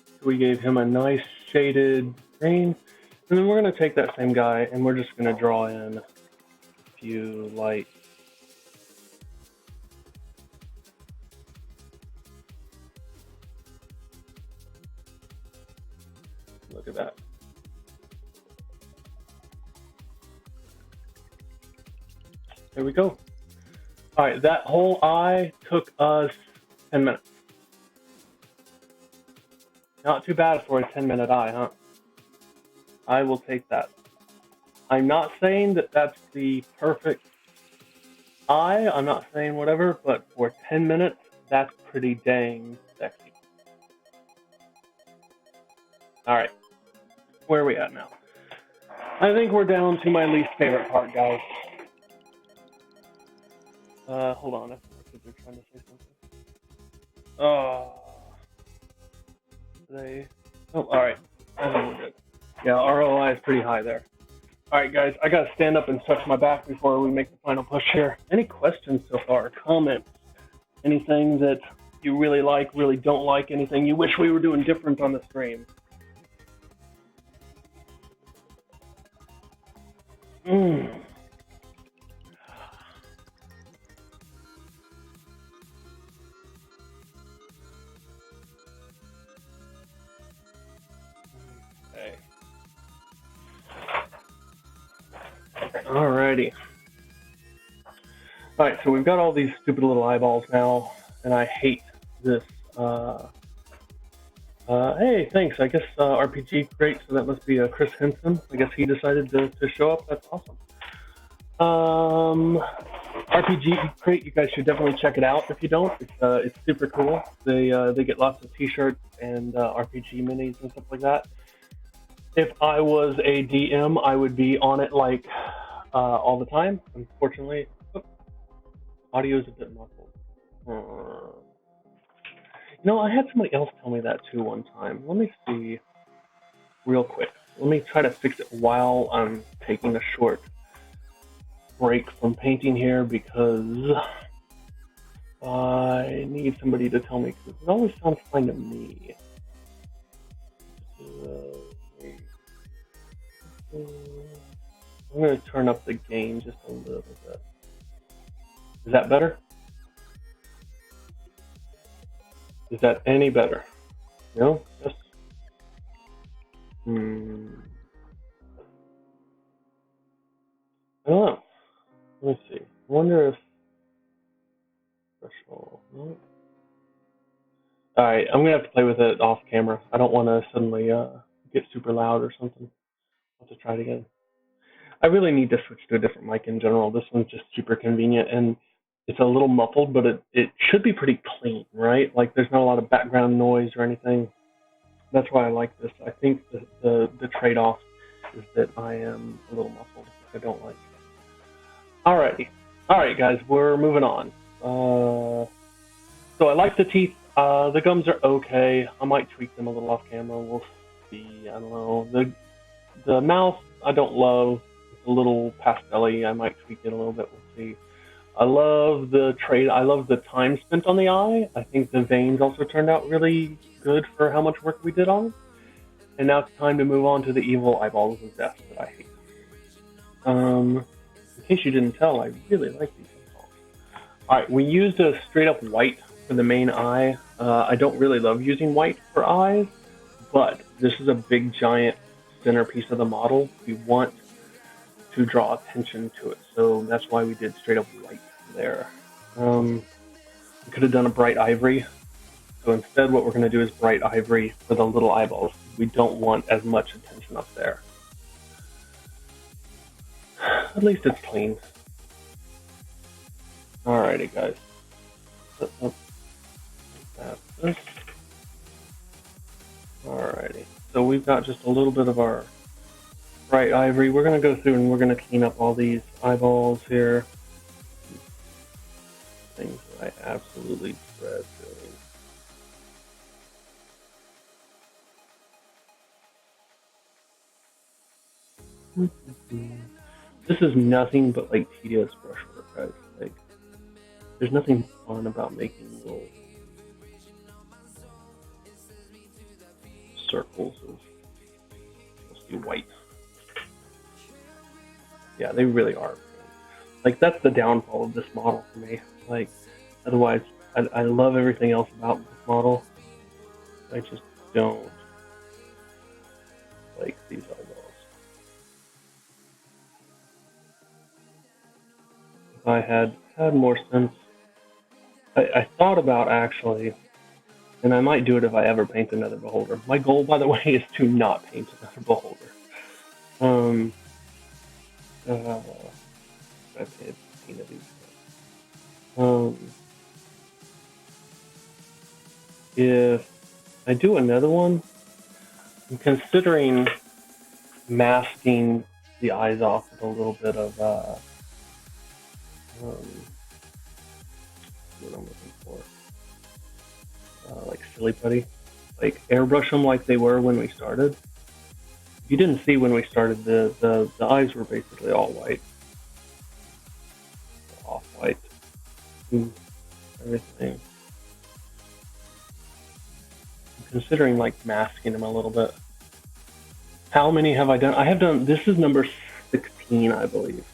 So we gave him a nice shaded green. And then we're going to take that same guy and we're just going to draw in a few light. Look at that. There we go. All right, that whole eye took us 10 minutes. Not too bad for a 10-minute eye, huh? I will take that. I'm not saying that that's the perfect eye. I'm not saying whatever, but for 10 minutes, that's pretty dang sexy. All right, where are we at now? I think we're down to my least favorite part, guys. Hold on, I think they're trying to say something. Oh, they. Oh, all right. I think we're good. Yeah, ROI is pretty high there. All right, guys, I gotta stand up and stretch my back before we make the final push here. Any questions so far? Comments? Anything that you really like, really don't like? Anything you wish we were doing different on the stream? Okay. Alrighty. Alright, so we've got all these stupid little eyeballs now, and I hate this. Hey, thanks. I guess RPG great, so that must be Chris Henson. I guess he decided to show up. That's awesome. RPG Crate, you guys should definitely check it out if you don't. It's super cool. They get lots of T-shirts and RPG minis and stuff like that. If I was a DM, I would be on it like all the time. Unfortunately, audio is a bit muffled. No, I had somebody else tell me that too one time. Let me see real quick. Let me try to fix it while I'm taking a short break from painting here because I need somebody to tell me because it always sounds fine to me. I'm going to turn up the gain just a little bit. Is that better? Is that any better? No? Yes? I don't know. Let me see. I wonder if threshold. No. All right, I'm gonna have to play with it off camera. I don't want to suddenly get super loud or something. I'll have to try it again. I really need to switch to a different mic in general. This one's just super convenient and it's a little muffled, but it should be pretty clean, right? Like there's not a lot of background noise or anything. That's why I like this. I think the trade-off is that I am a little muffled, which I don't like. Alrighty. Alright, guys, we're moving on. So I like the teeth. The gums are okay. I might tweak them a little off camera. We'll see. I don't know. The mouth, I don't love. It's a little pastel-y. I might tweak it a little bit. We'll see. I love the trade. I love the time spent on the eye. I think the veins also turned out really good for how much work we did on them. And now it's time to move on to the evil eyeballs of death that I hate. In case you didn't tell, I really like these eyeballs. Alright, we used a straight up white for the main eye. I don't really love using white for eyes, but this is a big giant centerpiece of the model. We want to draw attention to it, so that's why we did straight up white there. We could have done a bright ivory, so instead what we're going to do is bright ivory for the little eyeballs. We don't want as much attention up there. At least it's clean. Alrighty, guys. Alrighty. So we've got just a little bit of our bright ivory. We're going to go through and we're going to clean up all these eyeballs here. Things that I absolutely dread doing. This is nothing but like tedious brushwork, guys. Like, there's nothing fun about making little circles of supposed to be white. Yeah, they really are. Like, that's the downfall of this model for me. Like, otherwise, I love everything else about this model. I just don't like these eyeballs. If I had more sense, I thought about actually, and I might do it if I ever paint another beholder. My goal, by the way, is to not paint another beholder. I've hit 15 of these. Um, if I do another one, I'm considering masking the eyes off with a little bit of what I'm looking for, like silly putty, like airbrush them like they were when we started. You didn't see when we started, the eyes were basically all white, off white, everything. I'm considering like masking them a little bit. How many have I done? I have done, this is number 16, I believe.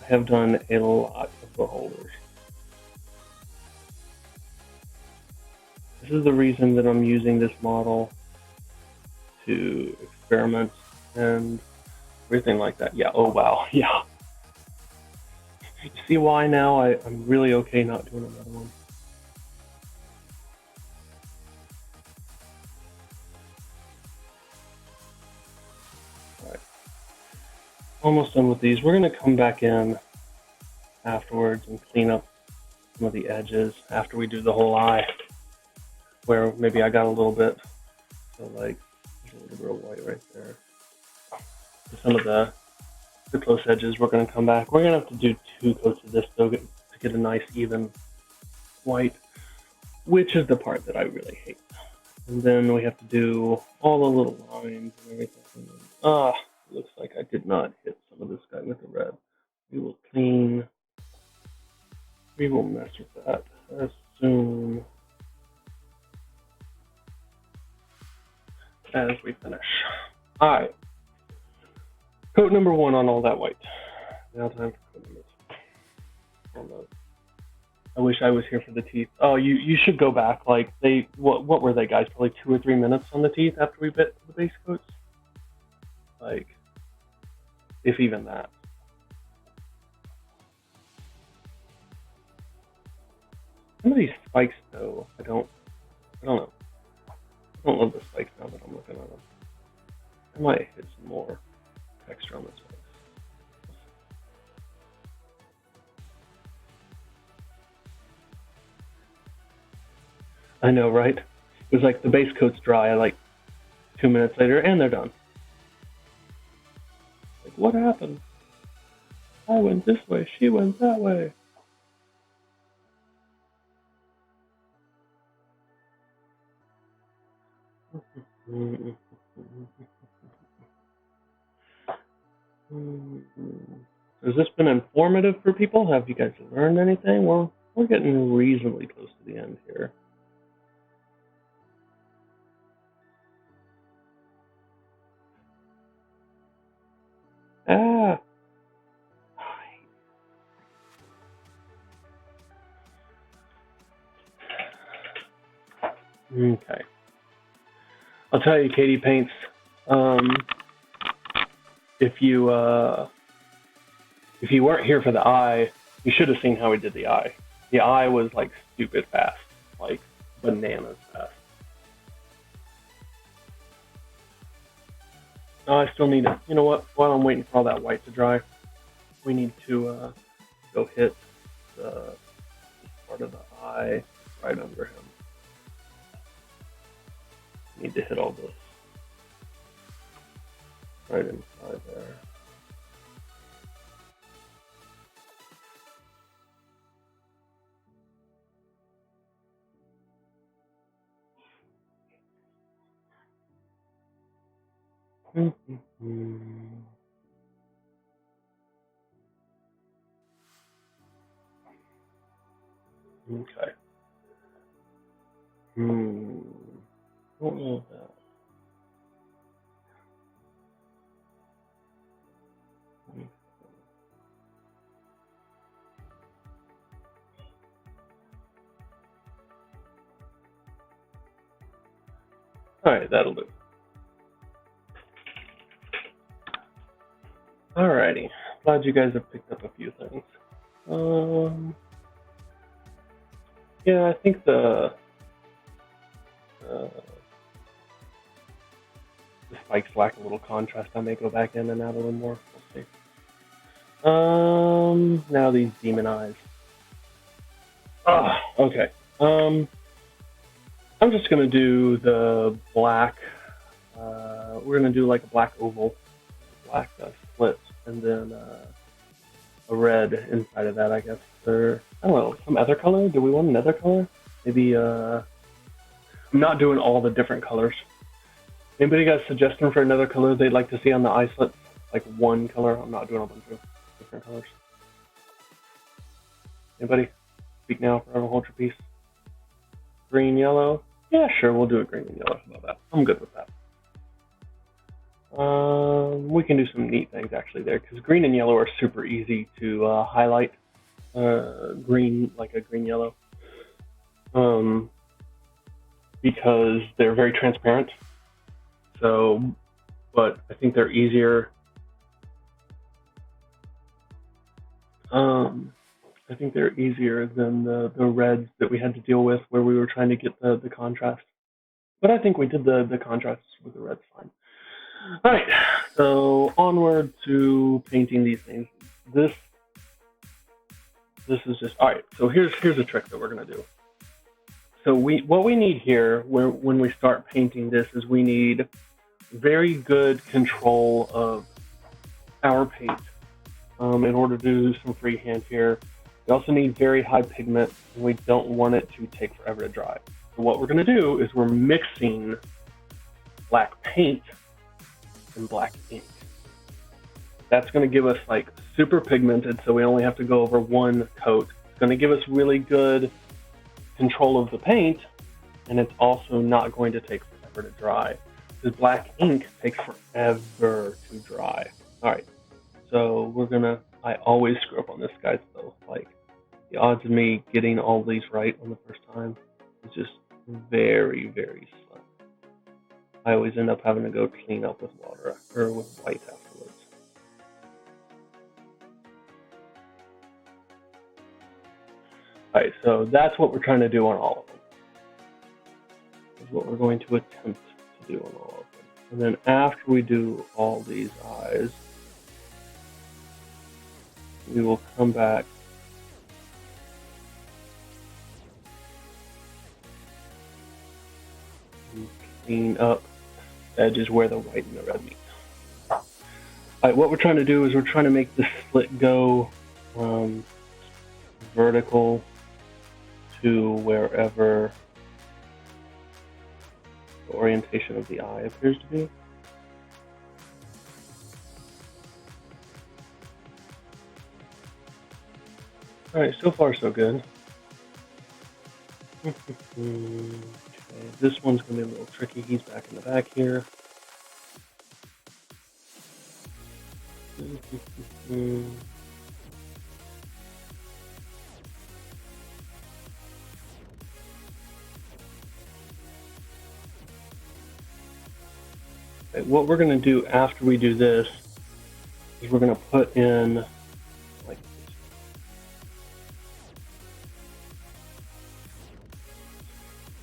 I have done a lot of beholders. This is the reason that I'm using this model to experiment and everything like that. Yeah, oh wow, yeah. You see why now I'm really okay not doing another one. Alright. Almost done with these. We're going to come back in afterwards and clean up some of the edges after we do the whole eye, where maybe I got a little bit, so like there's a little bit of white right there. So some of the close edges, we're going to come back. We're going to have to do 2 coats of this though to get a nice even white, which is the part that I really hate. And then we have to do all the little lines and everything. Looks like I did not hit some of this guy with the red. We will clean. We will mess with that as soon as we finish. Alright. Coat number 1 on all that white. Now time for coat number 2. I wish I was here for the teeth. Oh, you should go back. Like what were they, guys? Probably 2 or 3 minutes on the teeth after we bit the base coats. Like, if even that. Some of these spikes, though, I don't know. I don't love the spikes now that I'm looking at them. I might hit some more texture on the spikes. I know, right? It was like the base coat's dry, like 2 minutes later, and they're done. Like, what happened? I went this way, she went that way. Has this been informative for people? Have you guys learned anything? Well, we're getting reasonably close to the end here. Ah. Okay. I'll tell you, Katie Paints, if you weren't here for the eye, you should have seen how we did the eye. The eye was like stupid fast, like bananas fast. Oh, I still need it. You know what? While I'm waiting for all that white to dry, we need to go hit the part of the eye right under him. Need to hit all this right inside there. Okay. Don't know that. Alright, that'll do. Alrighty. Glad you guys have picked up a few things. Yeah, I think the spikes lack a little contrast, I may go back in and add a little more. We'll see. Now these demon eyes. Okay. I'm just gonna do the black. We're gonna do like a black oval, black splits, and then a red inside of that, I guess. Or I don't know, some other color. Do we want another color? Maybe. I'm not doing all the different colors. Anybody got a suggestion for another color they'd like to see on the eye slits? Like one color? I'm not doing a bunch of different colors. Anybody? Speak now, forever hold your peace. Green, yellow? Yeah, sure, we'll do a green and yellow. How about that? I'm good with that. We can do some neat things actually there, because green and yellow are super easy to highlight. Green, like a green yellow. Because they're very transparent. So, but I think they're easier. I think they're easier than the reds that we had to deal with where we were trying to get the contrast. But I think we did the contrast with the reds fine. All right, so onward to painting these things. This is just, all right, so here's a trick that we're gonna do. So what we need here when we start painting this is we need very good control of our paint in order to do some freehand here. We also need very high pigment, and we don't want it to take forever to dry. So what we're going to do is we're mixing black paint and black ink. That's going to give us like super pigmented, so we only have to go over one coat. It's going to give us really good control of the paint, and it's also not going to take forever to dry. Because black ink takes forever to dry. All right, so I always screw up on this, guys, though. Like, the odds of me getting all these right on the first time is just very, very slim. I always end up having to go clean up with water or with white afterwards. All right, so that's what we're trying to do on all of them. Is what we're going to attempt to do on all of them. And then after we do all these eyes, we will come back and clean up edges where the white and the red meet. All right, what we're trying to do is we're trying to make the slit go vertical to wherever the orientation of the eye appears to be. All right, so far so good. Okay, this one's gonna be a little tricky. He's back in the back here. Okay, what we're gonna do after we do this is we're gonna put in like this.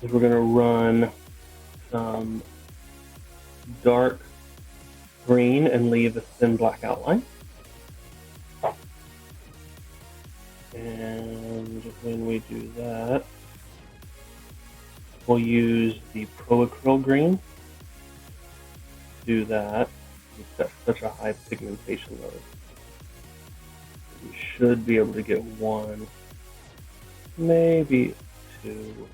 Is we're gonna run some dark green and leave a thin black outline. And when we do that, we'll use the Pro Acryl green to do that. It's got such a high pigmentation load. We should be able to get one, maybe two.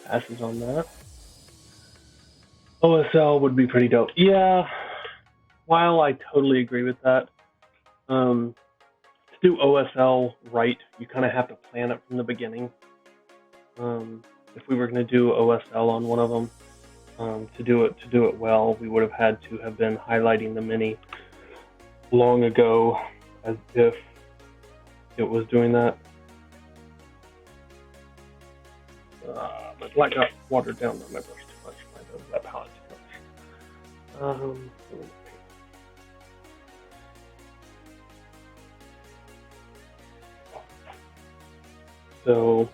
Passes on that. OSL would be pretty dope. Yeah, while I totally agree with that, to do OSL right, you kind of have to plan it from the beginning. If we were going to do OSL on one of them, to do it well, we would have had to have been highlighting the mini long ago, as if it was doing that. My black got watered down on my brush too much. That palette too much. So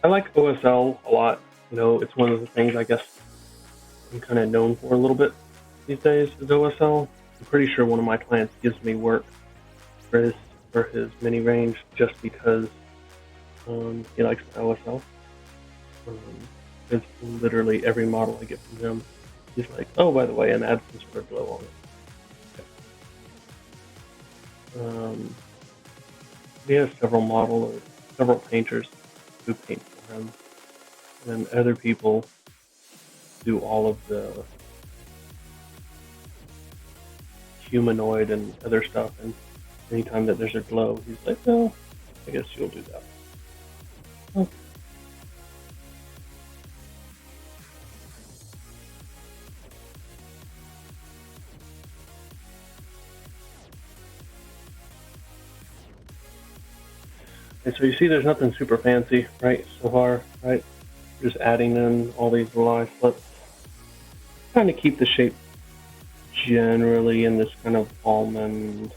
I like OSL a lot. You know, it's one of the things I guess I'm kind of known for a little bit these days is OSL. I'm pretty sure one of my clients gives me work for his mini range just because he likes the OSL. It's literally every model I get from him. He's like, oh, by the way, and add some sort of glow on it. He has several painters who paint for him, and other people do all of the humanoid and other stuff. And anytime that there's a glow, he's like, "No, I guess you'll do that." Okay. And so you see, there's nothing super fancy, right? So far, right? Just adding in all these little eye slits, trying to keep the shape generally in this kind of almond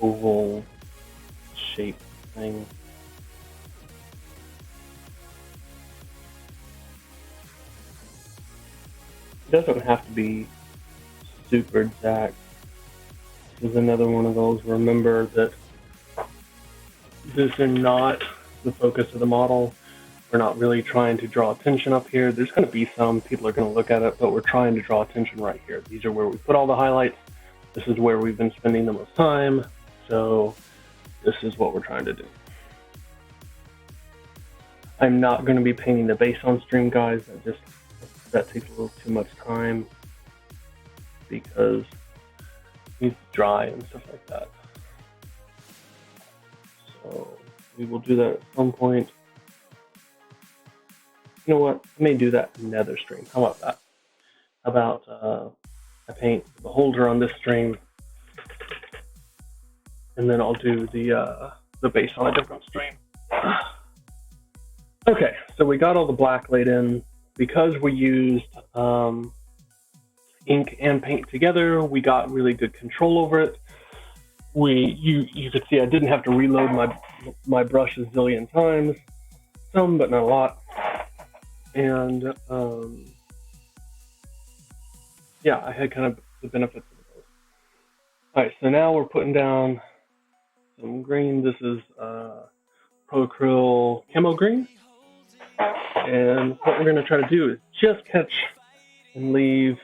oval shape thing. It doesn't have to be super exact. This is another one of those. Remember that this is not the focus of the model. We're not really trying to draw attention up here. There's going to be some people are going to look at it, but we're trying to draw attention right here. These are where we put all the highlights. This is where we've been spending the most time. So this is what we're trying to do. I'm not going to be painting the base on stream, guys. That takes a little too much time because it needs to dry and stuff like that. So we will do that at some point. You know what? I may do that in another stream. How about that? How about I paint the beholder on this stream, and then I'll do the base on a different stream. Okay, so we got all the black laid in. Because we used ink and paint together, we got really good control over it. You could see I didn't have to reload my brush a zillion times, some but not a lot. And yeah, I had kind of the benefits of those. All right, so now we're putting down some green. This is Pro Acryl Camo Green. And what we're going to try to do is just catch and leave.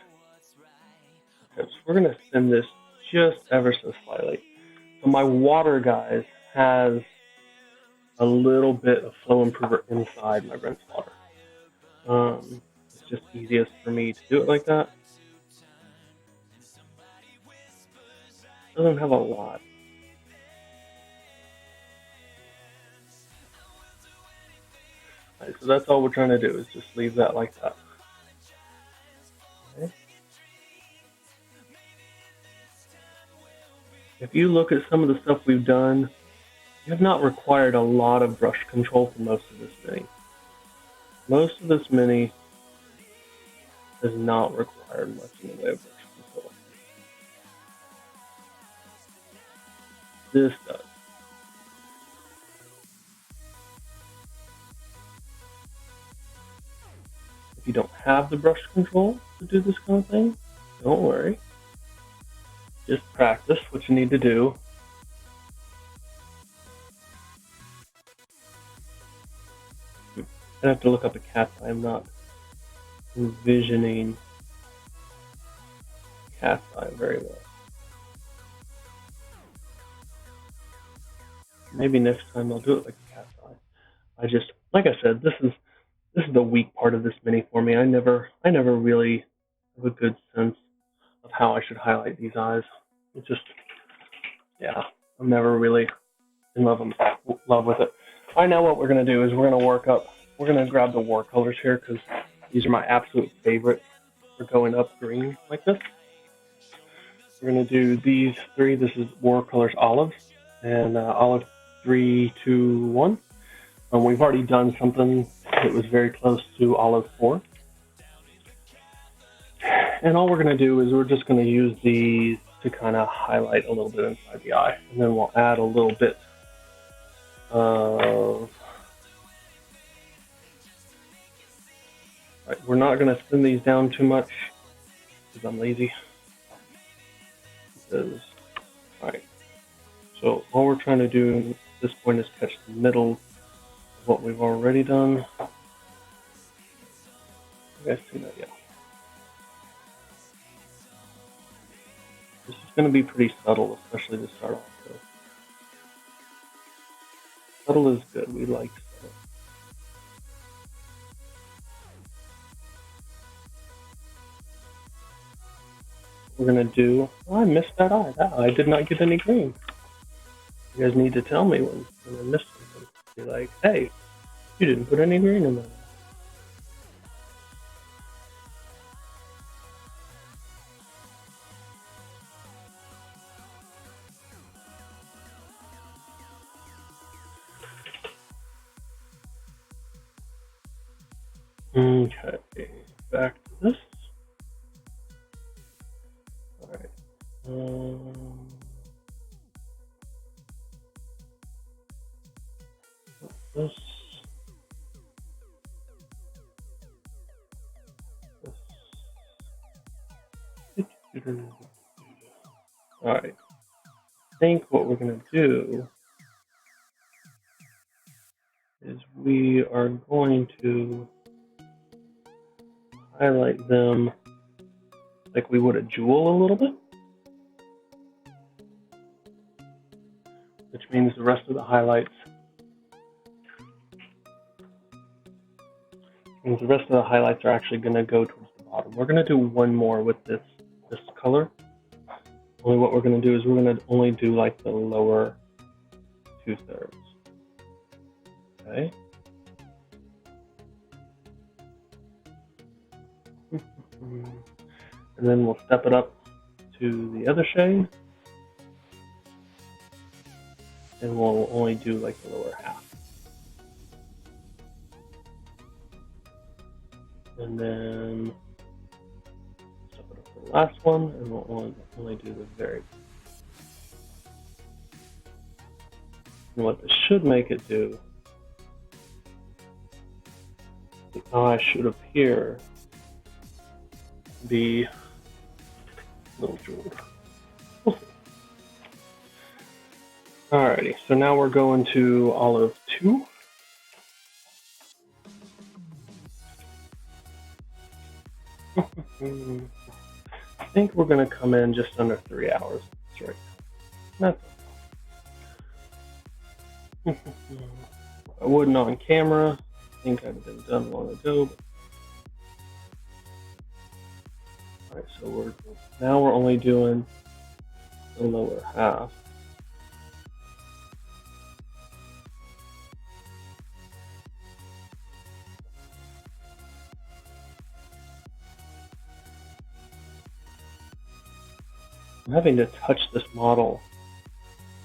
So we're going to thin this just ever so slightly. So my water, guys, has a little bit of flow improver inside my rinse water. It's just easiest for me to do it like that. Doesn't have a lot. Right, so that's all we're trying to do is just leave that like that. Okay. If you look at some of the stuff we've done, you have not required a lot of brush control for most of this mini. Most of this mini does not require much in the way of brush control. This does. If you don't have the brush control to do this kind of thing, don't worry. Just practice what you need to do. I have to look up a cat's eye. I'm not envisioning cat's eye very well. Maybe next time I'll do it like a cat's eye. Like I said, this is the weak part of this mini for me. I never really have a good sense of how I should highlight these eyes. It just, yeah, I'm never really in love with it. All right, now what we're gonna do is we're gonna grab the watercolors here because these are my absolute favorite for going up green like this. We're gonna do these three. This is Watercolors Olives and Olive 3, 2, 1. We've already done something that was very close to Olive 4. And all we're going to do is we're just going to use these to kind of highlight a little bit inside the eye. And then we'll add a little bit of All right, we're not going to thin these down too much because I'm lazy. All right, so all we're trying to do at this point is catch the middle of what we've already done. You guys see that? Yeah. This is going to be pretty subtle, especially to start off with. Subtle is good. We like subtle. We're going to do... Oh, I missed that eye. That eye did not get any green. You guys need to tell me when I missed something. Be like, hey, you didn't put any green in that. Okay, back to this. Alright. This. Alright. I think what we're going to do is we are going to highlight them like we would a jewel a little bit, which means the rest of the highlights are actually going to go towards the bottom. We're going to do one more with this color. Only what we're going to do is we're going to only do like the lower 2/3. Okay. And then we'll step it up to the other shade. And we'll only do like the lower half. And then step it up to the last one, and we'll only do the very. And what this should make it do, the eye should appear to be a little jeweled. We'll see. Alrighty, so now we're going to olive 2. I think we're going to come in just under 3 hours. That's right. That's I wouldn't on camera. I think I'd have been done long ago. Alright, so we're only doing the lower half. I'm having to touch this model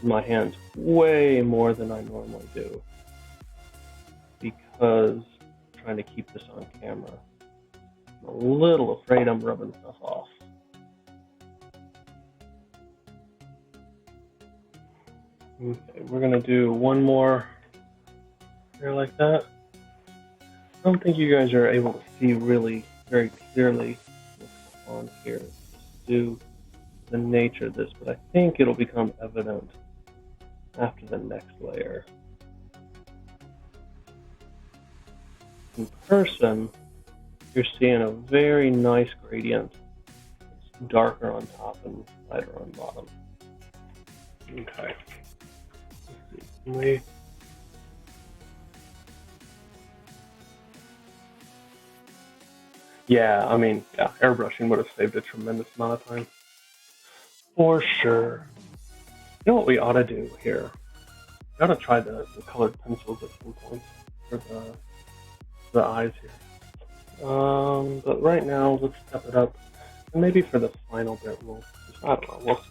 in my hands way more than I normally do because I'm trying to keep this on camera. I'm a little afraid I'm rubbing stuff off. Okay, we're going to do one more here like that. I don't think you guys are able to see really very clearly what's on here. Just do the nature of this, but I think it'll become evident after the next layer. In person, you're seeing a very nice gradient. It's darker on top and lighter on bottom. Okay. Let's see. Yeah, I mean, yeah, airbrushing would have saved a tremendous amount of time. For sure. You know what we ought to do here? We ought to try the colored pencils at some point for the eyes here. But right now, let's step it up. And maybe for the final bit, I don't know, we'll see.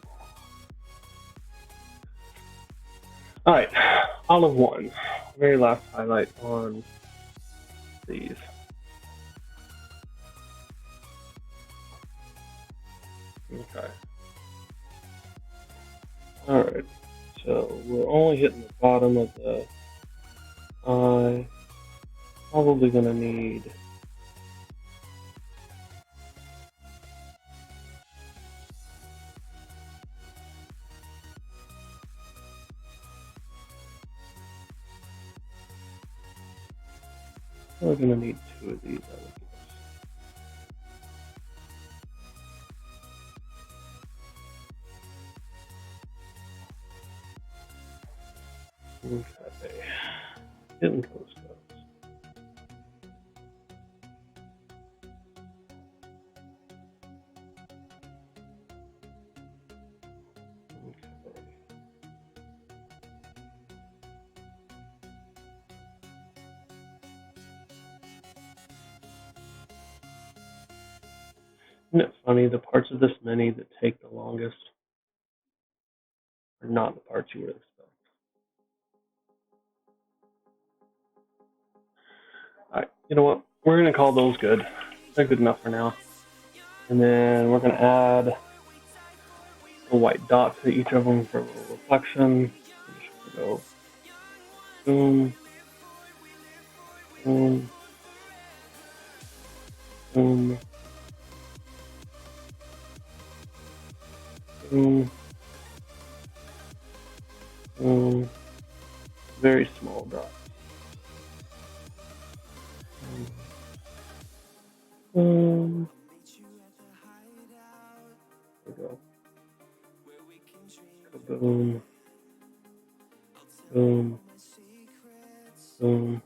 Alright, olive 1. Very last highlight on these. Okay. Alright, so we're only hitting the bottom of the eye. Probably going to need We're going to need 2 of these, I would guess. Okay. Getting close, guys. Okay. Isn't it funny, the parts of this mini that take the longest are not the parts you would expect. Alright, you know what? We're going to call those good. They're good enough for now. And then we're going to add a white dot to each of them for a little reflection. I'm just going to go boom, boom, boom, boom, boom. Very small dots. Boom. There we go. Boom, boom, boom.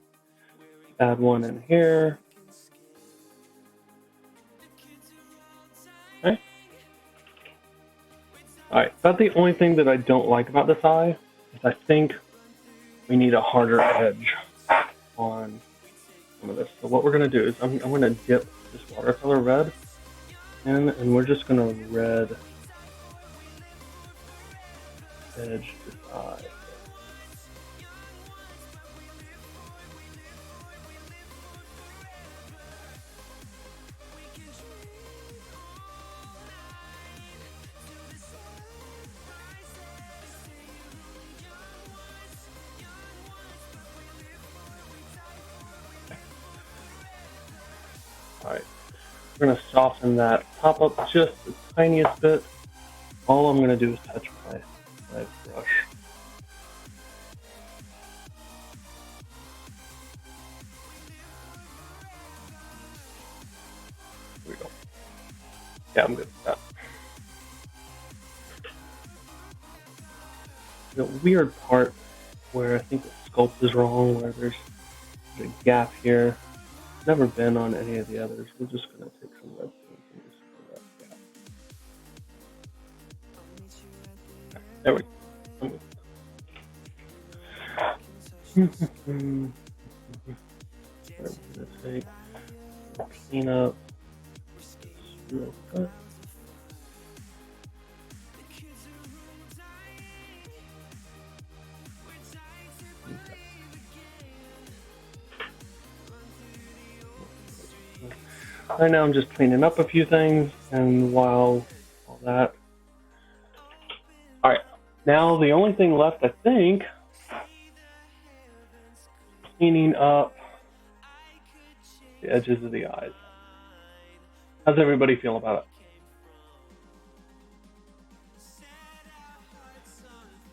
Add one in here. Okay. Alright, about the only thing that I don't like about this eye is I think we need a harder edge on some of this. So what we're going to do is I'm going to dip this watercolor red in, and we're just going to red edge this eye. Alright, we're going to soften that top up just the tiniest bit. All I'm going to do is touch my brush. Here we go. Yeah, I'm good with that. The weird part where I think the sculpt is wrong, where there's a gap here. Never been on any of the others. We're just going to take some red paint and just fill that gap. There we go. We're going to take clean up real quick. Right now I'm just cleaning up a few things, and while all that. Alright, now the only thing left, I think, cleaning up the edges of the eyes. How's everybody feel about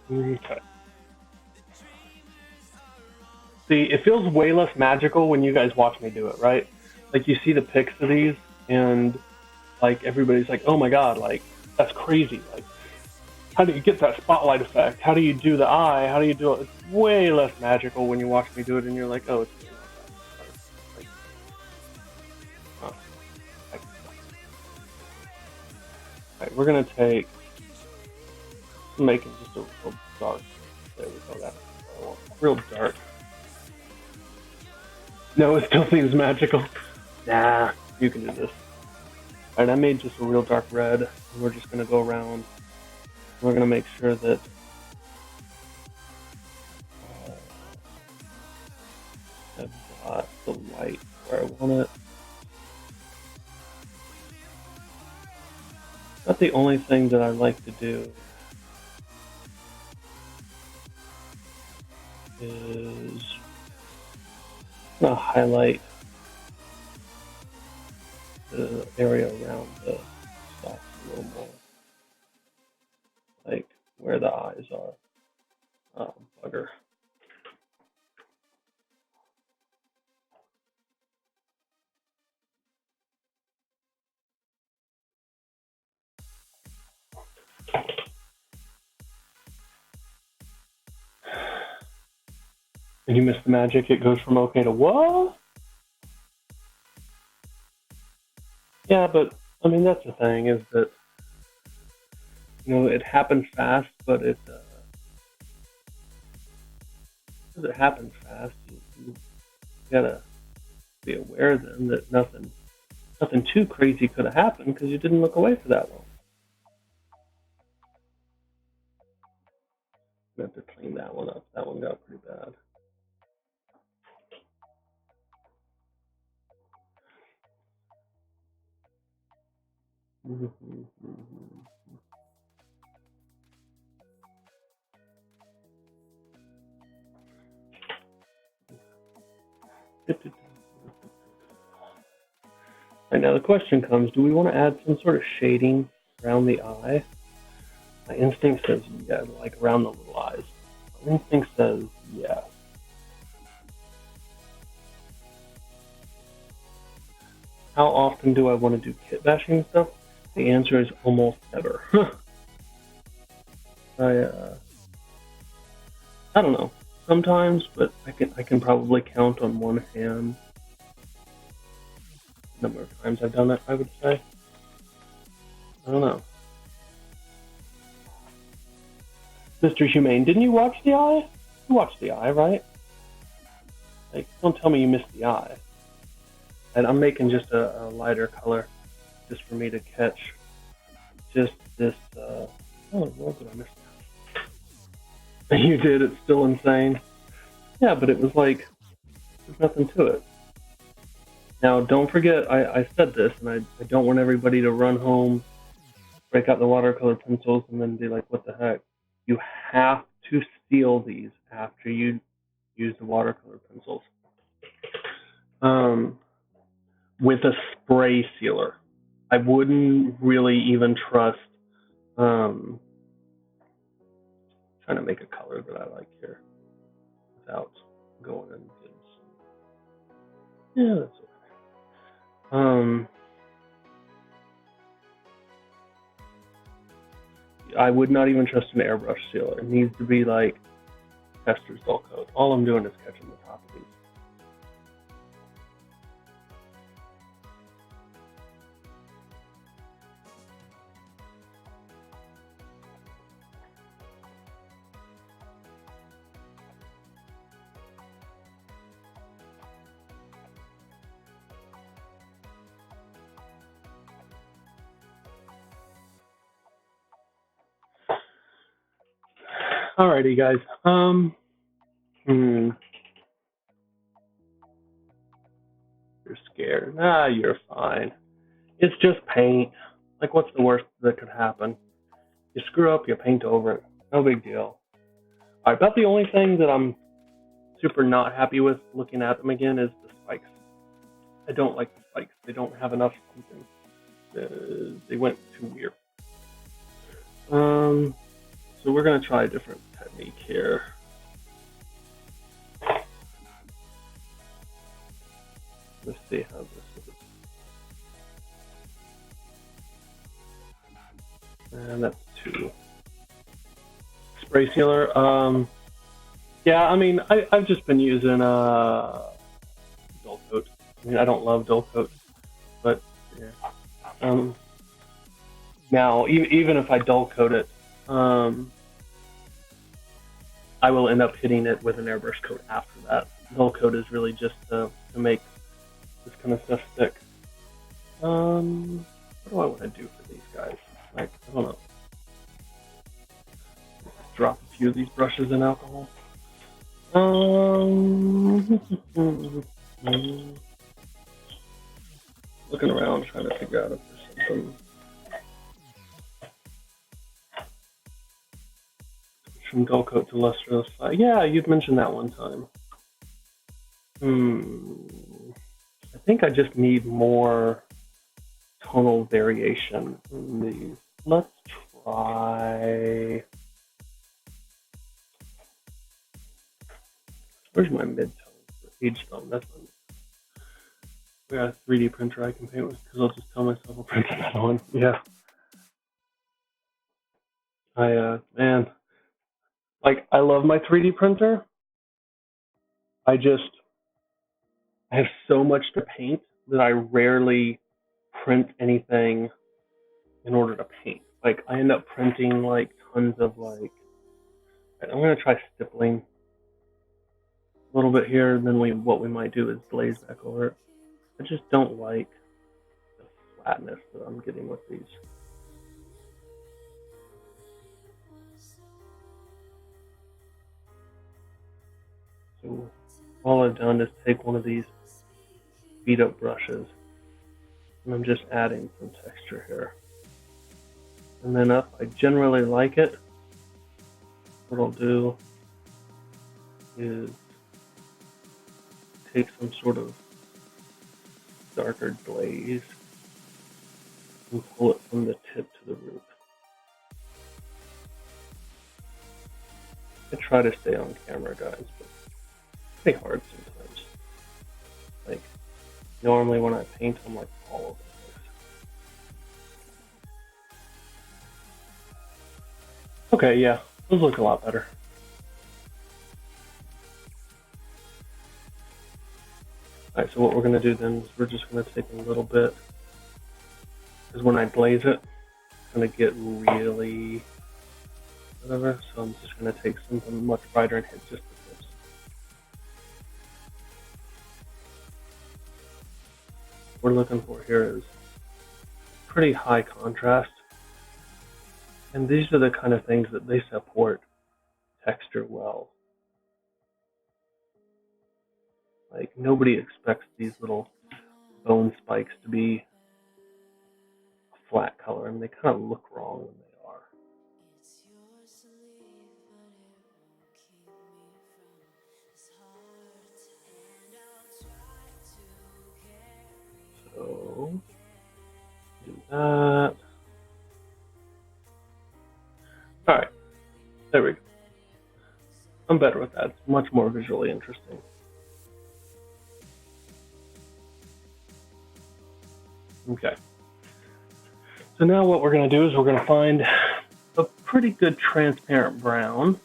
it? Okay. See, it feels way less magical when you guys watch me do it, right? Like, you see the pics of these, and like everybody's like, "Oh my god, like that's crazy!" Like, how do you get that spotlight effect? How do you do the eye? How do you do it? It's way less magical when you watch me do it, and you're like, "Oh, it's really not that." Like, oh, like, right, we're gonna take, make it just a real dark. There we go. That's real dark. No, it still seems magical. Nah, you can do this. Alright, I made just a real dark red, and we're just going to go around. We're going to make sure that I've got the light where I want it. That's the only thing that I like to do is I'm going to highlight the area around the stalks a little more, like where the eyes are. Oh, bugger. And you miss the magic, it goes from okay to what? Yeah, but I mean that's the thing is that it happens fast, but because it happens fast, you gotta be aware then that nothing too crazy could have happened because you didn't look away for that long. I have to clean that one up. That one got pretty bad. And now the question comes, do we want to add some sort of shading around the eye? My instinct says yeah, like around the little eyes. My instinct says yes. How often do I want to do kit bashing stuff? The answer is almost never. I don't know. Sometimes, but I can probably count on one hand the number of times I've done it, I would say. I don't know. Mr. Humane, didn't you watch The Eye? You watched The Eye, right? Like, don't tell me you missed The Eye. And I'm making just a lighter color just for me to catch just this, oh, what did I miss that? You did, it's still insane. Yeah, but it was like, there's nothing to it. Now, don't forget, I said this, and I don't want everybody to run home, break out the watercolor pencils, and then be like, what the heck? You have to seal these after you use the watercolor pencils. With a spray sealer. I wouldn't really even trust, trying to make a color that I like here without going and getting some. Yeah, that's okay. I would not even trust an airbrush sealer. It needs to be like Tester's dull coat. All I'm doing is catching the top of these. Alrighty, guys. You're scared. Nah, you're fine. It's just paint. Like, what's the worst that could happen? You screw up, you paint over it. No big deal. Alright, about the only thing that I'm super not happy with looking at them again is the spikes. I don't like the spikes. They don't have enough something. They went too weird. So we're going to try a different technique here. Let's see how this is. And that's 2. Spray sealer. Yeah, I mean, I've just been using dull coat. I mean, I don't love dull coat, but yeah. Now, even if I dull coat it, I will end up hitting it with an airbrush coat after that. Dull coat is really just to make this kind of stuff stick. What do I want to do for these guys? Like, I don't know. Drop a few of these brushes in alcohol. Looking around, trying to figure out if there's something. From dull coat to lustrous. Yeah, you've mentioned that one time. I think I just need more tonal variation in these. Let's try. Where's my mid-tone for H-tone? That's one. We got a 3D printer I can paint with because I'll just tell myself I'll print another one. Yeah. Man, like, I love my 3D printer, I just I have so much to paint that I rarely print anything in order to paint. Like I end up printing like tons of like. I'm gonna try stippling a little bit here, and then what we might do is glaze back over it. I just don't like the flatness that I'm getting with these. So all I've done is take one of these beat up brushes, and I'm just adding some texture here. And then up, I generally like it. What I'll do is take some sort of darker glaze and pull it from the tip to the root. I try to stay on camera, guys, but it's pretty hard sometimes. Like, normally when I paint, I'm like all over the place. Okay, yeah, those look a lot better. Alright, so what we're going to do then is we're just going to take a little bit, because when I glaze it, it's going to get really whatever, so I'm just going to take something much brighter and hit just the tips. What we're looking for here is pretty high contrast, and these are the kind of things that they support texture well. Like, nobody expects these little bone spikes to be a flat color, and they kind of look wrong when they are. So, do that. Alright, there we go. I'm better with that. It's much more visually interesting. Okay. So now what we're going to do is we're going to find a pretty good transparent brown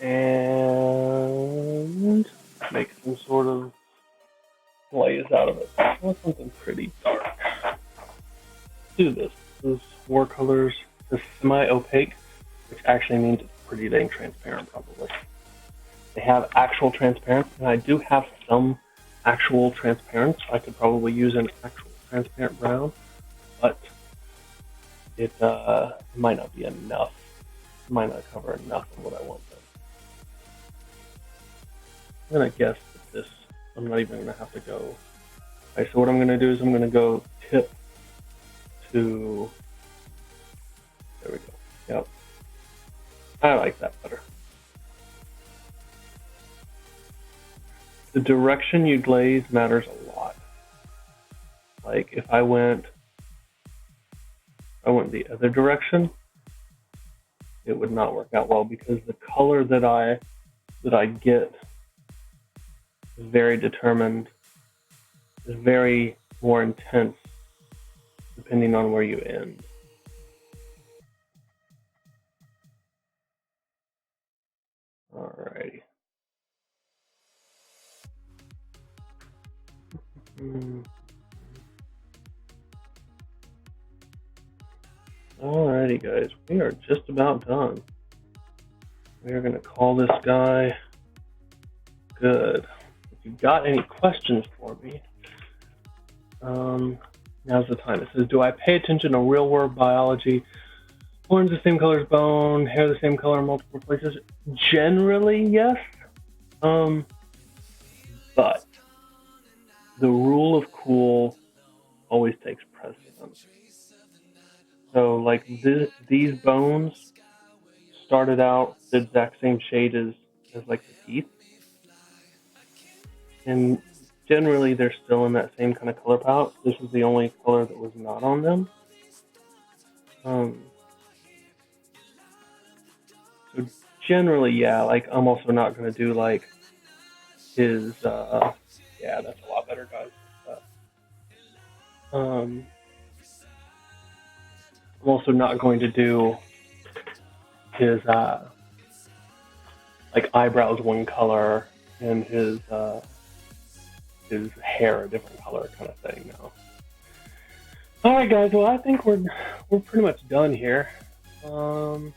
and make some sort of glaze out of it. I want something pretty dark. Let's do this. This is Watercolor's this semi-opaque, which actually means it's pretty dang transparent probably. They have actual transparent, and I do have some actual transparent. I could probably use an actual transparent brown, but it might not be enough. It might not cover enough of what I want though. I'm gonna guess that this, I'm not even gonna have to go. Alright, so what I'm gonna do is I'm gonna go tip to, there we go, yep. I like that better. The direction you glaze matters a lot. Like if I went the other direction, it would not work out well because the color that I get is very determined, is very more intense depending on where you end. Alrighty. Alrighty, guys, we are just about done. We are going to call this guy good. If you've got any questions for me, now's the time. It says, do I pay attention to real world biology? Horns the same color as bone, hair the same color in multiple places? Generally, yes. But the rule of cool always takes precedence. So, like these bones started out the exact same shade as like the teeth, and generally they're still in that same kind of color palette. This is the only color that was not on them. So generally, yeah, like I'm also not going to do like his, yeah, that's a lot better, guys. I'm also not going to do his, like eyebrows one color and his hair a different color kind of thing now. All right, guys. Well, I think we're pretty much done here. So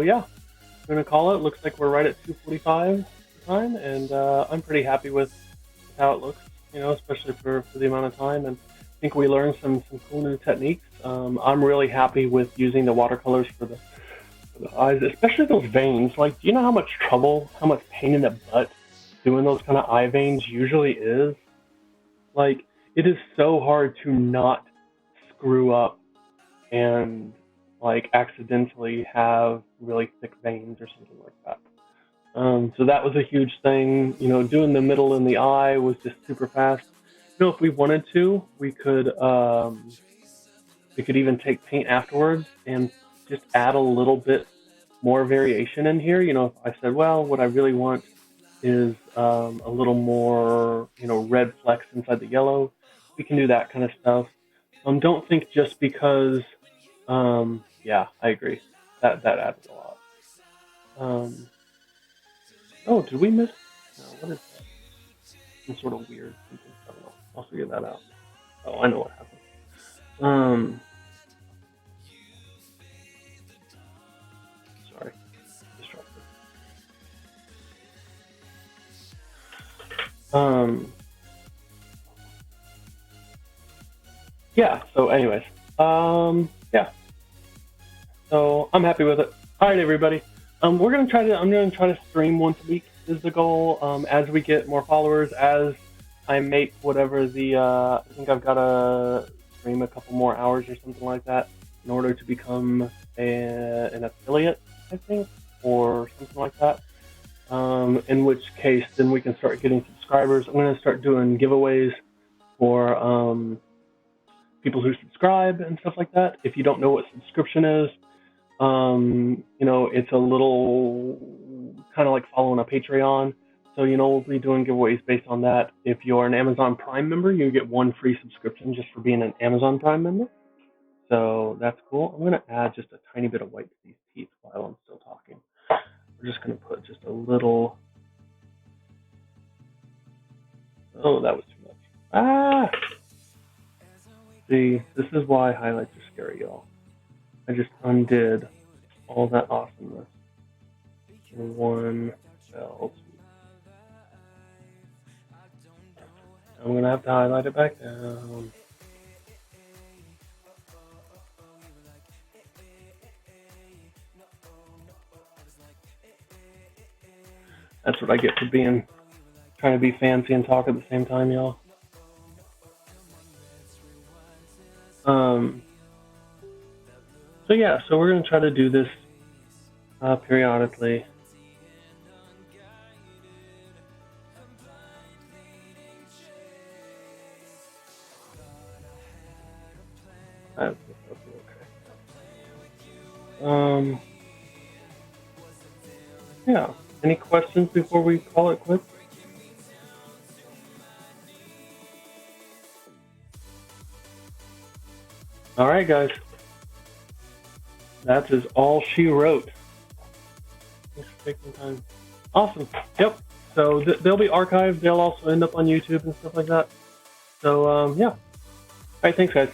yeah, I'm gonna call it. Looks like we're right at 2:45 time, and I'm pretty happy with how it looks. Especially for the amount of time, and I think we learned some cool new techniques. I'm really happy with using the watercolors for the eyes, especially those veins. Like, do you know how much trouble, how much pain in the butt doing those kind of eye veins usually is? Like, it is so hard to not screw up and like accidentally have really thick veins or something like that. So that was a huge thing. Doing the middle in the eye was just super fast. If we wanted to, we could even take paint afterwards and just add a little bit more variation in here. If I said, well, what I really want is a little more, red flecks inside the yellow, we can do that kind of stuff. Don't think just because, yeah, I agree. That adds a lot. Oh, did we miss? No, what is that? Some sort of weird something. I don't know. I'll figure that out. Oh, I know what happened. Sorry, distracted. Yeah. So, anyways, yeah. So I'm happy with it. All right, everybody. I'm gonna try to stream once a week is the goal. As we get more followers, as I make whatever I think I've got to stream a couple more hours or something like that in order to become an affiliate, I think, or something like that. In which case, then we can start getting subscribers. I'm gonna start doing giveaways for people who subscribe and stuff like that. If you don't know what subscription is, it's a little kind of like following a Patreon. So, we'll be doing giveaways based on that. If you're an Amazon Prime member, you get one free subscription just for being an Amazon Prime member. So that's cool. I'm going to add just a tiny bit of white to these teeth while I'm still talking. We're just going to put just a little. Oh, that was too much. Ah! See, this is why highlights are scary, y'all. I just undid all that awesomeness in one fell swoop. I'm going to have to highlight it back down. That's what I get for trying to be fancy and talk at the same time, y'all. So yeah, so we're going to try to do this periodically. That's okay. Yeah. Any questions before we call it quits? All right, guys. That is all she wrote. Thanks for taking time. Awesome. Yep. So they'll be archived. They'll also end up on YouTube and stuff like that. So, yeah. All right. Thanks, guys.